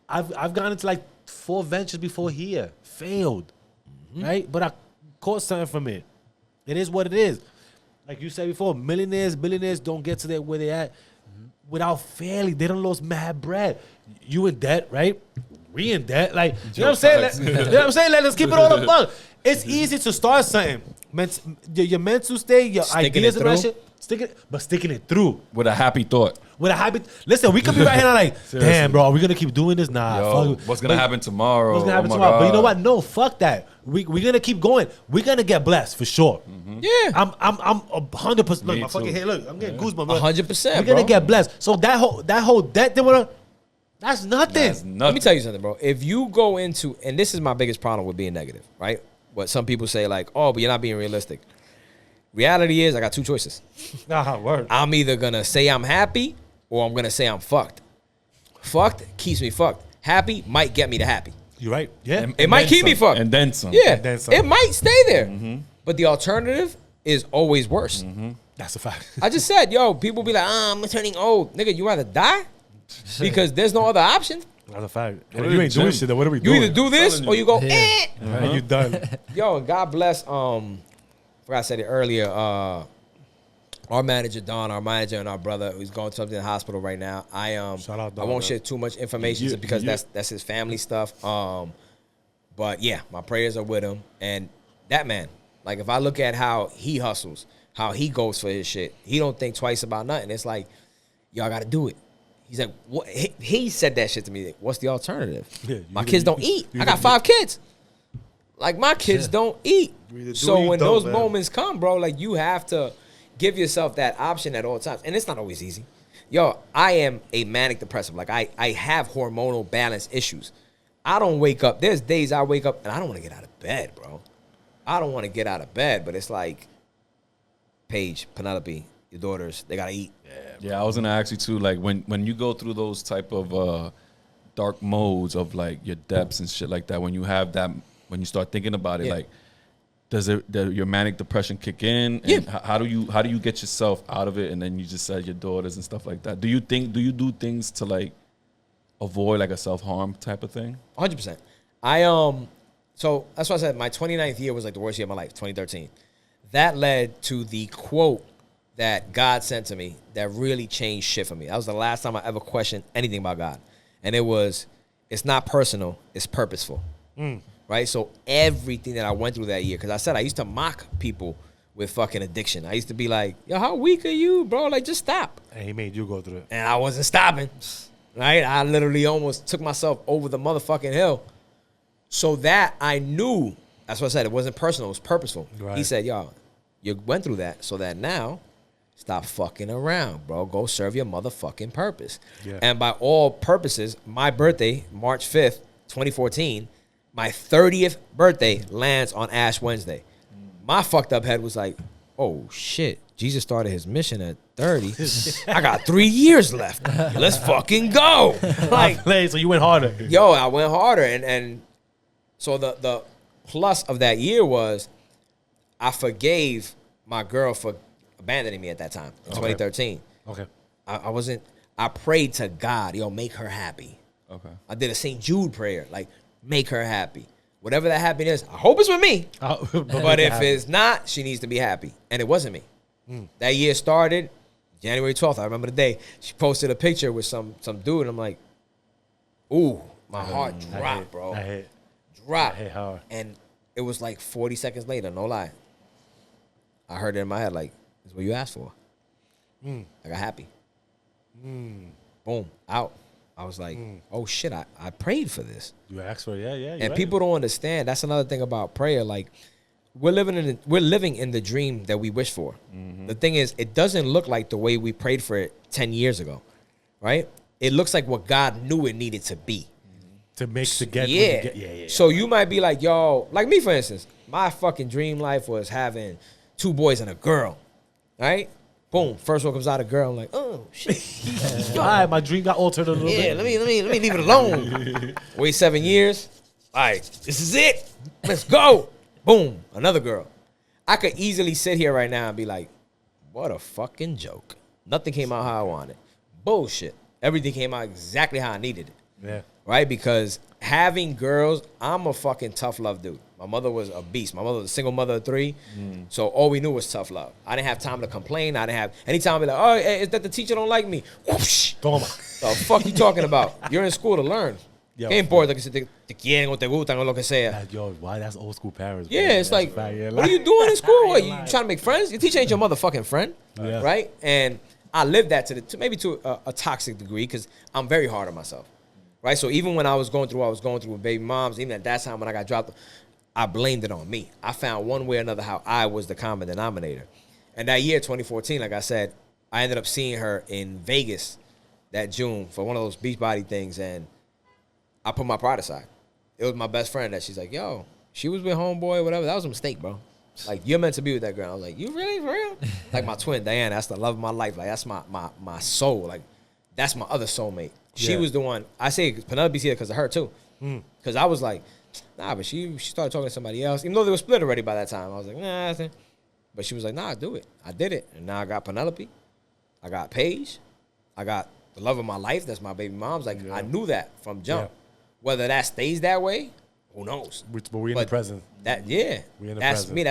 A: I've gone into like 4 ventures before here, failed, right? But I caught something from it. It is what it is. Like you said before, millionaires, billionaires don't get to where they at without failing. They don't lose mad bread. You in debt, right? We in debt. Like, you know what I'm saying? You know what I'm saying? Let's keep it all the bug. It's easy to start something. Your mental state, your
D: Sticking
A: ideas
D: it
A: and that
D: through.
A: shit, sticking it through.
C: With a happy thought.
A: With a habit. Listen, we could be right here now like, damn, bro, are we gonna keep doing this? Nah.
C: Yo,
A: fuck.
C: what's gonna happen tomorrow?
A: What's gonna happen
C: Oh my
A: tomorrow? But you know
C: God.
A: what? No, fuck that. We're gonna keep going. We're gonna get blessed for sure.
D: Yeah.
A: I'm 100%. Look,
C: Me
A: my fucking
C: too.
A: head. Look, I'm getting goosebumps. Bro.
D: 100%,
A: We're gonna
D: bro.
A: get blessed. So that whole debt, they wanna That's nothing.
C: That's nothing.
D: Let me tell you something, bro. If you go into, and this is my biggest problem with being negative, right? What some people say, like, oh, but you're not being realistic. Reality is, I got two choices.
A: Word.
D: I'm either going to say I'm happy or I'm going to say I'm fucked. Fucked keeps me fucked. Happy might get me to happy.
A: You're right. Yeah.
D: It might keep me fucked.
C: And then some.
D: Yeah.
A: And then some.
D: It might stay there. But the alternative is always worse.
A: That's a fact.
D: I just said, yo, people be like, I'm turning old. Nigga, you rather die? Because there's no other option.
A: That's a fact. And
C: Go
A: if
C: to
A: you
C: the
A: ain't doing
C: gym.
A: shit, then what are we
D: You
A: doing?
D: either do this
C: telling
D: or
C: you.
D: you go,
B: Yeah.
A: And you done.
D: Yo, and God bless, forgot I said it earlier, our manager, Don, our manager and our brother, who's going to something in the hospital right now.
A: Shout out,
D: I
A: Don,
D: won't
A: man.
D: share too much information just because that's his family stuff. But yeah, my prayers are with him. And that man, like if I look at how he hustles, how he goes for his shit, he don't think twice about nothing. It's like, y'all got to do it. He's like, what? He said that shit to me. Like, what's the alternative?
A: Yeah,
D: My kids don't eat.
A: you
D: I got
A: either-
D: 5 kids. Like my kids don't eat.
A: You either do
D: So
A: or you
D: when
A: don't,
D: those
A: man.
D: moments come, bro, like you have to give yourself that option at all times. And it's not always easy. Yo, I am a manic depressive. Like I have hormonal balance issues. I don't wake up. There's days I wake up and I don't want to get out of bed, bro. I don't want to get out of bed, but it's like, Paige, Penelope, your daughters, they got to eat.
C: Yeah, I was gonna ask you too. Like when you go through those type of dark modes of like your depths and shit like that, when you have that, when you start thinking about it,
D: Yeah.
C: like does your manic depression kick in? And
D: Yeah.
C: how do you get yourself out of it? And then you just said your daughters and stuff like that. Do you do things to like avoid like a self-harm type of thing?
D: 100%. So that's why I said my 29th year was like the worst year of my life, 2013. That led to the quote that God sent to me that really changed shit for me. That was the last time I ever questioned anything about God. And it was, it's not personal, it's purposeful. Right? So everything that I went through that year, because I said I used to mock people with fucking addiction. I used to be like, yo, how weak are you, bro? Like, just stop.
A: And he made you go through it.
D: And I wasn't stopping. Right? I literally almost took myself over the motherfucking hill. So that I knew, that's what I said, it wasn't personal, it was purposeful.
A: Right.
D: He said, yo, you went through that so that now, stop fucking around, bro. Go serve your motherfucking purpose.
A: Yeah.
D: And by all purposes, my birthday, March 5th, 2014, my 30th birthday lands on Ash Wednesday. My fucked up head was like, oh shit, Jesus started his mission at 30. I got 3 years left. Let's fucking go. Like,
A: So you went harder.
D: yo, I went harder. And so the plus of that year was I forgave my girl for abandoning me at that time in 2013.
A: Okay.
D: I prayed to God, yo, make her happy.
C: Okay.
D: I did a St. Jude prayer, like, make her happy. Whatever that happiness, I hope it's with me. But if it's not, she needs to be happy. And it wasn't me. That year started January 12th. I remember the day. She posted a picture with some dude, and I'm like, ooh, my heart dropped, bro.
A: I hit.
D: Dropped.
A: I hit hard.
D: And it was like 40 seconds later, no lie. I heard it in my head, like, this is what you asked for. I got happy. Boom, out. I was like, oh shit, I prayed for this.
A: You asked for it. Yeah.
D: And
A: right.
D: people don't understand. That's another thing about prayer. Like, we're living in the dream that we wish for. The thing is, it doesn't look like the way we prayed for it 10 years ago, right? It looks like what God knew it needed to be.
A: to make to get.
D: Yeah.
A: Yeah.
D: So you might be like, yo, like me, for instance, my fucking dream life was having 2 boys and a girl, right? Boom. First one comes out a girl. I'm like, oh shit.
A: All right, my dream got altered a little
D: Yeah,
A: bit.
D: let me leave it alone. Wait 7 years. All right, this is it. Let's go. Boom, another girl. I could easily sit here right now and be like, what a fucking joke. Nothing came out how I wanted. Bullshit. Everything came out exactly how I needed it.
A: Yeah.
D: Right? Because having girls, I'm a fucking tough love dude. My mother was a beast. My mother was a single mother of 3. So all we knew was tough love. I didn't have time to complain. I didn't have any time to be like, oh, hey, is that the teacher don't like me? Whoosh.
A: Toma.
D: The fuck you talking about? You're in school to learn.
A: Yo,
D: ¿Qué importa que si te quieren o te gustan o lo que sea?
A: Yo, why? That's old school parents. bro.
D: Yeah, it's
A: That's
D: like,
A: a fact, yeah,
D: what are you doing in school? What, you
A: Lying.
D: trying to make friends? Your teacher ain't your motherfucking friend,
A: Yeah.
D: right? And I lived that maybe to a toxic degree because I'm very hard on myself, right? So even when I was going through with baby moms, even at that time when I got dropped, I blamed it on me. I found one way or another how I was the common denominator. And that year, 2014, like I said, I ended up seeing her in Vegas that June for one of those beach body things, and I put my pride aside. It was my best friend that she's like, yo, she was with homeboy, whatever. That was a mistake, bro. Like, you're meant to be with that girl. I was like, you really, for real? Like, my twin, Diana, that's the love of my life. Like, that's my soul. Like, that's my other soulmate. She was the one. I say Penelope see it because of her, too. Because I was like, nah, but she started talking to somebody else. Even though they were split already by that time. I was like, nah. But she was like, nah, do it. I did it. And now I got Penelope. I got Paige. I got the love of my life. That's my baby mom's. Like, I knew that from jump. Whether that stays that way, who knows?
A: But we're in the present.
D: That's
A: present.
D: me.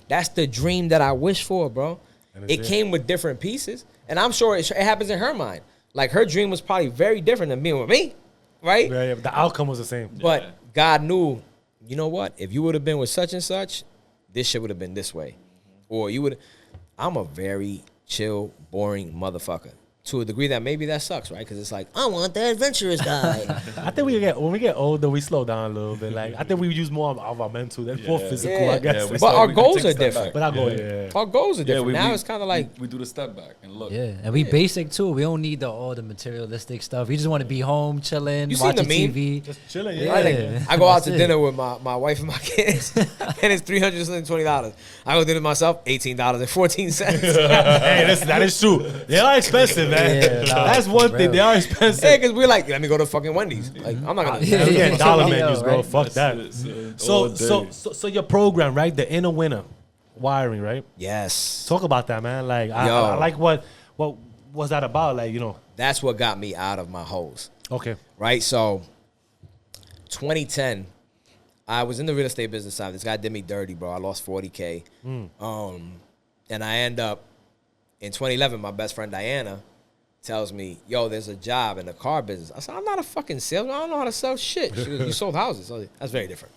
D: That's the dream that I wish for, bro. It came with different pieces. And I'm sure it happens in her mind. Like, her dream was probably very different than being with me, right?
A: Yeah, the outcome was the same.
D: But God knew, you know what? If you would have been with such and such, this shit would have been this way. Or you would. I'm a very chill, boring motherfucker. To a degree that maybe that sucks, right? Because it's like, I want the adventurous guy.
A: I think when we get older, we slow down a little bit. Like, I think we use more of our mental than more physical, I guess.
C: Yeah,
D: but our goals are different.
A: But
D: our goals are different. Now it's kind of like
C: we do the step back and look.
B: Yeah, and we basic too. We don't need all the materialistic stuff. We just want to be home, chilling,
D: You seen
B: watching
D: the meme?
B: TV.
A: Just chilling.
D: I go out to dinner with my wife and my kids, and it's $320. I go to dinner myself, $18.14.
A: Hey, listen, that is true. They are expensive, man.
B: Yeah,
A: that's one thing. They are expensive.
D: Yeah, because we're like, let me go to fucking Wendy's. Like, I'm not gonna.
A: We get dollar menus, bro.
B: Right?
A: Fuck that. So your program, right? The inner winner wiring, right?
D: Yes.
A: Talk about that, man. Like, I like what was that about? Like,
D: That's what got me out of my holes.
A: Okay.
D: Right. So, 2010, I was in the real estate business side. This guy did me dirty, bro. I lost $40K. And I end up in 2011. My best friend Diana tells me, yo, there's a job in the car business. I said, I'm not a fucking salesman. I don't know how to sell shit. She goes, you sold houses. I was like, that's very different.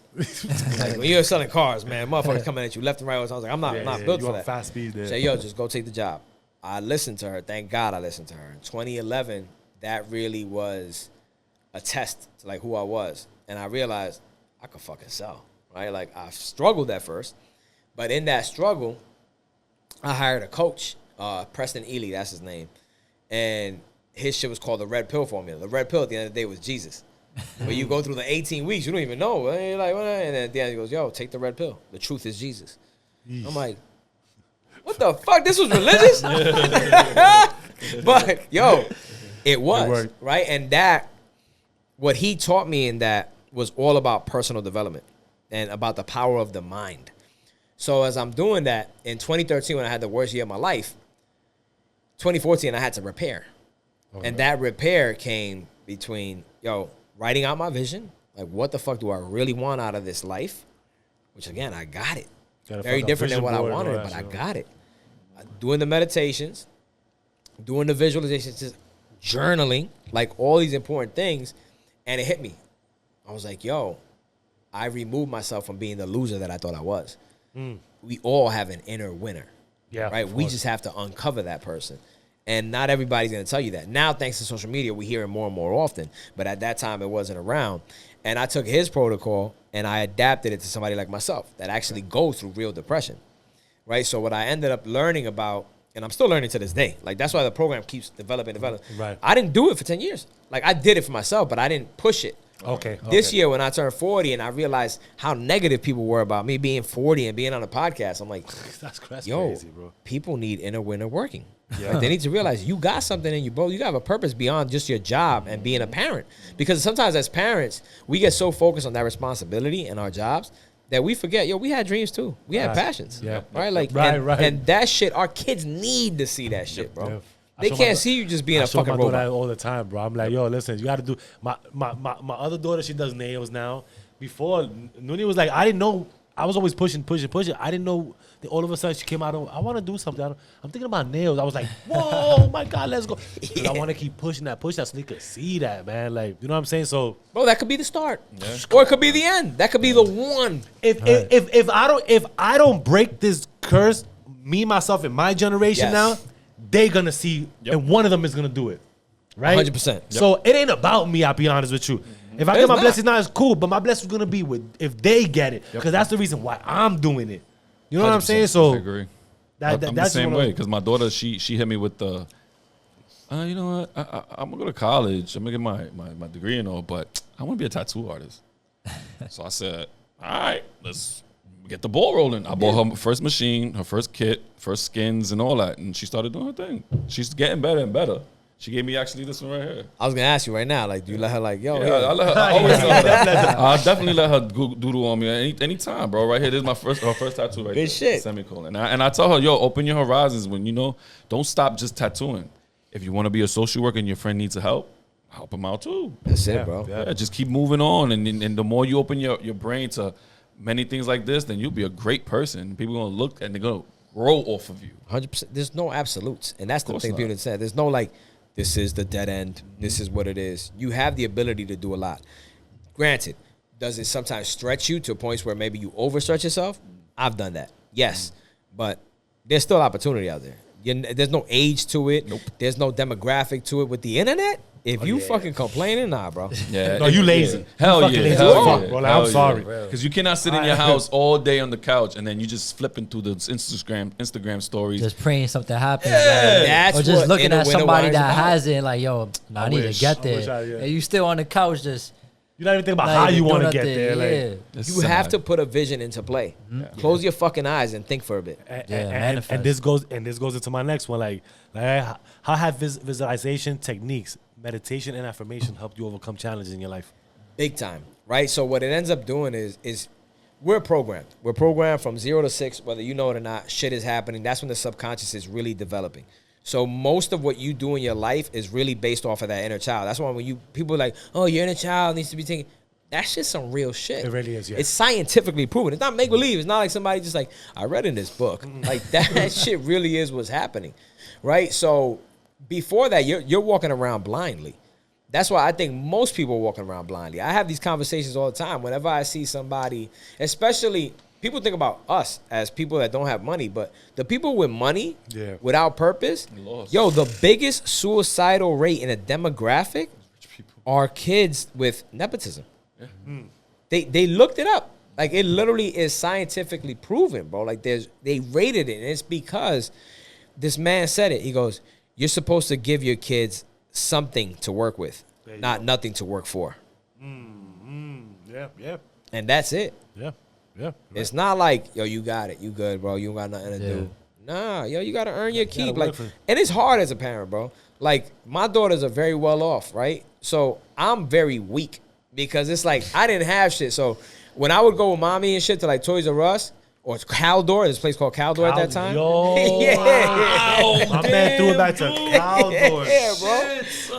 D: Like, when you're selling cars, man, motherfuckers coming at you left and right. I was like, I'm not built for that.
A: Fast speed there.
D: Say, yo, just go take the job. I listened to her. Thank God I listened to her. In 2011, that really was a test to like who I was. And I realized I could fucking sell, right? Like, I struggled at first. But in that struggle, I hired a coach, Preston Ely, that's his name. And his shit was called the red pill formula. The red pill at the end of the day was Jesus. But you go through the 18 weeks, you don't even know. And you're like, and then at the end he goes, yo, take the red pill. The truth is Jesus. I'm like, what the fuck? This was religious? But, yo, it was, right? And that, what he taught me in that was all about personal development and about the power of the mind. So as I'm doing that, in 2013, when I had the worst year of my life, 2014, I had to repair. Okay. And that repair came between, writing out my vision. Like, what the fuck do I really want out of this life? Which, again, I got it. Very different than what I wanted, but I got it. Doing the meditations, doing the visualizations, just journaling, like all these important things. And it hit me. I was like, I removed myself from being the loser that I thought I was. We all have an inner winner. Yeah, right. We just have to uncover that person, and not everybody's going to tell you that. Now, thanks to social media, we hear it more and more often. But at that time, it wasn't around. And I took his protocol and I adapted it to somebody like myself that actually goes through real depression, right? So what I ended up learning about, and I'm still learning to this day. Like, that's why the program keeps developing.
A: Right.
D: I didn't do it for 10 years. Like, I did it for myself, but I didn't push it.
A: Okay.
D: This year when I turned 40 and I realized how negative people were about me being 40 and being on a podcast, I'm like,
A: that's crazy, bro.
D: People need inner winner working. Yeah. Like, they need to realize you got something in you, bro. You got a purpose beyond just your job and being a parent. Because sometimes as parents, we get so focused on that responsibility and our jobs that we forget, we had dreams too. We had passions. Yeah. Right? Like, and that shit, our kids need to see that shit, bro. Yeah. They can't see you just being a fucking robot. I show my daughter all
A: the time, bro. I'm like, listen, you got to do. My other daughter, she does nails now. Before, Nuni was like, I didn't know. I was always pushing. I didn't know that all of a sudden she came out of, I want to do something. I'm thinking about nails. I was like, whoa, my God, let's go. I want to keep pushing that so they could see that, man. Like, you know what I'm saying? So,
D: bro, that could be the start. Yeah. Or it could be the end. That could be the one.
A: If I don't break this curse, me, myself, and my generation now, they're going to see, and one of them is going to do it. Right?
D: 100%. Yep.
A: So it ain't about me, I'll be honest with you. If I get my blessings now, it's cool, but my blessings going to be with if they get it. Because that's the reason why I'm doing it. You know what I'm saying? So
C: I agree. I'm the same way, because my daughter, she hit me with the You know what? I'm gonna go to college. I'm gonna get my degree and all, but I want to be a tattoo artist. So I said, all right, let's get the ball rolling. I bought her first machine, her first kit, first skins and all that, and she started doing her thing. She's getting better and better. She gave me actually this one right here.
D: I was gonna ask you right now, like, do you let her like, yo?
C: Yeah, I let her. I always let her. I definitely let her doodle on me anytime, bro. Right here, this is her first tattoo right
D: Good
C: there.
D: shit.
C: Semicolon. And I tell her, yo, open your horizons. When don't stop just tattooing. If you want to be a social worker and your friend needs help him out too.
D: That's it, bro.
C: Yeah, just keep moving on, and the more you open your brain to many things like this, then you'll be a great person. People are gonna look and they're gonna grow off of you.
D: 100%. There's no absolutes, and that's the thing
C: not.
D: people say. There's no like, this is the dead end. This is what it is. You have the ability to do a lot. Granted, does it sometimes stretch you to points where maybe you overstretch yourself? I've done that. Yes, but there's still opportunity out there. There's no age to it.
C: Nope.
D: There's no demographic to it. With the internet, if you fucking complaining, nah, bro.
C: Yeah,
A: No, you lazy.
C: Hell
A: Fucking
C: yeah,
A: lazy
C: hell
A: as fuck,
C: yeah.
A: bro. Like, I'm
C: Hell
A: sorry.
C: yeah. Because you cannot sit in your house all day on the couch and then you just flipping through the Instagram stories.
B: Just praying something happens.
D: That's
B: or just
D: what
B: looking
D: Inner
B: at
D: Winter
B: somebody
D: Wine's
B: that
D: about.
B: has it, like, yo, I need
A: wish.
B: to get
A: I
B: there.
A: wish
B: And you still on the couch just
A: You're not even thinking about
B: not
A: how
B: even
A: you
B: doing
A: want to get
B: nothing.
A: there. Like,
B: Yeah.
C: That's
D: You have
C: sad.
D: to put a vision into play. Close your fucking eyes and think for a bit.
B: manifest.
A: and this goes into my next one. Like how have visualization techniques, meditation, and affirmation helped you overcome challenges in your life?
D: Big time, right? So what it ends up doing is we're programmed. We're programmed from 0 to 6, whether you know it or not. Shit is happening. That's when the subconscious is really developing. So most of what you do in your life is really based off of that inner child. That's why when people are like, oh, your inner child needs to be taken. That's just some real shit.
A: It really is, yeah.
D: It's scientifically proven. It's not make-believe. It's not like somebody just like, I read in this book. Like, that shit really is what's happening, right? So before that, you're walking around blindly. That's why I think most people are walking around blindly. I have these conversations all the time. Whenever I see somebody, especially people think about us as people that don't have money, but the people with money without purpose, yo, the biggest suicidal rate in a demographic are kids with nepotism. They looked it up. Like, it literally is scientifically proven, bro. Like, they rated it, and it's because this man said it. He goes, you're supposed to give your kids something to work with, not nothing to work for.
A: Yeah.
D: And that's it.
A: Yeah.
D: It's not like, yo, you got it. You good, bro. You don't got nothing to do. Nah, yo, you got to earn your keep. Like, and it's hard as a parent, bro. Like, my daughters are very well off, right? So I'm very weak because it's like I didn't have shit. So when I would go with mommy and shit to like Toys R Us or Caldor, there's a place called Caldor at that time.
A: Yo,
D: yeah.
A: My man threw it back to Caldor.
D: Yeah,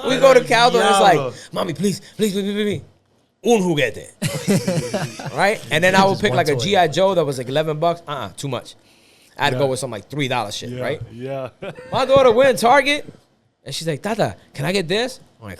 D: bro. We go to Caldor and it's like, mommy, please. Un juguete. Right? And then I would pick like a G.I. Joe that was like $11. Too much. I had to go with some like $3 shit, right?
A: Yeah.
D: My daughter went to Target and she's like, Tata, can I get this? I'm like,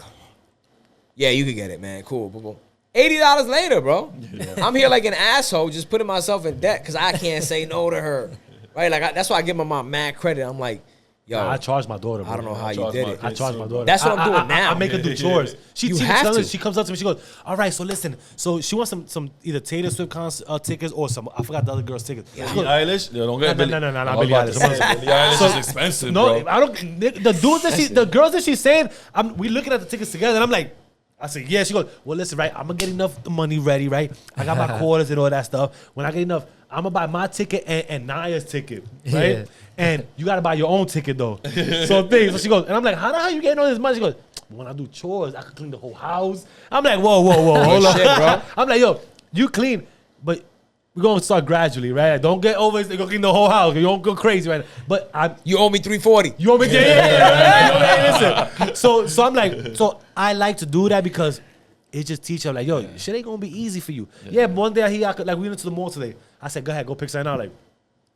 D: yeah, you can get it, man. Cool. Boom, boom. $80 later, bro. Yeah. I'm here like an asshole just putting myself in debt because I can't say no to her. Right? Like, that's why I give my mom mad credit. I'm like, yo.
A: I charged my daughter, bro.
D: I don't know how you did it.
A: I charged my daughter.
D: That's what I'm doing now.
A: I make her do chores. She comes up to me. She goes, "All right, so listen. So she wants some either Taylor Swift concert tickets or some. I forgot the other girl's tickets.
C: Billie Eilish? Don't get
A: No,
C: Billie.
A: not Billie Eilish.
C: Billie Eilish is expensive, bro.
A: No, I don't. The girls that she's saying, we looking at the tickets together, and I'm like, I said, yeah. She goes, well, listen, right? I'm gonna get enough money ready, right? I got my quarters and all that stuff. When I get enough, I'm gonna buy my ticket and Naya's ticket, right?
B: Yeah.
A: And you gotta buy your own ticket though. So she goes, and I'm like, how the hell you getting all this money? She goes, when I do chores, I can clean the whole house. I'm like, whoa, hold on,
D: shit, bro.
A: I'm like, yo, you clean, but we're gonna start gradually, right? Don't get over it. Go clean the whole house. You don't go crazy, right? But
D: you owe me $340.
A: you want me to listen. So I'm like, so I like to do that because it just teach them like, yo, shit ain't gonna be easy for you. Yeah, but one day we went to the mall today. I said, go ahead, go pick something out. Like,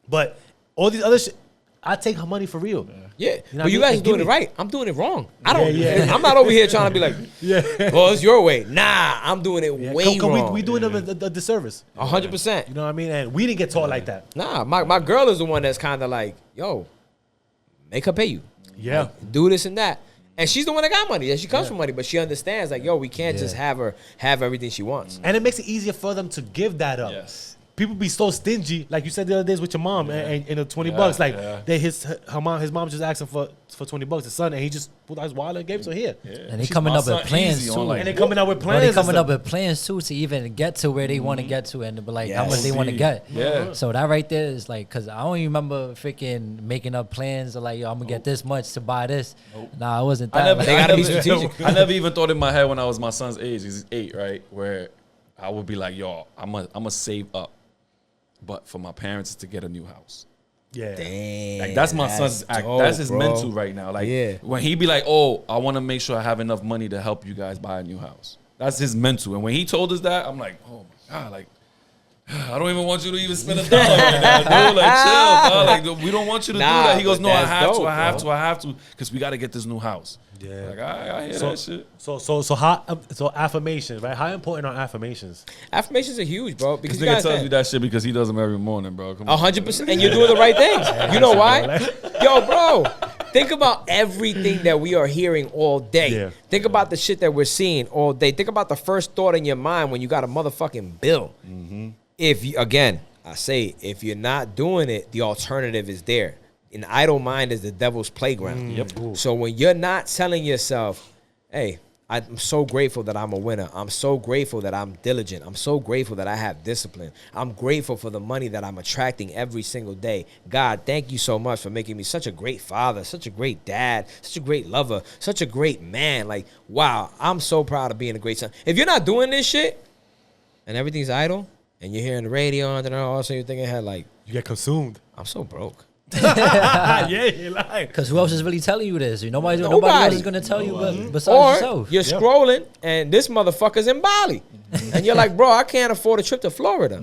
A: but all these other shit, I take her money for real.
D: Yeah,
A: You know
D: but
A: what
D: you
A: I mean?
D: guys
A: And
D: doing
A: give
D: it
A: me-
D: right. I'm doing it wrong. I don't.
A: Yeah.
D: I'm not over here trying to be like,
A: Yeah.
D: well, it's your way. Nah, I'm doing it way wrong.
A: We doing them a disservice.
D: 100%.
A: You know what I mean? And we didn't get taught like that.
D: Nah, my girl is the one that's kind of like, yo, make her pay you.
A: Yeah.
D: Like, do this and that. And she's the one that got money. Yeah, she comes from money, but she understands like, yo, we can't just have her have everything she wants.
A: And it makes it easier for them to give that up.
C: Yes.
A: people be so stingy, like you said the other days with your mom, and the $20, like his mom just asking for $20, his son, and he just pulled out his wallet and gave it to her here.
B: And they coming up with plans too.
A: And they coming up with
B: Bro,
A: plans.
B: they coming up with plans too to even get to where they want to get to, and but like how much they want to get.
C: Yeah.
B: So that right there is like, cause I don't even remember freaking making up plans of like, yo, I'm gonna get this much to buy this. Nah, it wasn't that.
D: They gotta be strategic.
C: I never even thought in my head when I was my son's age, he's 8, right? Where I would be like, yo, I'm a save up. But for my parents is to get a new house.
A: Yeah.
D: Damn.
C: Like that's my son's act.
D: dope,
C: That's his
D: bro.
C: mental right now. Like when he be like, oh, I want to make sure I have enough money to help you guys buy a new house. That's his mental. And when he told us that, I'm like, oh my God, like I don't even want you to even spend $1 right now, dude. Like, chill, bro. Like, we don't want you to do that. He goes, no, I have to, because we got to get this new house.
A: Yeah.
C: Like, I hear that shit.
A: So affirmations, right? How important are affirmations?
D: Affirmations are huge, bro. Because
C: This nigga tells you that shit because he does them every morning, bro. Come on.
D: 100%, and you're doing the right things. You know why? Yo, bro, think about everything that we are hearing all day.
A: Yeah.
D: Think about the shit that we're seeing all day. Think about the first thought in your mind when you got a motherfucking bill. If you, again, I say, if you're not doing it, the alternative is there. An idle mind is the devil's playground.
C: Yep.
D: So when you're not telling yourself, hey, I'm so grateful that I'm a winner. I'm so grateful that I'm diligent. I'm so grateful that I have discipline. I'm grateful for the money that I'm attracting every single day. God, thank you so much for making me such a great father, such a great dad, such a great lover, such a great man. Like, wow, I'm so proud of being a great son. If you're not doing this shit and everything's idle and you're hearing the radio and then all of a sudden you're thinking, like,
A: You get consumed.
D: I'm so broke.
A: Yeah, you're lying.
B: Because who else is really telling you this? Nobody else is gonna tell you besides
D: Or
B: yourself.
D: you're scrolling and this motherfucker's in Bali. And you're like, bro, I can't afford a trip to Florida.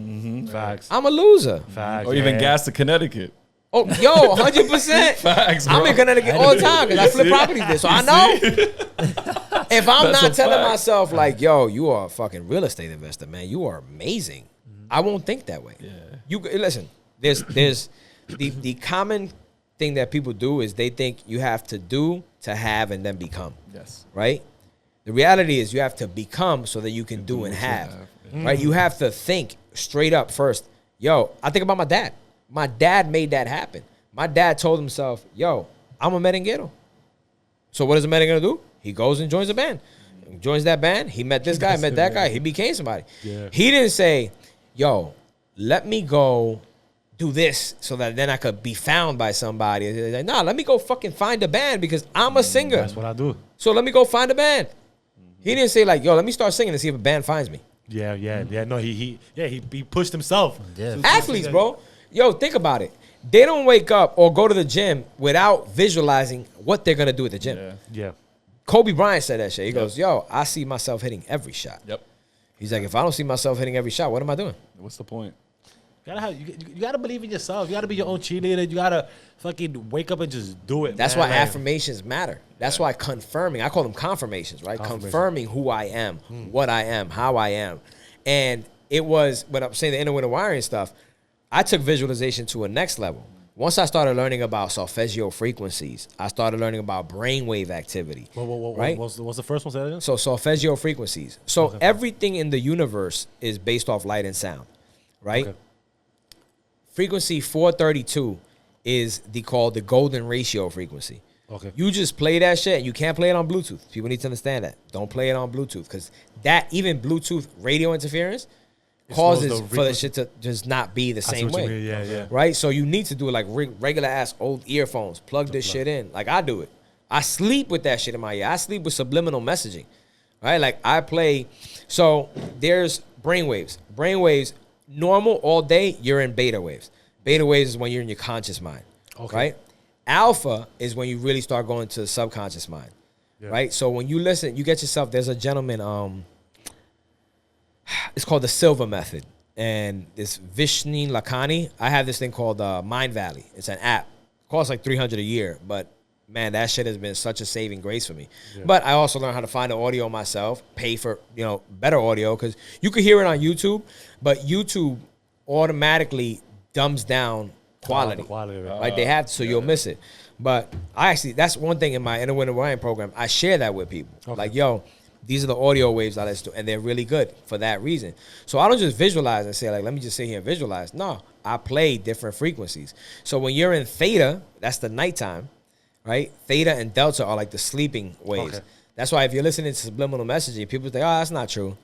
A: Facts.
D: I'm a loser.
A: Facts.
C: Or even gas to Connecticut.
D: Oh, yo, 100%.
C: Facts, bro.
D: I'm in Connecticut all the time because I flip properties there. So I know. If I'm
C: That's
D: not
C: a
D: telling
C: fact.
D: myself, like, yo, you are a fucking real estate investor, man. You are amazing. I won't think that way.
C: Yeah.
D: You listen, there's the common thing that people do is they think you have to do to have and then become.
C: Yes.
D: Right? The reality is you have to become so that you can do and have. Right? You have to think straight up first. Yo, I think about my dad. My dad made that happen. My dad told himself, yo, I'm a merenguero. So what is a merenguero do? He goes and joins a band. Joins that band. He met this guy, met that guy. He became somebody.
A: Yeah.
D: He didn't say, yo, let me go do this so that then I could be found by somebody. He's like, nah, let me go fucking find a band because I'm a singer.
A: That's what I do.
D: So let me go find a band. He didn't say like, yo, let me start singing and see if a band finds me.
A: Yeah. No, he pushed himself.
B: Yeah.
D: Athletes, bro. Yo, think about it. They don't wake up or go to the gym without visualizing what they're going to do at the gym.
A: Yeah.
D: Kobe Bryant said that shit. He goes, yo, I see myself hitting every shot.
C: Yep.
D: He's like, if I don't see myself hitting every shot, what am I doing?
C: What's the point?
A: You gotta believe in yourself. You gotta be your own cheerleader. You gotta fucking wake up and just do it.
D: That's
A: man.
D: why affirmations matter. That's why confirming, I call them confirmations, right? Confirming who I am, what I am, how I am. And it was, when I'm saying the inner winter wiring stuff, I took visualization to a next level. Once I started learning about solfeggio frequencies, I started learning about brainwave activity. Right?
A: What's the first one? Say that again?
D: So solfeggio frequencies. So everything in the universe is based off light and sound, right?
A: Okay.
D: Frequency 432 is called the golden ratio frequency.
A: Okay.
D: You just play that shit and you can't play it on Bluetooth. People need to understand that. Don't play it on Bluetooth because that, even Bluetooth radio interference causes for the shit to just not be the same way.
A: Yeah.
D: Right? So you need to do it like regular ass old earphones. Plug this shit in. Like I do it. I sleep with that shit in my ear. I sleep with subliminal messaging. Right? Like I play. So there's brainwaves. Brainwaves, normal all day, you're in beta waves. Beta waves is when you're in your conscious mind.
A: Okay.
D: Right? Alpha is when you really start going to the subconscious mind.
A: Yeah.
D: Right? So when you listen, you get yourself, there's a gentleman, it's called the Silva Method. And this Vishni Lakani, I have this thing called Mind Valley. It's an app. It costs like $300 a year, but man, that shit has been such a saving grace for me. Yeah. But I also learned how to find the audio myself, pay for, better audio, because you could hear it on YouTube, but YouTube automatically dumbs down quality.
A: Right?
D: Like they have to, so you'll miss it. But I actually, that's one thing in my Inner Winter Wiring program. I share that with people. Okay. Like, yo, These are the audio waves I listen to, and they're really good for that reason. So I don't just visualize and say, like, let me just sit here and visualize. No, I play different frequencies. So when you're in theta, that's the nighttime, right? Theta and delta are like the sleeping waves.
A: Okay.
D: That's why if you're listening to subliminal messaging, people think, oh, that's not true.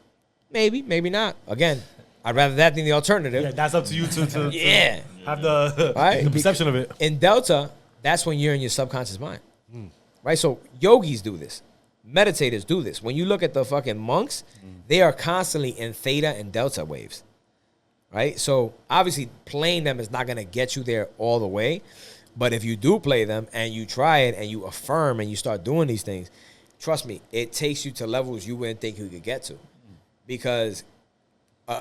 D: Maybe, maybe not. Again, I'd rather that than the alternative.
A: Yeah, that's up to you to
D: Yeah.
A: have the,
D: Right?
A: the perception of it.
D: In delta, that's when you're in your subconscious mind. Right? So yogis do this. Meditators do this. When you look at the fucking monks, they are constantly in theta and delta waves. Right? So obviously playing them is not going to get you there all the way. But if you do play them and you try it and you affirm and you start doing these things, trust me, it takes you to levels you wouldn't think you could get to. Because,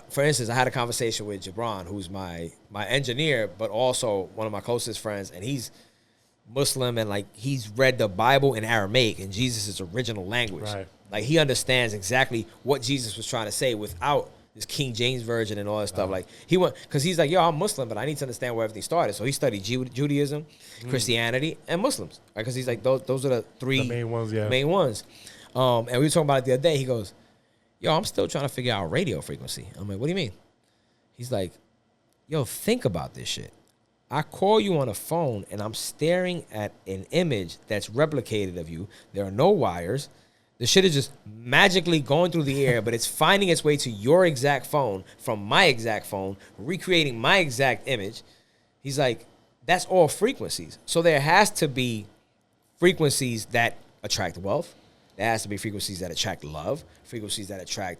D: for instance, I had a conversation with Jabron, who's my engineer, but also one of my closest friends, and he's Muslim, and like he's read the Bible in Aramaic, in Jesus' original language.
A: Right.
D: Like he understands exactly what Jesus was trying to say without this King James version and all that stuff. Like he went, because he's like, yo, I'm Muslim, but I need to understand where everything started. So he studied Judaism, Christianity, and Muslims. Right? Because he's like, those are the three
A: main ones, yeah.
D: main ones. And we were talking about it the other day. He goes, yo, I'm still trying to figure out radio frequency. I'm like, what do you mean? He's like, yo, think about this shit. I call you on a phone and I'm staring at an image that's replicated of you. There are no wires. The shit is just magically going through the air, but it's finding its way to your exact phone from my exact phone, recreating my exact image. He's like, that's all frequencies. So there has to be frequencies that attract wealth. There has to be frequencies that attract love, frequencies that attract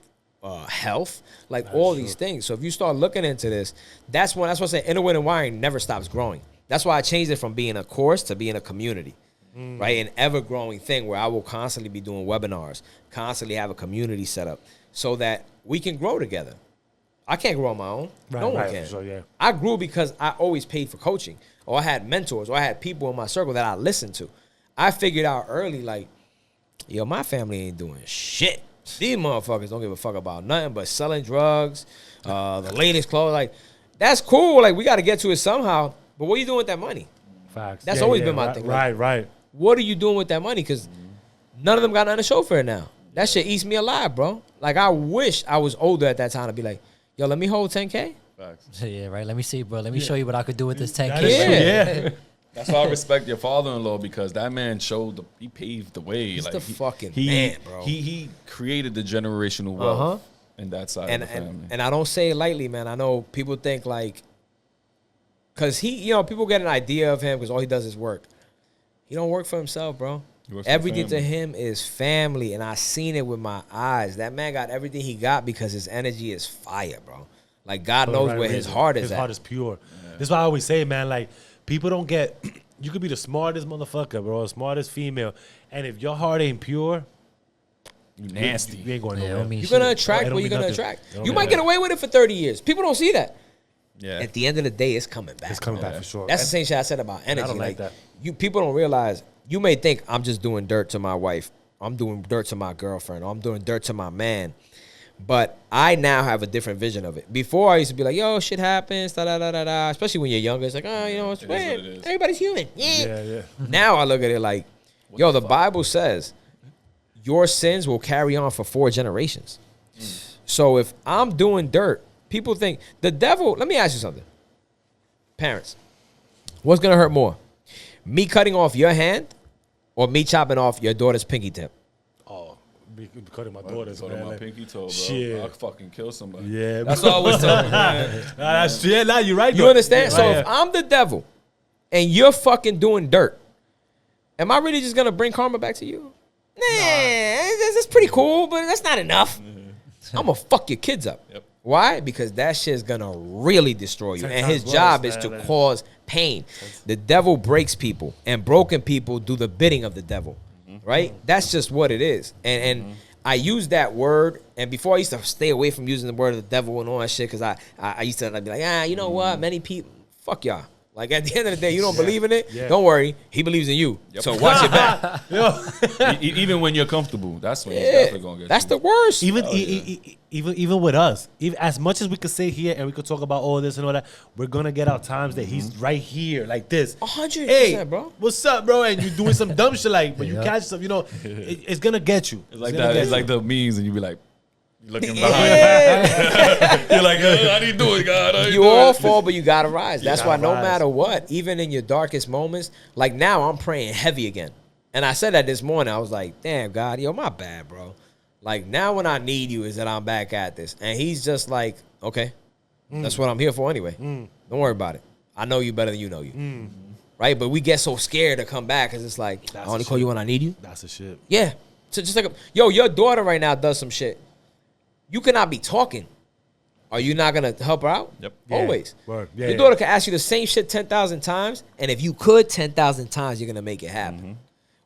D: health, like that's all true. These things. So if you start looking into this, that's why I say inner winning wiring never stops growing. That's why I changed it from being a course to being a community, right? An ever growing thing where I will constantly be doing webinars, constantly have a community set up so that we can grow together. I can't grow on my own.
A: Right,
D: no one
A: right,
D: can.
A: so, yeah.
D: I grew because I always paid for coaching, or I had mentors, or I had people in my circle that I listened to. I figured out early, like, yo, my family ain't doing shit. These motherfuckers don't give a fuck about nothing but selling drugs, the latest clothes. Like, that's cool. Like, we got to get to it somehow. But what are you doing with that money?
A: Facts.
D: That's always been my
A: right,
D: thing. Like,
A: right.
D: what are you doing with that money? Because none of them got nothing to show for it now. That shit eats me alive, bro. Like, I wish I was older at that time to be like, yo, let me hold 10K.
C: Facts.
B: Yeah, right. Let me see, bro. Let me show you what I could do with this 10K.
A: That is true, yeah.
C: That's why I respect your father-in-law, because that man he paved the way.
D: He's
C: like
D: the fucking
C: he,
D: man, bro.
C: He created the generational wealth in that side of the family.
D: And I don't say it lightly, man. I know people think like, because people get an idea of him because all he does is work. He don't work for himself, bro. Everything to him is family, and I seen it with my eyes. That man got everything he got because his energy is fire, bro. Like, God knows where his heart is at.
A: His heart is pure. Yeah. This is why I always say, man, like, people don't get, you could be the smartest motherfucker, bro, the smartest female, and if your heart ain't pure,
C: you nasty.
A: You ain't going nowhere.
D: You're going to attract what you're going to attract. You might get away with it for 30 years. People don't see that.
C: Yeah.
D: At the end of the day, it's coming back.
A: It's coming back for sure.
D: That's the same shit I said about energy.
A: I don't like that.
D: People don't realize, you may think I'm just doing dirt to my wife. I'm doing dirt to my girlfriend. Or I'm doing dirt to my man. But I now have a different vision of it. Before, I used to be like, yo, shit happens, da-da-da-da-da. Especially when you're younger. It's like, oh, it's weird. Everybody's human. Yeah. Now I look at it like, yo, the Bible says your sins will carry on for 4 generations. So if I'm doing dirt, people think, the devil, let me ask you something. Parents, what's going to hurt more? Me cutting off your hand or me chopping off your daughter's pinky tip?
A: Cutting my daughters, man.
C: My pinky toe, bro.
A: Shit.
C: I'll fucking kill somebody.
A: Yeah.
C: That's what I always tell them, man.
A: Now you're right.
D: You understand?
A: Yeah,
D: so if I'm the devil and you're fucking doing dirt, am I really just going to bring karma back to you? Nah, that's pretty cool, but that's not enough. I'm going to fuck your kids up.
C: Yep.
D: Why? Because that shit's going to really destroy you. And his job is to cause pain. The devil breaks people, and broken people do the bidding of the devil. Right? That's just what it is. And I use that word, and before I used to stay away from using the word of the devil and all that shit, because I used to be like, you know what? Many people, fuck y'all. Like at the end of the day, you don't believe in it.
A: Yeah.
D: Don't worry, he believes in you.
C: Yep.
D: So watch your back.
C: Even when you're comfortable, that's when he's definitely gonna get
D: That's
C: you.
D: the worst.
A: Even with us, even as much as we could sit here and we could talk about all this and all that, we're gonna get out times that he's right here like this.
D: 100%,
A: Hey,
D: bro.
A: what's up, bro? And you're doing some dumb shit like, but you
B: Yeah.
A: catch stuff, you know, it's gonna get you.
C: It's like
A: gonna
C: that.
A: get
C: It's
A: you.
C: like the memes, and you be like, looking behind.
D: Yeah.
C: You're like, how do you do it, God? How
D: You
C: do
D: all
C: it?"
D: fall, but you gotta rise. That's why
A: gotta
D: no
A: rise.
D: matter what, even in your darkest moments, like now I'm praying heavy again. And I said that this morning. I was like, damn, God, yo, my bad, bro. Like now when I need you is that I'm back at this. And he's just like, okay, that's what I'm here for anyway. Don't worry about it. I know you better than you know you. Right? But we get so scared to come back because it's like,
A: That's
D: I only
A: the
D: call
A: shit.
D: you when I need you.
A: That's the shit.
D: Yeah. So just like, yo, your daughter right now does some shit. You cannot be talking. Are you not going to help her out?
C: Yep.
A: Yeah.
D: Always.
A: Word. Yeah,
D: Your
A: yeah.
D: daughter can ask you the same shit 10,000 times, and if you could 10,000 times, you're going to make it happen.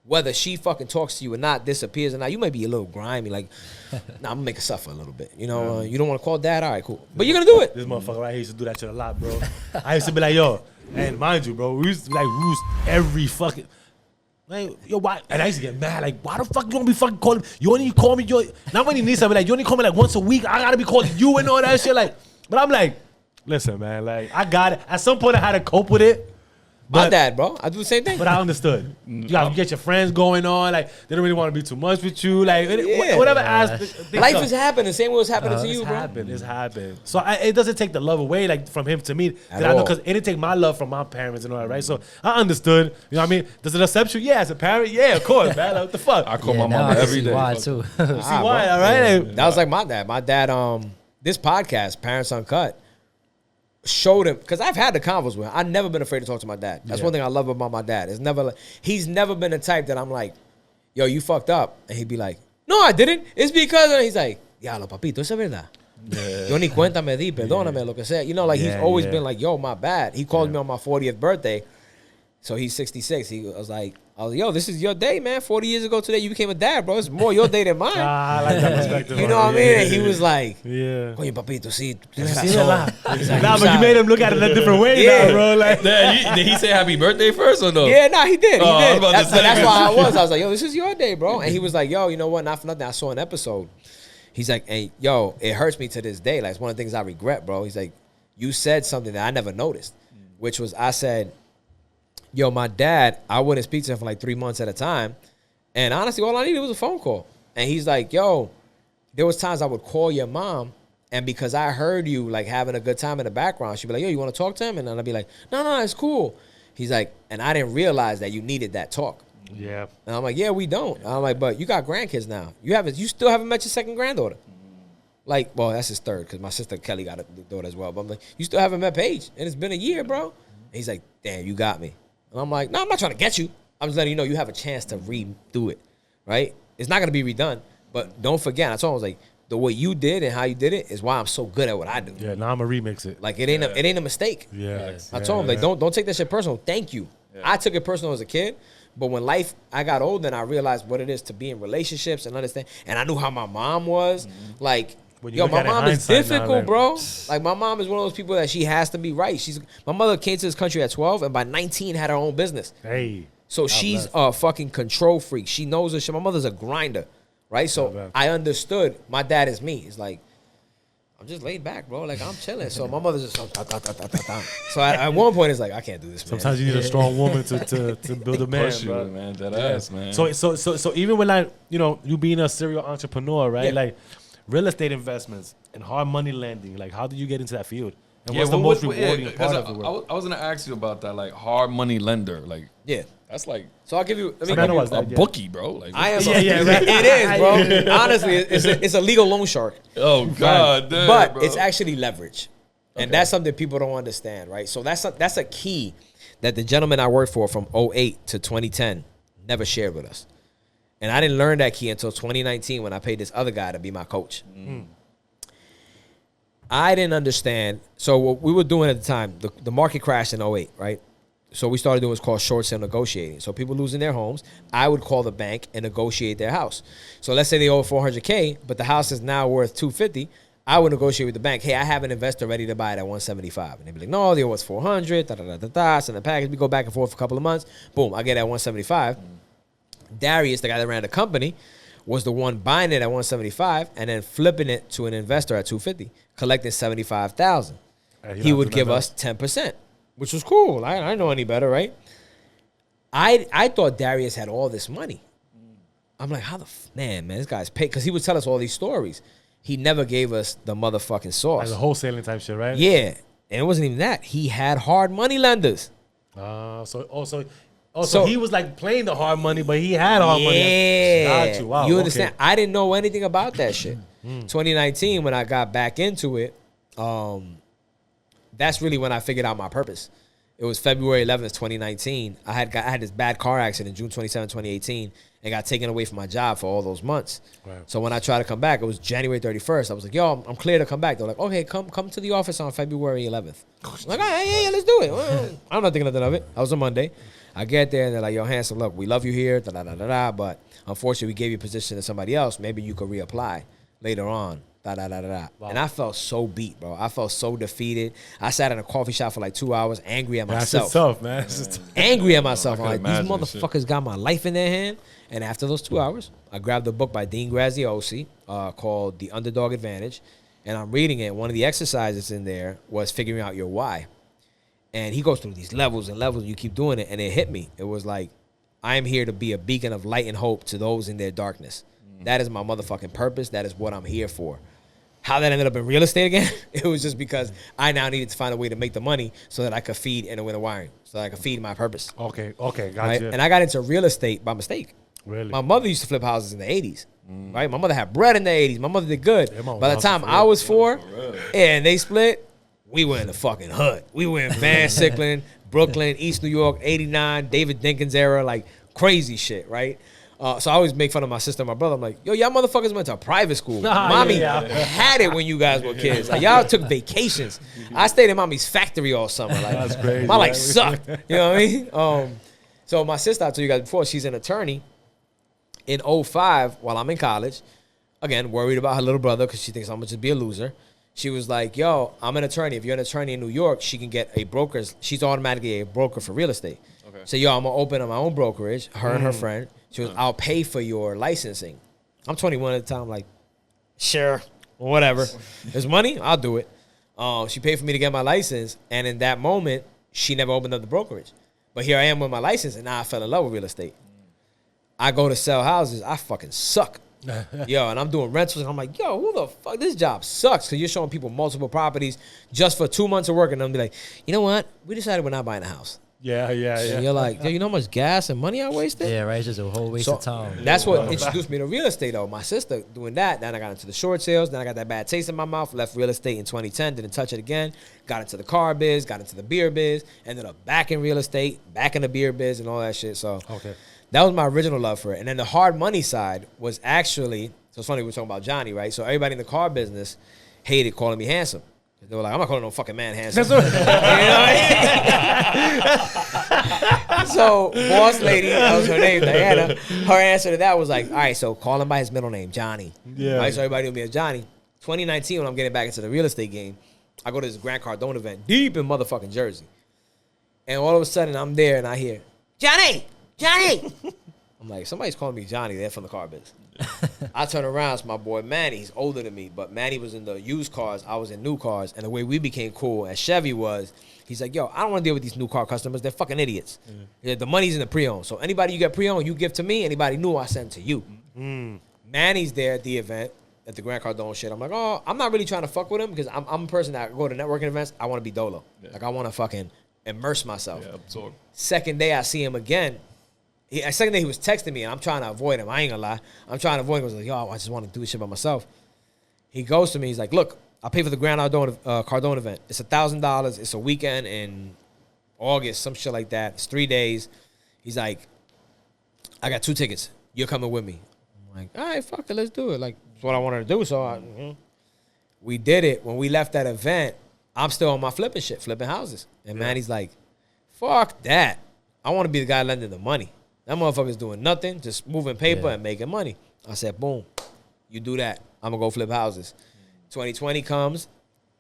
D: Whether she fucking talks to you or not, disappears or not, you may be a little grimy, like, nah, I'm going to make her suffer a little bit. You know, you don't want to call dad? All right, cool. But you're going to do it.
A: This motherfucker right here used to do that shit a lot, bro. I used to be like, yo, and mind you, bro, we used to roost every fucking. Like, yo, why? And I used to get mad. Like, why the fuck you don't be fucking calling? You only call me, not when you need something. Like, you only call me like once a week. I gotta be calling you and all that shit. Like, but I'm like, listen, man. Like, I got it. At some point, I had to cope with it.
D: My
A: But,
D: dad, bro. I do the same thing.
A: but I understood. You gotta get your friends going on. Like, they don't really want to be too much with you. Like,
D: Yeah.
A: whatever
B: Yeah.
A: aspect.
D: Life is happening the same way it's happening to you, bro.
A: It's happened. So it doesn't take the love away, like from him to me.
D: At
A: I know
D: all.
A: because it didn't take my love from my parents and all that, right? So I understood. You know what I mean? Does it accept you? Yeah, as a parent, yeah, of course, man. Like, what the fuck?
C: I call
B: Yeah,
C: my
B: now
C: mama
B: I can
C: every
B: see
C: day.
B: why
C: Fuck.
B: too.
A: See why? All right.
D: That was like my dad. My dad, this podcast, Parents Uncut, showed him, because I've had the convos with him. I've never been afraid to talk to my dad. That's one thing I love about my dad. It's never like, he's never been the type that I'm like, yo, you fucked up. And he'd be like, no, I didn't. It's because, and he's like, diablo, papito, eso es verdad. Yo ni cuenta me di, perdóname, lo que sea. You know, like he's always been like, yo, my bad. He called me on my 40th birthday. So he's 66. I was like, yo, this is your day, man. 40 years ago today, you became a dad, bro. It's more your day than mine.
A: I like that perspective.
D: You know what I mean? And he was like,
A: Yeah.
D: coño, papito, sí.
A: Nah, but you made him look at it a different way now, bro. Like,
C: Did he say happy birthday first or no?
D: Yeah, nah, he did. He
C: Oh, I was
D: did.
C: about to
D: That's,
C: say.
D: that's why I was like, yo, this is your day, bro. And he was like, yo, you know what? Not for nothing. I saw an episode. He's like, hey, yo, it hurts me to this day. Like, it's one of the things I regret, bro. He's like, you said something that I never noticed, which was I said, yo, my dad, I wouldn't speak to him for like 3 months at a time. And honestly, all I needed was a phone call. And he's like, yo, there was times I would call your mom, and because I heard you like having a good time in the background, she'd be like, yo, you want to talk to him? And then I'd be like, no, it's cool. He's like, and I didn't realize that you needed that talk.
A: yeah.
D: And I'm like, yeah, we don't. And I'm like, but you got grandkids now. You still haven't met your second granddaughter. Like, well, that's his third, because my sister Kelly got a daughter as well. But I'm like, you still haven't met Paige, and it's been a year, bro. And he's like, damn, you got me. And I'm like, no, I'm not trying to get you. I'm just letting you know you have a chance to redo it, right? It's not going to be redone, but don't forget. I told him, I was like, the way you did and how you did it is why I'm so good at what I do.
A: Yeah, now I'm going to remix it.
D: Like, it ain't a mistake.
A: Yeah.
D: I told him, like, don't take that shit personal. Thank you. Yeah. I took it personal as a kid, but when I got older and I realized what it is to be in relationships and understand, and I knew how my mom was, like, yo, my mom is difficult, bro. Like, my mom is one of those people that she has to be right. My mother came to this country at 12, and by 19 had her own business.
A: Hey.
D: So she's a fucking control freak. She knows her shit. My mother's a grinder, right? So I understood. My dad is me. It's like, I'm just laid back, bro. Like, I'm chilling. So my mother's just so at one point, it's like, I can't do this, man.
A: Sometimes you need a strong woman to build a man,
C: Push you,
A: bro.
C: man. That ass, man.
A: So even when, like, you know, you being a serial entrepreneur, right? Like, real estate investments and hard money lending, like, how did you get into that field? And what's the most rewarding part of it?
C: I was gonna ask you about that, like hard money lender, like that's like.
D: So I'll give you.
A: I know
C: a bookie, bro. Like,
D: I am.
A: Right.
D: It is, bro. Honestly, it's a legal loan shark.
C: Oh God, damn,
D: but
C: bro.
D: it's actually leverage, and that's something people don't understand, right? So that's a key that the gentleman I worked for from 2008 to 2010 never shared with us, and I didn't learn that key until 2019 when I paid this other guy to be my coach. I didn't understand. So what we were doing at the time, the market crashed in 2008, right? So we started doing what's called short sale negotiating. So people losing their homes, I would call the bank and negotiate their house. So let's say they owe $400K, but the house is now worth $250. I would negotiate with the bank. Hey, I have an investor ready to buy it at 175. And they'd be like, no, the was 400. Send the package. We go back and forth for a couple of months. Boom, I get it at 175. Darius, the guy that ran the company, was the one buying it at 175 and then flipping it to an investor at 250, collecting 75,000. He would give us 10%, which was cool. I didn't know any better, right? I thought Darius had all this money. I'm like, how the man, this guy's paid, because he would tell us all these stories. He never gave us the motherfucking sauce.
A: Like a wholesaling type shit, right?
D: Yeah, and it wasn't even that. He had hard money lenders.
A: So he was like playing the hard money, but he had hard money.
D: Yeah,
A: Got you. Wow,
D: you understand?
A: Okay.
D: I didn't know anything about that shit. 2019, when I got back into it, that's really when I figured out my purpose. It was February 11th, 2019. I had this bad car accident June 27, 2018, and got taken away from my job for all those months. Right. So when I tried to come back, it was January 31st. I was like, yo, I'm clear to come back. They're like, okay, come to the office on February 11th. I'm like, all right, yeah, let's do it. I'm not thinking nothing of it. That was a Monday. I get there, and they're like, yo, Handsome, look, we love you here, but unfortunately, we gave you a position to somebody else. Maybe you could reapply later on. Wow. And I felt so beat, bro. I felt so defeated. I sat in a coffee shop for like 2 hours, angry at myself.
A: That's tough, man.
D: Angry at myself. I'm like, these
C: imagine
D: motherfuckers got my life in their hand. And after those 2 hours, I grabbed a book by Dean Graziosi called The Underdog Advantage. And I'm reading it. One of the exercises in there was figuring out your why. And he goes through these levels and levels. And you keep doing it. And it hit me. It was like, I am here to be a beacon of light and hope to those in their darkness. That is my motherfucking purpose. That is what I'm here for. How that ended up in real estate again, it was just because I now needed to find a way to make the money so that I could feed Inner Winter Wiring, so that I could feed my purpose.
A: Okay, gotcha.
D: Right? And I got into real estate by mistake.
A: Really?
D: My mother used to flip houses in the 80s, right? My mother had bread in the 80s. My mother did good. By the time I was 4 and they split, we were in the fucking hood. We were in Van Sicklen, Brooklyn, East New York, 89, David Dinkins era, like crazy shit, right? So I always make fun of my sister and my brother. I'm like, yo, y'all motherfuckers went to private school. Mommy had it when you guys were kids. Like, y'all took vacations. I stayed in mommy's factory all summer. Like, that's crazy. My life sucked. You know what I mean? So my sister, I told you guys before, she's an attorney. In 2005, while I'm in college, again, worried about her little brother because she thinks I'm going to just be a loser. She was like, yo, I'm an attorney. If you're an attorney in New York, she can get a broker. She's automatically a broker for real estate. Okay. So, yo, I'm going to open up my own brokerage, her and her friend. She was, I'll pay for your licensing. I'm 21 at the time, like, sure, whatever. There's money, I'll do it. She paid for me to get my license, and in that moment, she never opened up the brokerage. But here I am with my license, and now I fell in love with real estate. I go to sell houses, I fucking suck. Yo, and I'm doing rentals, and I'm like, yo, who the fuck? This job sucks, because you're showing people multiple properties just for 2 months of work, and they'll be like, you know what? We decided we're not buying a house.
A: Yeah.
D: And you're like, yo, you know how much gas and money I wasted?
B: Yeah, right. It's just a whole waste of time.
D: That's what introduced me to real estate, though. My sister doing that. Then I got into the short sales. Then I got that bad taste in my mouth. Left real estate in 2010. Didn't touch it again. Got into the car biz. Got into the beer biz. Ended up back in real estate. Back in the beer biz and all that shit. So that was my original love for it. And then the hard money side was actually, so it's funny, we were talking about Johnny, right? So everybody in the car business hated calling me handsome. They were like, I'm not calling no fucking man handsome. You know what I mean? So, boss lady, that was her name, Diana, her answer to that was like, all right, so call him by his middle name, Johnny. Yeah. Right, so everybody knew me as Johnny. 2019, when I'm getting back into the real estate game, I go to this Grant Cardone event deep in motherfucking Jersey. And all of a sudden, I'm there and I hear, Johnny! I'm like, somebody's calling me Johnny. They're from the car biz. I turn around, it's my boy Manny. He's older than me, but Manny was in the used cars. I was in new cars. And the way we became cool at Chevy was, he's like, yo, I don't want to deal with these new car customers. They're fucking idiots. Yeah, the money's in the pre-owned. So anybody you get pre-owned, you give to me. Anybody new, I send to you. Manny's there at the event, at the Grant Cardone shit. I'm like, oh, I'm not really trying to fuck with him because I'm a person that go to networking events. I want to be dolo. Yeah. Like, I want to fucking immerse myself. Yeah, absorb. Second day I see him again. Second day he was texting me, and I'm trying to avoid him. I ain't gonna lie. I'm trying to avoid him. I was like, yo, I just want to do this shit by myself. He goes to me. He's like, look, I'll pay for the Grand Cardone event. It's $1,000. It's a weekend in August, some shit like that. It's 3 days. He's like, I got 2 tickets. You're coming with me. I'm like, all right, fuck it. Let's do it. Like, that's what I wanted to do. So we did it. When we left that event, I'm still on my flipping shit, flipping houses. And Manny's like, fuck that. I want to be the guy lending the money. That motherfucker's doing nothing, just moving paper and making money. I said, boom, you do that. I'm going to go flip houses. 2020 comes.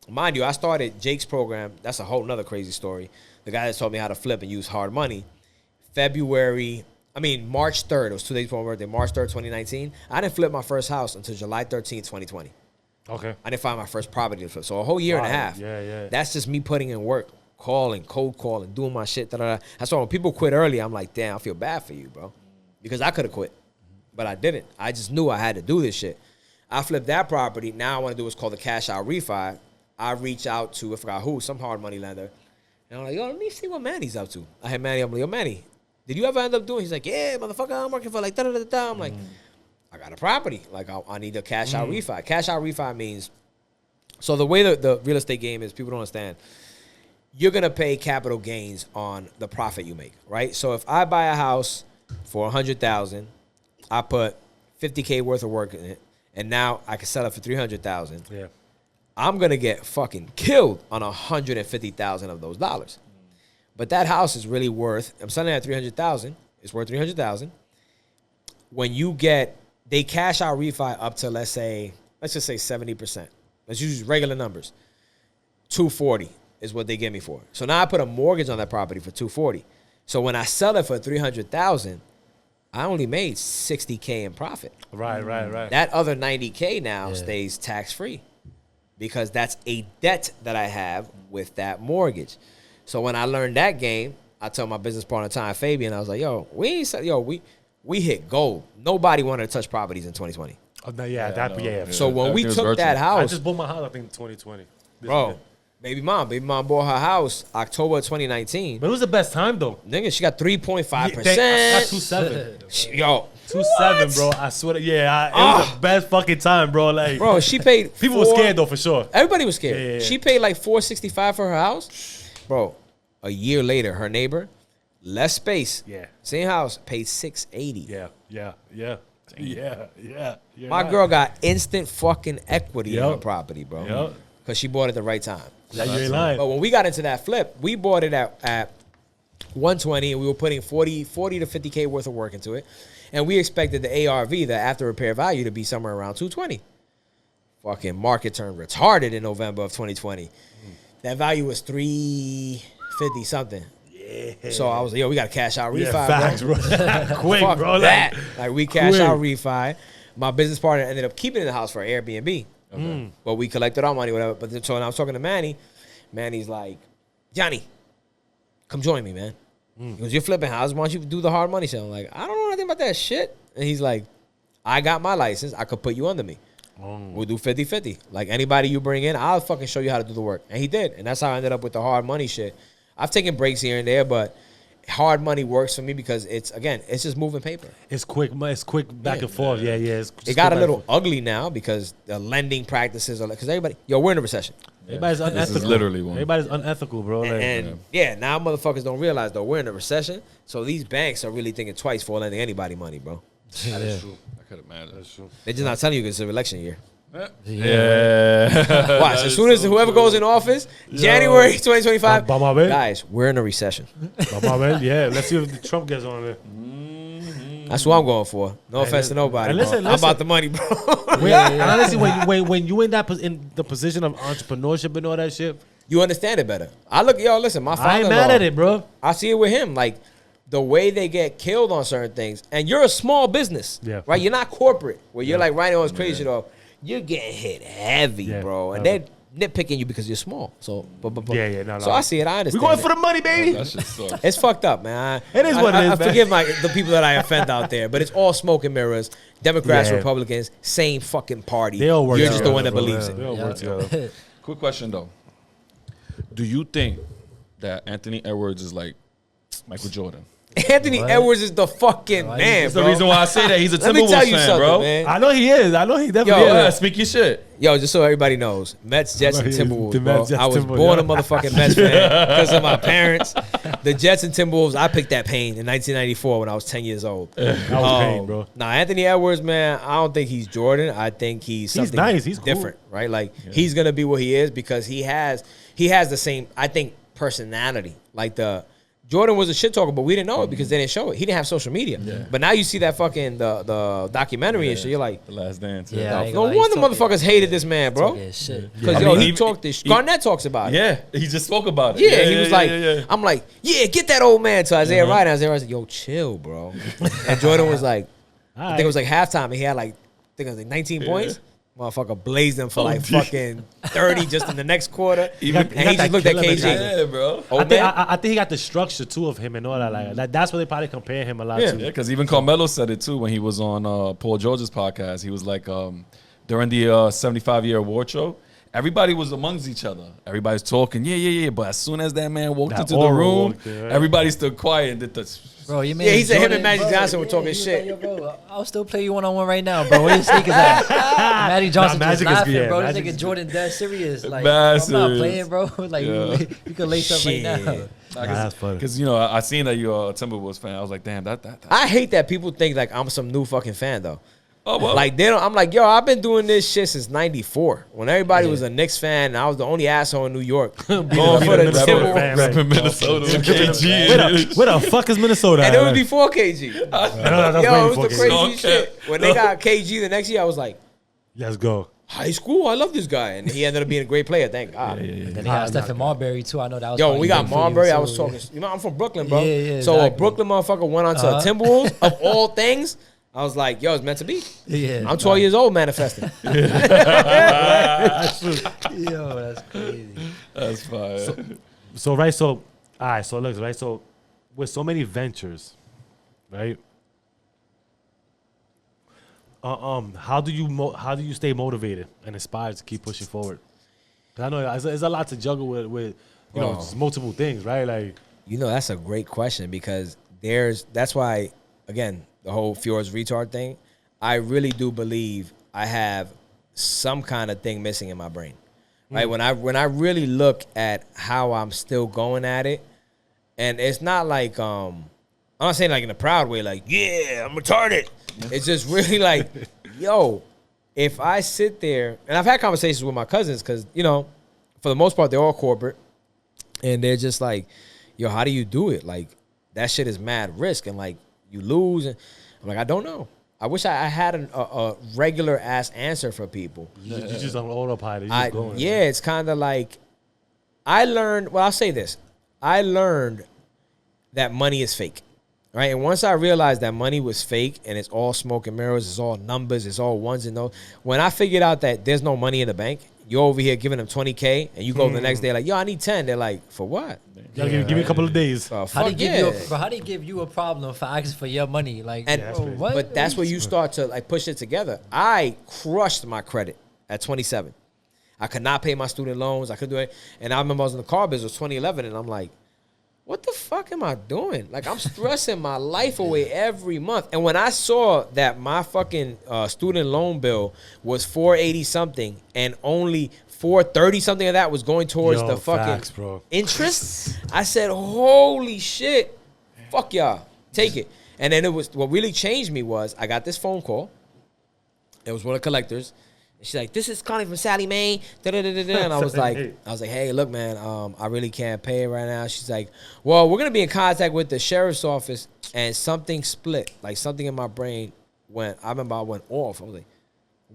D: Mind you, I started Jake's program. That's a whole nother crazy story. The guy that taught me how to flip and use hard money. March 3rd. It was 2 days before my birthday. March 3rd, 2019. I didn't flip my first house until July 13th, 2020.
A: Okay.
D: I didn't find my first property to flip. So a whole year and a half.
A: Yeah.
D: That's just me putting in work, calling, cold calling, doing my shit. That's why when people quit early, I'm like, damn, I feel bad for you, bro. Because I could have quit, but I didn't. I just knew I had to do this shit. I flipped that property. Now I want to do what's called a cash out refi. I reach out to, I forgot who, some hard money lender. And I'm like, yo, let me see what Manny's up to. I had Manny, I'm like, yo, Manny, did you ever end up doing? He's like, yeah, motherfucker, I'm working for like da-da-da-da. I'm like, I got a property. Like, I need a cash out refi. Cash out refi means, so the way the real estate game is, people don't understand, you're going to pay capital gains on the profit you make, right? So if I buy a house for $100,000, I put $50K worth of work in it, and now I can sell it for $300,000.
A: Yeah.
D: I'm going to get fucking killed on $150,000 of those dollars. But that house is really worth, I'm selling it at $300,000. It's worth $300,000. When you get, they cash out refi up to, let's just say 70%. Let's use regular numbers. $240 is what they give me for. So now I put a mortgage on that property for $240. So when I sell it for $300,000, I only made $60K in profit.
A: Right.
D: That other $90K now stays tax-free because that's a debt that I have with that mortgage. So when I learned that game, I told my business partner, Ty Fabian, I was like, we hit gold. Nobody wanted to touch properties in 2020.
A: Oh, no, yeah.
D: So when we took that
A: I
D: house,
A: just bought my house, I think, in 2020.
D: bro, baby mom bought her house October 2019.
A: But it was the best time, though.
D: Nigga, she got 3.5%.
A: I got 2.7.
D: Yo,
A: 2.7, bro. I swear to it was the best fucking time, bro. Like,
D: bro, she paid.
A: people were scared though, for sure.
D: Everybody was scared.
A: Yeah.
D: She paid like $465 for her house, bro. A year later, her neighbor, less space, same house, paid $680.
A: Yeah.
D: My girl got instant fucking equity in her property, bro. Because she bought it at the right time.
A: You ain't lying.
D: But when we got into that flip, we bought it at 120, and we were putting 40 to 50K worth of work into it. And we expected the ARV, the after repair value, to be somewhere around 220. Fucking market turned retarded in November of 2020. That value was 350 something. Yeah. So I was like, yo, we got to cash out refi,
A: facts, bro. Quick,
D: Fuck
A: bro.
D: that. Like, we cash out refi. My business partner ended up keeping the house for Airbnb. Okay. But we collected our money, whatever. But so when I was talking to Manny, Manny's like, Johnny, come join me, man. He goes, you're flipping houses. Why don't you do the hard money shit? I'm like, I don't know nothing about that shit. And he's like, I got my license. I could put you under me. We'll do 50-50. Like, anybody you bring in, I'll fucking show you how to do the work. And he did. And that's how I ended up with the hard money shit. I've taken breaks here and there, but hard money works for me because it's just moving paper.
A: It's quick back and forth. Yeah.
D: It got a little ugly now because the lending practices are, because everybody, we're in a recession.
A: Everybody's unethical.
C: This is literally one.
A: Everybody's unethical, bro.
D: And now motherfuckers don't realize, though, we're in a recession. So these banks are really thinking twice for lending anybody money, bro.
A: That is true.
C: I could imagine. That's true.
D: They're just not telling you because it's an election year.
C: Yeah.
D: Watch, as soon as whoever goes in office, January 2025, guys, we're in a recession.
A: Let's see if Trump gets on there.
D: That's what I'm going for. No offense to nobody.
A: Listen.
D: I'm about the money, bro.
A: Honestly, when you in the position of entrepreneurship and all that shit,
D: you understand it better. Listen, my father.
A: I ain't mad at it, bro.
D: I see it with him. Like, the way they get killed on certain things. And you're a small business, right? You're not corporate, where you're like writing all this crazy shit off. You're getting hit heavy, bro. And they're nitpicking you because you're small. So, So I see it. I understand.
A: We're going for the money, baby.
C: That shit sucks.
D: It's fucked up, man.
A: It is what it is,
D: I
A: man.
D: forgive the people that I offend out there, but it's all smoke and mirrors. Democrats, Republicans, same fucking party.
A: They all work
D: You're just the
A: together,
D: one that
A: bro,
D: believes
A: man.
D: it.
A: They all work together.
C: Quick question, though. Do you think that Anthony Edwards is like Michael Jordan?
D: Anthony Edwards is the fucking man,
C: That's
D: bro.
C: the reason why I say that. He's a
D: Let me
C: Timberwolves
D: tell you
C: fan,
D: something,
C: bro.
D: man.
A: I know he is. I know he definitely
C: Yeah,
A: is.
C: speak your shit.
D: Yo, just so everybody knows, Mets, Jets, and Timberwolves,
A: The
D: bro.
A: Mets, Jets,
D: I was
A: Timberwolves,
D: born a
A: yeah.
D: motherfucking Mets fan because of my parents. The Jets and Timberwolves, I picked that pain in 1994 when I was 10 years old.
A: That was pain, bro.
D: Now, Anthony Edwards, man, I don't think he's Jordan. I think he's something
A: nice. He's cool.
D: different, right? Like, he's going to be what he is because he has the same, I think, personality. Like, the Jordan was a shit talker, but we didn't know it because they didn't show it. He didn't have social media. Yeah. But now you see that fucking the documentary and shit. You're like,
C: The Last Dance.
B: Yeah.
D: no wonder motherfuckers hated this man, bro.
B: Shit.
D: Because he talked this. Garnett talks about it.
C: Yeah, he just spoke about it.
D: Yeah, he was like, I'm like, yeah, get that old man to Isaiah Wright. And Isaiah Wright said, yo, chill, bro. And Jordan was like, I think it was like halftime, and he had like, I think it was like 19 points. Motherfucker blazed them for fucking 30 just in the next quarter.
A: He
D: just looked at KG.
C: Yeah, bro.
A: I think he got the structure too of him and all that. Like that's what they probably compare him a lot to.
C: Yeah, because even Carmelo said it too when he was on Paul George's podcast. He was like, during the 75-year award show, everybody was amongst each other. Everybody's talking, yeah. But as soon as that man walked into the room, everybody stood quiet and did the...
B: Bro, you
D: he said him and Magic Johnson were talking shit.
B: Like, yo, bro, I'll still play you one-on-one right now, bro. Where your sneakers at? Magic Johnson just laughing, bro. This nigga Jordan dead serious. Like, I'm not playing, bro. Like, you can lace up right now.
A: That's funny.
C: Because, you know, I seen that you're a Timberwolves fan. I was like, damn, that.
D: I hate that people think like I'm some new fucking fan, though.
C: Oh, well.
D: Like, they don't. I'm like, yo, I've been doing this shit since '94 when everybody was a Knicks fan and I was the only asshole in New York going for the Timberwolves.
C: Repping Minnesota with KG.
A: Where the fuck is Minnesota?
D: And it was before KG. Yo, it was the crazy
C: KG.
D: shit. When they got KG the next year, I was like,
A: let's go.
D: High school, I love this guy, and he ended up being a great player. Thank God.
B: And then they got Stephen Marbury too. I know that was.
D: Yo, we got Marbury. I was talking. You know, I'm from Brooklyn, bro.
B: Yeah,
D: so
B: exactly.
D: a Brooklyn motherfucker went on to a Timberwolves of all things. I was like, yo, it's meant to be.
B: Yeah,
D: I'm 12 years old manifesting.
B: Yo, that's crazy.
C: That's fire.
A: So right, so all right, so look, right, so with so many ventures, right? How do you stay motivated and inspired to keep pushing forward? 'Cause I know it's a lot to juggle with you know, just multiple things, right? Like,
D: you know, that's a great question because that's why, again, the whole Fjord's retard thing, I really do believe I have some kind of thing missing in my brain. Right? When I really look at how I'm still going at it, and it's not like I'm not saying like in a proud way, like, yeah, I'm retarded. It's just really like, yo, if I sit there, and I've had conversations with my cousins because, you know, for the most part, they're all corporate, and they're just like, yo, how do you do it? Like, that shit is mad risk, and like, you lose. And I'm like, I don't know. I wish I had a regular ass answer for people.
A: you just on autopilot. You just going.
D: Yeah, it's kind of like I learned. Well, I'll say this: I learned that money is fake, right? And once I realized that money was fake and it's all smoke and mirrors, it's all numbers, it's all ones and those. When I figured out that there's no money in the bank, you're over here giving them $20K, and you go the next day like, yo, I need 10. They're like, for what?
A: Give me a couple of days.
B: How do they give you a problem for asking for your money? Like,
D: And
B: what?
D: But that's where you start to like push it together. I crushed my credit at 27. I could not pay my student loans. I couldn't do it. And I remember I was in the car business, 2011, and I'm like, what the fuck am I doing? Like, I'm stressing my life away every month. And when I saw that my fucking student loan bill was $480 something and only $430 something of that was going towards the fucking interest, I said, holy shit, fuck y'all, take it. And then what really changed me was I got this phone call. It was one of the collectors. And she's like, this is calling from Sally Mae. And I was like, hey, look, man, I really can't pay it right now. She's like, well, we're going to be in contact with the sheriff's office, and something split. Like, something in my brain went off. I was like,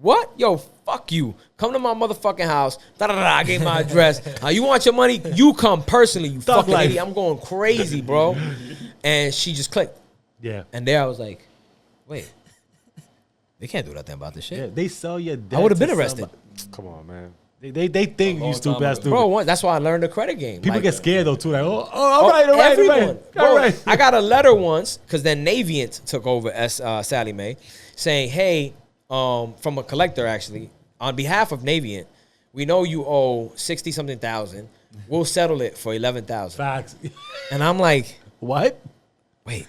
D: what? Yo, fuck you. Come to my motherfucking house. I gave my address. You want your money? You come personally, you fucking idiot. I'm going crazy, bro. And she just clicked.
A: Yeah.
D: And there I was like, wait. They can't do nothing about this shit.
A: Yeah, they sell your debt.
D: I would have been arrested.
A: Come on, man. They think you stupid ass dude.
D: Bro, that's why I learned the credit game.
A: People
D: like,
A: get scared though too. Like, all right.
D: Bro, I got a letter once because then Navient took over as Sally Mae, saying, "Hey, from a collector actually, on behalf of Navient, we know you owe 60-something thousand. We'll settle it for 11,000."
A: Facts.
D: And I'm like,
A: what?
D: Wait.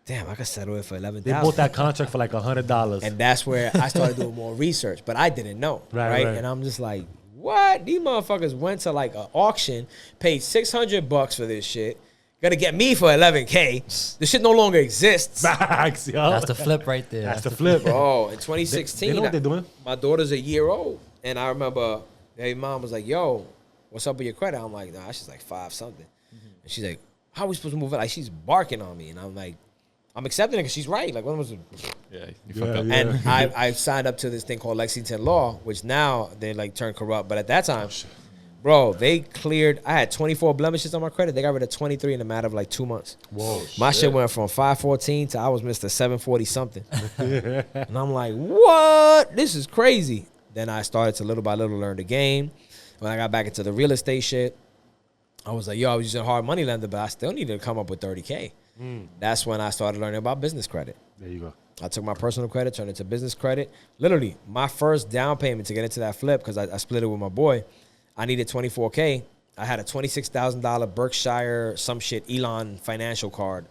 D: Damn, I could settle it for 11,000.
A: They bought that contract for like $100.
D: And that's where I started doing more research, but I didn't know, right? And I'm just like, what? These motherfuckers went to like an auction, paid $600 for this shit, gonna get me for 11K. This shit no longer exists.
A: Facts, yo.
B: That's the flip right there.
A: That's the flip,
D: bro. In 2016,
A: they know what they're doing.
D: My daughter's a year old, and I remember her mom was like, "Yo, what's up with your credit?" I'm like, "Nah, she's like 5 something," and she's like, how are we supposed to move it? Like, she's barking on me. And I'm like, I'm accepting it because she's right. Like, what was it?
C: Yeah, you fucked up.
D: And I signed up to this thing called Lexington Law, which now they like turned corrupt. But at that time, bro, they cleared. I had 24 blemishes on my credit. They got rid of 23 in a matter of like 2 months.
A: Whoa.
D: My shit went from 514 to I was Mr. 740 something. And I'm like, what? This is crazy. Then I started to little by little learn the game. When I got back into the real estate shit, I was like, yo, I was using hard money lender, but I still needed to come up with 30K. That's when I started learning about business credit.
A: There you go.
D: I took my personal credit, turned it to business credit. Literally, my first down payment to get into that flip, because I split it with my boy, I needed $24K. I had a $26,000 Berkshire some shit Elon financial card.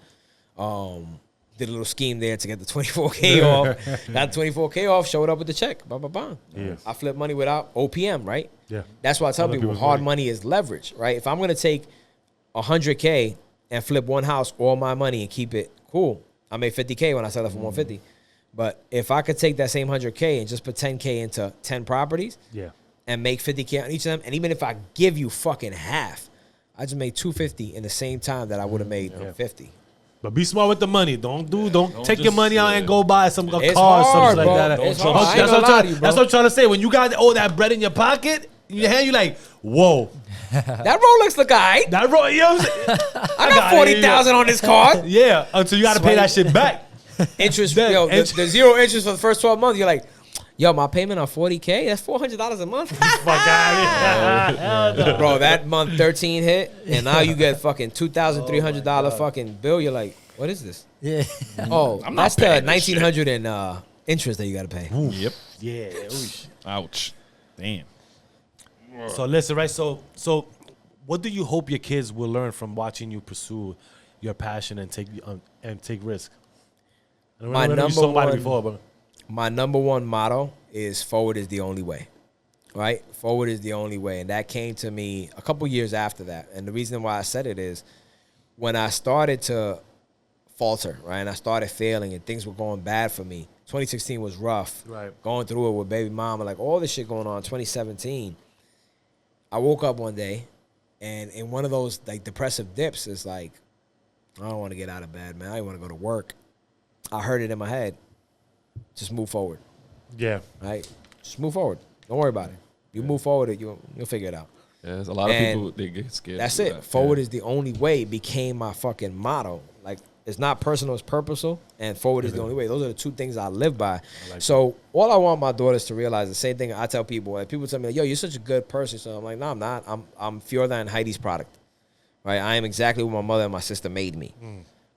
D: Did a little scheme there to get the $24K off. Got the $24K off, showed up with the check. Bah, bah, bah.
A: Yeah.
D: I flip money without OPM, right?
A: Yeah.
D: That's why I tell
A: Other
D: people
A: people's
D: hard
A: money.
D: money is leverage, right? If I'm going to take 100K and flip one house, all my money, and keep it cool, I made 50K when I sell it for 150. But if I could take that same 100K and just put 10K into 10 properties,
A: Yeah.
D: and make 50K on each of them, and even if I give you fucking half, I just made 250 in the same time that I would have made 50.
A: But be smart with the money. Don't take your
C: just-
A: money out and go buy some car or
D: It's
A: something
D: hard,
A: like
D: bro.
A: that.
D: It's
A: That's
D: hard.
A: what
D: I ain't
A: I'm
D: gonna lie
A: trying-
D: to you, bro.
A: that's what I'm trying to say. When you got all that bread in your pocket, in your hand, you like, whoa.
D: That Rolex look all right.
A: That roll, you know what I'm saying?
D: I got 40,000 on this card.
A: Yeah, until you got to pay that shit back.
D: Interest,
A: That-
D: yo, the zero interest for the first 12 months. You're like, yo, my payment on 40K, that's $400 a month.
A: Fuck out of here.
D: Bro, that month 13 hit, and now you get fucking $2,300 fucking bill. You're like, what is this?
B: Yeah.
D: Oh,
C: I'm not
D: that's the
C: paying this shit.
D: 1,900 in interest that you got to pay.
C: Yep.
A: Yeah. Oosh.
C: Ouch. Damn.
A: So listen, right? So what do you hope your kids will learn from watching you pursue your passion and take risk? I
D: My
A: know you
D: number
A: spoke about it
D: one-
A: before, but
D: My number one motto is forward is the only way, right? Forward is the only way. And that came to me a couple years after that. And the reason why I said it is when I started to falter, right? And I started failing and things were going bad for me. 2016 was rough.
A: Right.
D: Going through it with baby mama, like all this shit going on. 2017, I woke up one day and in one of those like depressive dips, it's like, I don't want to get out of bed, man. I don't want to go to work. I heard it in my head. Just move forward,
A: yeah.
D: right? Just move forward. Don't worry about it. You move forward, you'll figure it out.
C: Yeah, there's a lot of
D: And
C: people, they get scared.
D: That's
C: to do
D: it.
C: that.
D: Forward
C: Yeah.
D: is the only way became my fucking motto. Like, it's not personal, it's purposeful, and forward is the only way. Those are the two things I live by. So all I want my daughters to realize, the same thing I tell people. Like, people tell me, yo, you're such a good person. So I'm like, no, I'm not. I'm Fiorda and Heidi's product, right? I am exactly what my mother and my sister made me,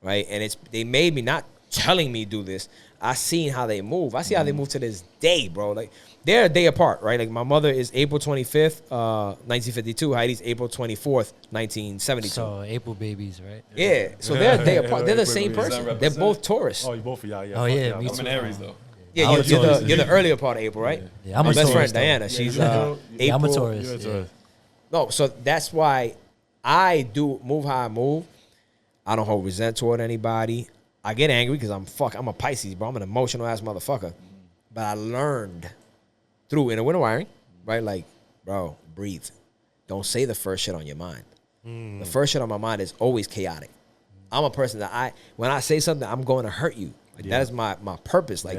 D: right? And they made me, not telling me do this. I seen how they move. I see how they move to this day, bro. Like, they're a day apart, right? Like, my mother is April 25th, 1952. Heidi's April 24th, 1972.
B: So April babies, right?
D: Yeah, so they're a day apart. They're the
A: Wait,
D: same
A: wait,
D: person.
C: wait.
D: They're both Taurus.
A: Oh, you both of y'all. Yeah.
B: Oh, yeah,
A: Fuck
B: me
A: y'all.
C: I'm an Aries, though.
D: Yeah,
B: I'm
D: you're,
B: a Taurus,
D: you're the earlier part of April, right?
B: Yeah, I'm
D: My
B: a
D: best
B: Taurus,
D: friend
B: though.
D: Diana, she's
B: Yeah, I'm a
D: April.
B: Taurus.
A: You're a
B: Yeah.
A: Taurus.
D: No, so that's why I do move how I move. I don't hold resent toward anybody. I get angry because I'm a Pisces, bro. I'm an emotional ass motherfucker. But I learned through inner winter wiring, right? Like, bro, breathe. Don't say the first shit on your mind. The first shit on my mind is always chaotic. I'm a person that when I say something, I'm going to hurt you. Like, that is my purpose. Like,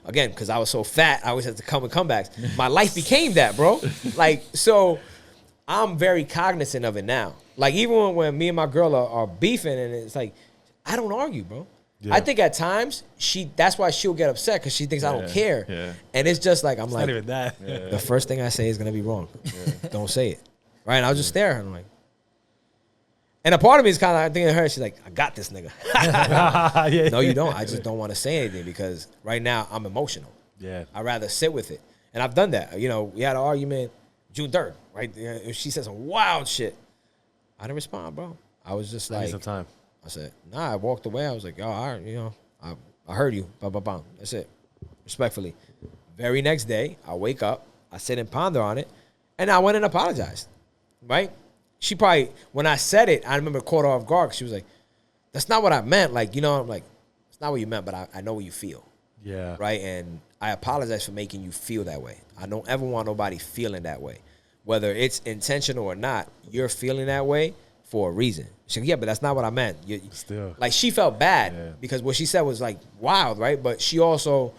D: again, because I was so fat, I always had to come with comebacks. My life became that, bro. Like, so I'm very cognizant of it now. Like, even when me and my girl are beefing, and it's like, I don't argue, bro.
A: Yeah.
D: I think at times that's why she'll get upset, because she thinks I don't care.
C: Yeah.
D: And it's just like, I'm
A: It's
D: like,
A: not even that.
D: the first thing I say is gonna be wrong. Don't say it, right? And I'll just stare at her. I'm like, and a part of me is kind of thinking of her. She's like, I got this nigga.
A: Yeah.
D: No, you don't. I just don't want to say anything because right now I'm emotional.
A: Yeah.
D: I'd rather sit with it, and I've done that. You know, we had an argument June 3rd, right? If she said some wild shit, I didn't respond, bro. I was just
A: I need
D: like,
A: some time.
D: I said, nah. I walked away. I was like, yo, all right, I heard you. Bah, bah, bah. That's it. Respectfully. Very next day, I wake up, I sit and ponder on it, and I went and apologized, right? She probably, when I said it, I remember caught her off guard, 'cause she was like, that's not what I meant. Like, I'm like, it's not what you meant, but I know what you feel,
A: Yeah.
D: right? And I apologize for making you feel that way. I don't ever want nobody feeling that way. Whether it's intentional or not, you're feeling that way. for a reason. She's like, yeah, but that's not what I meant.
A: Still.
D: Like, she felt bad because what she said was like wild, right? But she also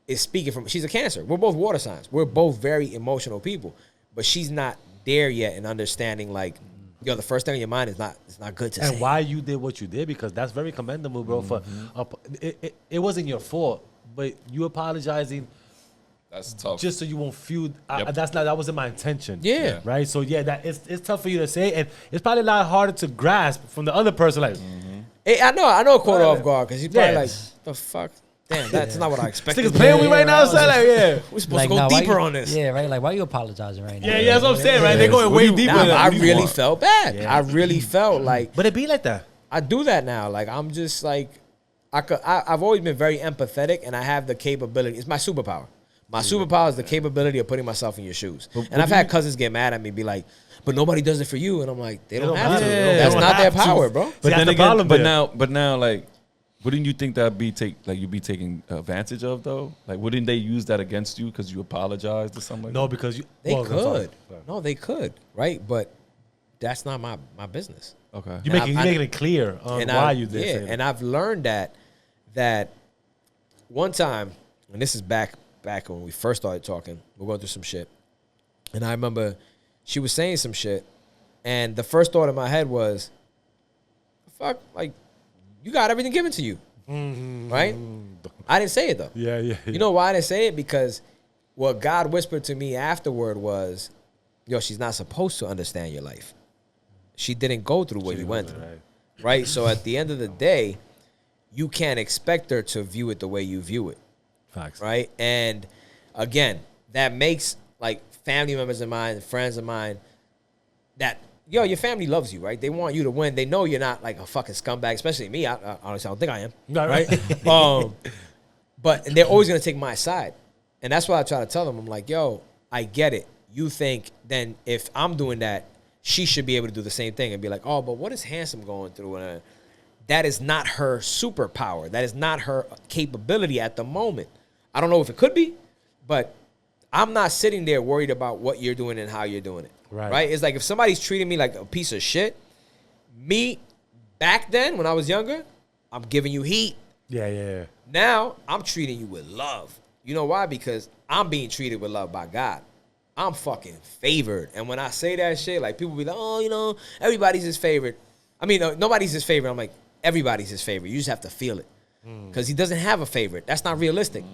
D: is speaking from, she's a Cancer. We're both water signs. We're both very emotional people, but she's not there yet in understanding, like, yo, the first thing in your mind is not, it's not good to say.
A: And why you did what you did, because that's very commendable, bro. For it wasn't your fault, but you apologizing.
C: That's tough.
A: Just so you won't feel. That wasn't my intention.
D: Yeah.
A: Right. So that it's tough for you to say, and it's probably a lot harder to grasp from the other person. Like,
D: I know, caught her off guard because he's probably like, the fuck. Damn, that's not what I expected.
A: this nigga's playing with me right now. So like,
D: We're supposed to go deeper on this.
B: Yeah, right. Like, why you apologizing right now?
A: Yeah, that's what I'm saying. Right, they're going way deeper.
D: I really felt bad. I really felt like.
A: But it be like that.
D: I do that now. Like, I'm just like, I've always been very empathetic, and I have the capability. It's my superpower. My superpower is the capability of putting myself in your shoes. And I've had cousins get mad at me, be like, but nobody does it for you. And I'm like, they don't have to. That's not their power, bro.
C: But then
A: the
C: again,
A: problem
C: but now, like, wouldn't you think that you'd be taking advantage of, though? Like, wouldn't they use that against you because you apologized or something like
A: No,
C: that?
A: because
D: They could. No, they could, right? But that's not my business.
C: Okay.
A: You making it clear on why you did.
D: Yeah, and I've learned that one time, and this is back when we first started talking, we're going through some shit. And I remember she was saying some shit, and the first thought in my head was, fuck, like, you got everything given to you, right? I didn't say it, though.
A: Yeah.
D: You know why I didn't say it? Because what God whispered to me afterward was, yo, she's not supposed to understand your life. She didn't go through what you went through, right? So at the end of the day, you can't expect her to view it the way you view it.
A: Facts.
D: Right? And again, that makes, like, family members of mine, friends of mine, that, yo, your family loves you, right? They want you to win. They know you're not like a fucking scumbag, especially me. I honestly don't think I am. Right? But they're always going to take my side. And that's why I try to tell them, I'm like, yo, I get it. You think then if I'm doing that, she should be able to do the same thing and be like, oh, but what is Handsome going through? And that is not her superpower. That is not her capability at the moment. I don't know if it could be, but I'm not sitting there worried about what you're doing and how you're doing it. Right? It's like if somebody's treating me like a piece of shit, me back then when I was younger, I'm giving you heat.
A: Yeah.
D: Now I'm treating you with love. You know why? Because I'm being treated with love by God. I'm fucking favored. And when I say that shit, like, people be like, oh, you know, everybody's his favorite. I mean, nobody's his favorite. I'm like, everybody's his favorite. You just have to feel it. Because he doesn't have a favorite. That's not realistic.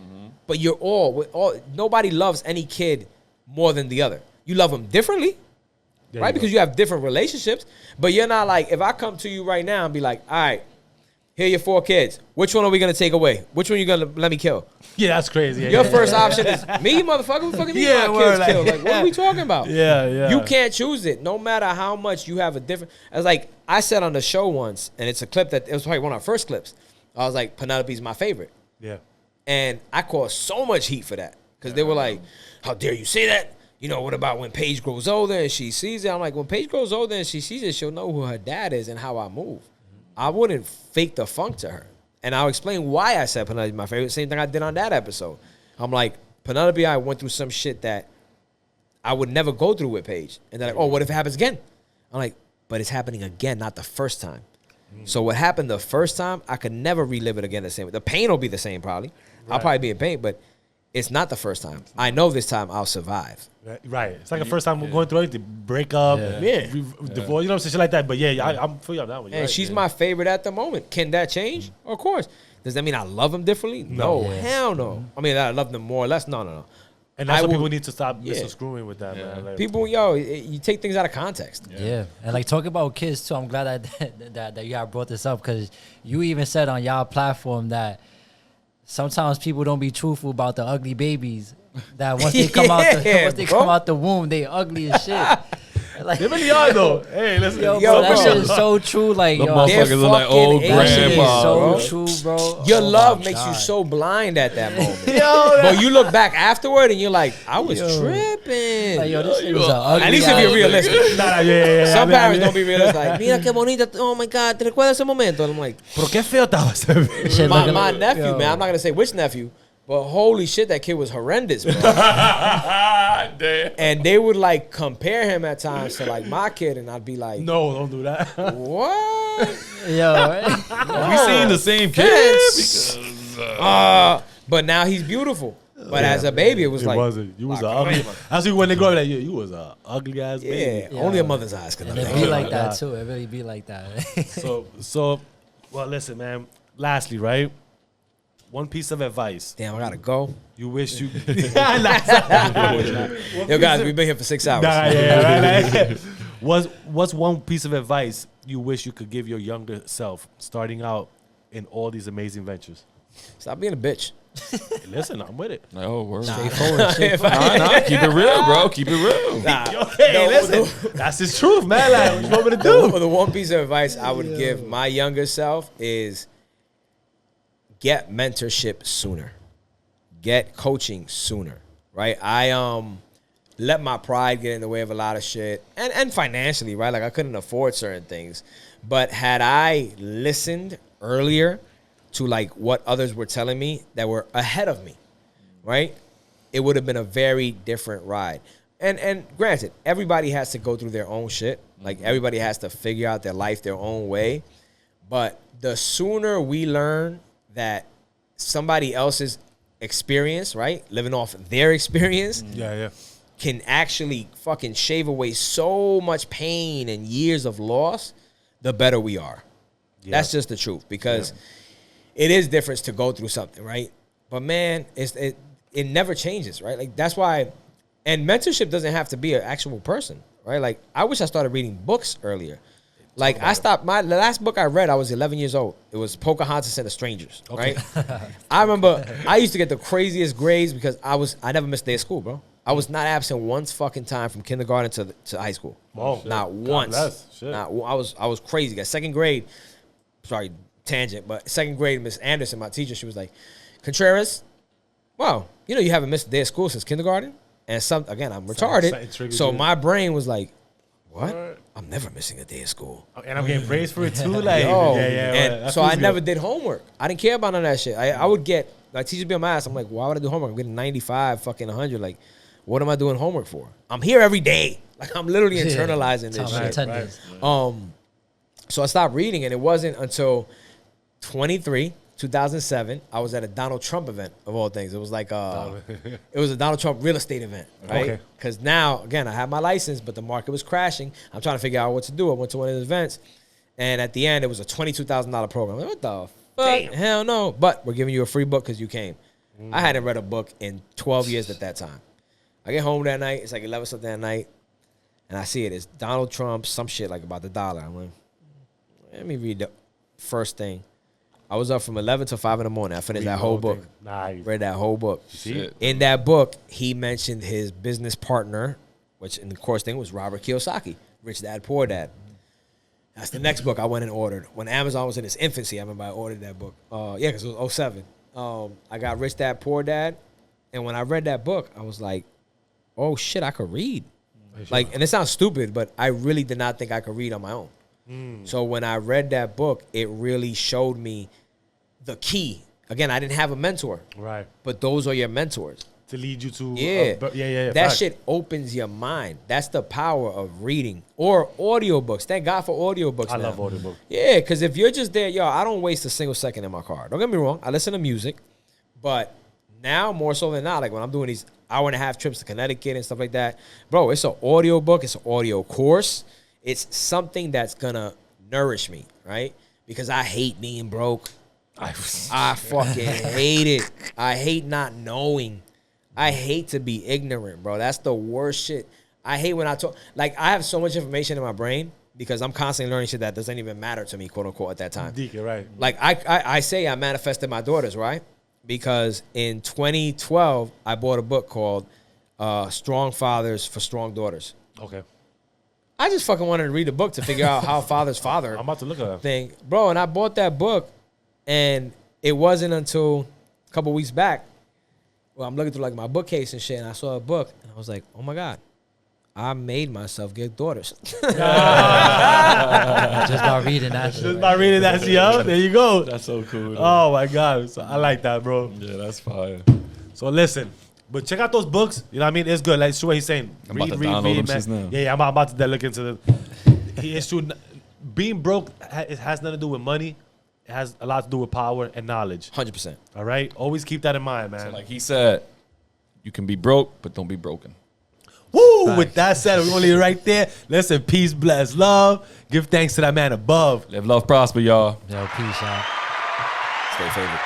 D: But you're all, nobody loves any kid more than the other. You love them differently, right? Because you have different relationships. But you're not like, if I come to you right now and be like, all right, here are your 4 kids. Which one are we going to take away? Which one are you going to let me kill?
A: Yeah, that's crazy.
D: Your first option is me, motherfucker. Who fucking me? My kids killed. Like, what are we talking about?
A: Yeah.
D: You can't choose it. No matter how much you have a different. As like I said on the show once, and it's a clip that it was probably one of our first clips. I was like, Penelope's my favorite.
A: Yeah.
D: And I caused so much heat for that because they were like, how dare you say that? You know, what about when Paige grows older and she sees it? I'm like, when Paige grows older and she sees it, she'll know who her dad is and how I move. I wouldn't fake the funk to her. And I'll explain why I said Penelope's my favorite. Same thing I did on that episode. I'm like, Penelope, I went through some shit that I would never go through with Paige. And they're like, oh, what if it happens again? I'm like, but it's happening again, not the first time. So what happened the first time, I could never relive it again the same way. The pain will be the same probably. Right. I'll probably be in pain, but it's not the first time. I know this time I'll survive.
A: Right. It's like the first time we're going through everything. Break up, divorce, you know what I'm saying? Shit like that. But I'm for you on that one.
D: And she's my favorite at the moment. Can that change? Of course. Does that mean I love him differently? No. Hell no. I mean, I love them more or less. No.
A: And that's why people need to stop screwing with that, man. Like,
D: people, you take things out of context.
B: Yeah. And like, talking about kids too, I'm glad that y'all brought this up because you even said on y'all platform that sometimes people don't be truthful about the ugly babies. That once they come come out the womb, they ugly as shit. Like,
A: they really are though. Hey, listen,
B: that shit is so true. Like,
C: the motherfuckers are like old grandpa.
B: So true, bro.
D: Your love makes you so blind at that moment. But you look back afterward and you're like, I was tripping.
B: Like, this was ugly.
D: At least if you're realistic. Some parents don't be realistic. Like, mira qué bonita. Oh my God, ¿te recuerdas ese momento? And I'm like,
A: pero qué feo estaba ese.
D: My nephew, man. I'm not gonna say which nephew. But holy shit, that kid was horrendous, bro.
C: Damn.
D: And they would like compare him at times to like my kid, and I'd be like,
A: No, don't do that.
D: what?
B: Yo,
C: We seen the same kid. Because,
D: But now he's beautiful. But as a baby, it was like,
A: wasn't. You was
D: like,
A: an ugly. Actually, when they grow up, like, you was a ugly ass
D: yeah,
A: baby.
B: Yeah.
D: only a mother's eyes can
B: and it
D: understand.
B: be like that
A: God.
B: too. It really be like that.
A: So, well, listen, man. Lastly, right? One piece of advice
D: Damn, I gotta go.
A: you wish you.
D: Yo, guys, we've been here for 6 hours.
A: Nah, yeah, right? What's one piece of advice you wish you could give your younger self starting out in all these amazing ventures?
D: Stop being a bitch.
A: Listen, I'm with it.
C: oh, word.
B: Straightforward shit.
C: Nah, keep it real, bro. Keep it real.
A: Hey, listen, that's his truth, man. Like, what you want me to do?
D: The one piece of advice I would give my younger self is get mentorship sooner. Get coaching sooner, right? I let my pride get in the way of a lot of shit. And financially, right? Like I couldn't afford certain things. But had I listened earlier to like what others were telling me that were ahead of me, right? It would have been a very different ride. And granted, everybody has to go through their own shit. Like everybody has to figure out their life their own way. But the sooner we learn that somebody else's experience, right, living off their experience,
A: Yeah.
D: can actually fucking shave away so much pain and years of loss, the better we are.
A: Yeah.
D: That's just the truth, because it is different to go through something, right? But man, it never changes, right? Like that's why, and mentorship doesn't have to be an actual person, right? Like I wish I started reading books earlier. Like I stopped the last book I read, I was 11 years old. It was Pocahontas and the Strangers, right? I remember I used to get the craziest grades because I never missed a day of school, bro. I was not absent once fucking time from kindergarten to high school.
A: Whoa.
D: Not
A: God
D: once.
A: bless. Shit.
D: I was crazy. Got second grade. Sorry, tangent, but second grade, Miss Anderson, my teacher, she was like, Contreras, wow, you haven't missed a day of school since kindergarten? And again, I'm retarded. So my brain was like, what? I'm never missing a day of school.
A: And I'm getting praised for it too. Like,
D: Yo,
A: yeah.
D: And
A: that
D: so I
A: feels
D: never
A: good.
D: did homework. I didn't care about none of that shit. I would get, like, teachers be on my ass. I'm like, why would I do homework? I'm getting 95, fucking 100. Like, what am I doing homework for? I'm here every day. Like, I'm literally internalizing this
B: Time
D: shit.
B: attendance.
D: So I stopped reading, and it wasn't until 2007, I was at a Donald Trump event, of all things. It was like it was a Donald Trump real estate event, right?
A: Okay.
D: Because now, again, I have my license, but the market was crashing. I'm trying to figure out what to do. I went to one of the events, and at the end, it was a $22,000 program. I'm like, what the fuck?
A: Damn.
D: Hell no. But we're giving you a free book because you came. I hadn't read a book in 12 years at that time. I get home that night. It's like 11 something at night, and I see it. It's Donald Trump, some shit like about the dollar. I'm like, let me read the first thing. I was up from 11 to 5 in the morning. I finished that whole book.
A: Nice.
D: Read that whole book.
C: Shit.
D: In that book, he mentioned his business partner, which in the course thing was Robert Kiyosaki, Rich Dad, Poor Dad. That's the next book I went and ordered. When Amazon was in its infancy, I remember I ordered that book. Because it was 07. I got Rich Dad, Poor Dad. And when I read that book, I was like, oh, shit, I could read. Like, and it sounds stupid, but I really did not think I could read on my own. So when I read that book, it really showed me the key. Again, I didn't have a mentor,
A: Right.
D: but those are your mentors.
A: To lead you to.
D: Yeah.
A: Yeah.
D: That
A: fact.
D: shit opens your mind. That's the power of reading. Or audiobooks. Thank God for audiobooks
A: I
D: now.
A: love audiobooks.
D: Yeah, because if you're just there, I don't waste a single second in my car. Don't get me wrong. I listen to music, but now more so than not, like when I'm doing these hour-and-a-half trips to Connecticut and stuff like that, bro, it's an audiobook. It's an audio course. It's something that's going to nourish me, right? Because I hate being broke. I fucking hate it. I hate not knowing. I hate to be ignorant, bro. That's the worst shit. I hate when I talk. Like, I have so much information in my brain because I'm constantly learning shit that doesn't even matter to me, quote unquote, at that time.
A: Deacon, right.
D: Like, I say I manifested my daughters, right? Because in 2012, I bought a book called Strong Fathers for Strong Daughters.
A: Okay.
D: I just fucking wanted to read the book to figure out how fathers father
A: I'm about to look at that.
D: thing. Bro, and I bought that book, and it wasn't until a couple weeks back, well, I'm looking through like my bookcase and shit, and I saw a book, and I was like, oh my God, I made myself get daughters.
B: Just by reading that shit.
A: Just by reading that, yo. There you go.
C: That's so cool.
A: Oh my God. So I like that, bro.
C: Yeah, that's fire.
A: So listen, but check out those books. You know what I mean? It's good. Like, it's true what he's saying.
C: I'm about to download them shits now.
A: Yeah, I'm about to look into the. It's true. Being broke, it has nothing to do with money. It has a lot to do with power and knowledge.
D: 100%.
A: All right? Always keep that in mind, man.
C: So like he said, you can be broke, but don't be broken.
A: Woo!
B: Facts.
A: With that said, we're going to leave it right there. Listen, peace, bless, love. Give thanks to that man above.
C: Live, love, prosper, y'all.
B: Yo, peace out.
D: Stay favorite.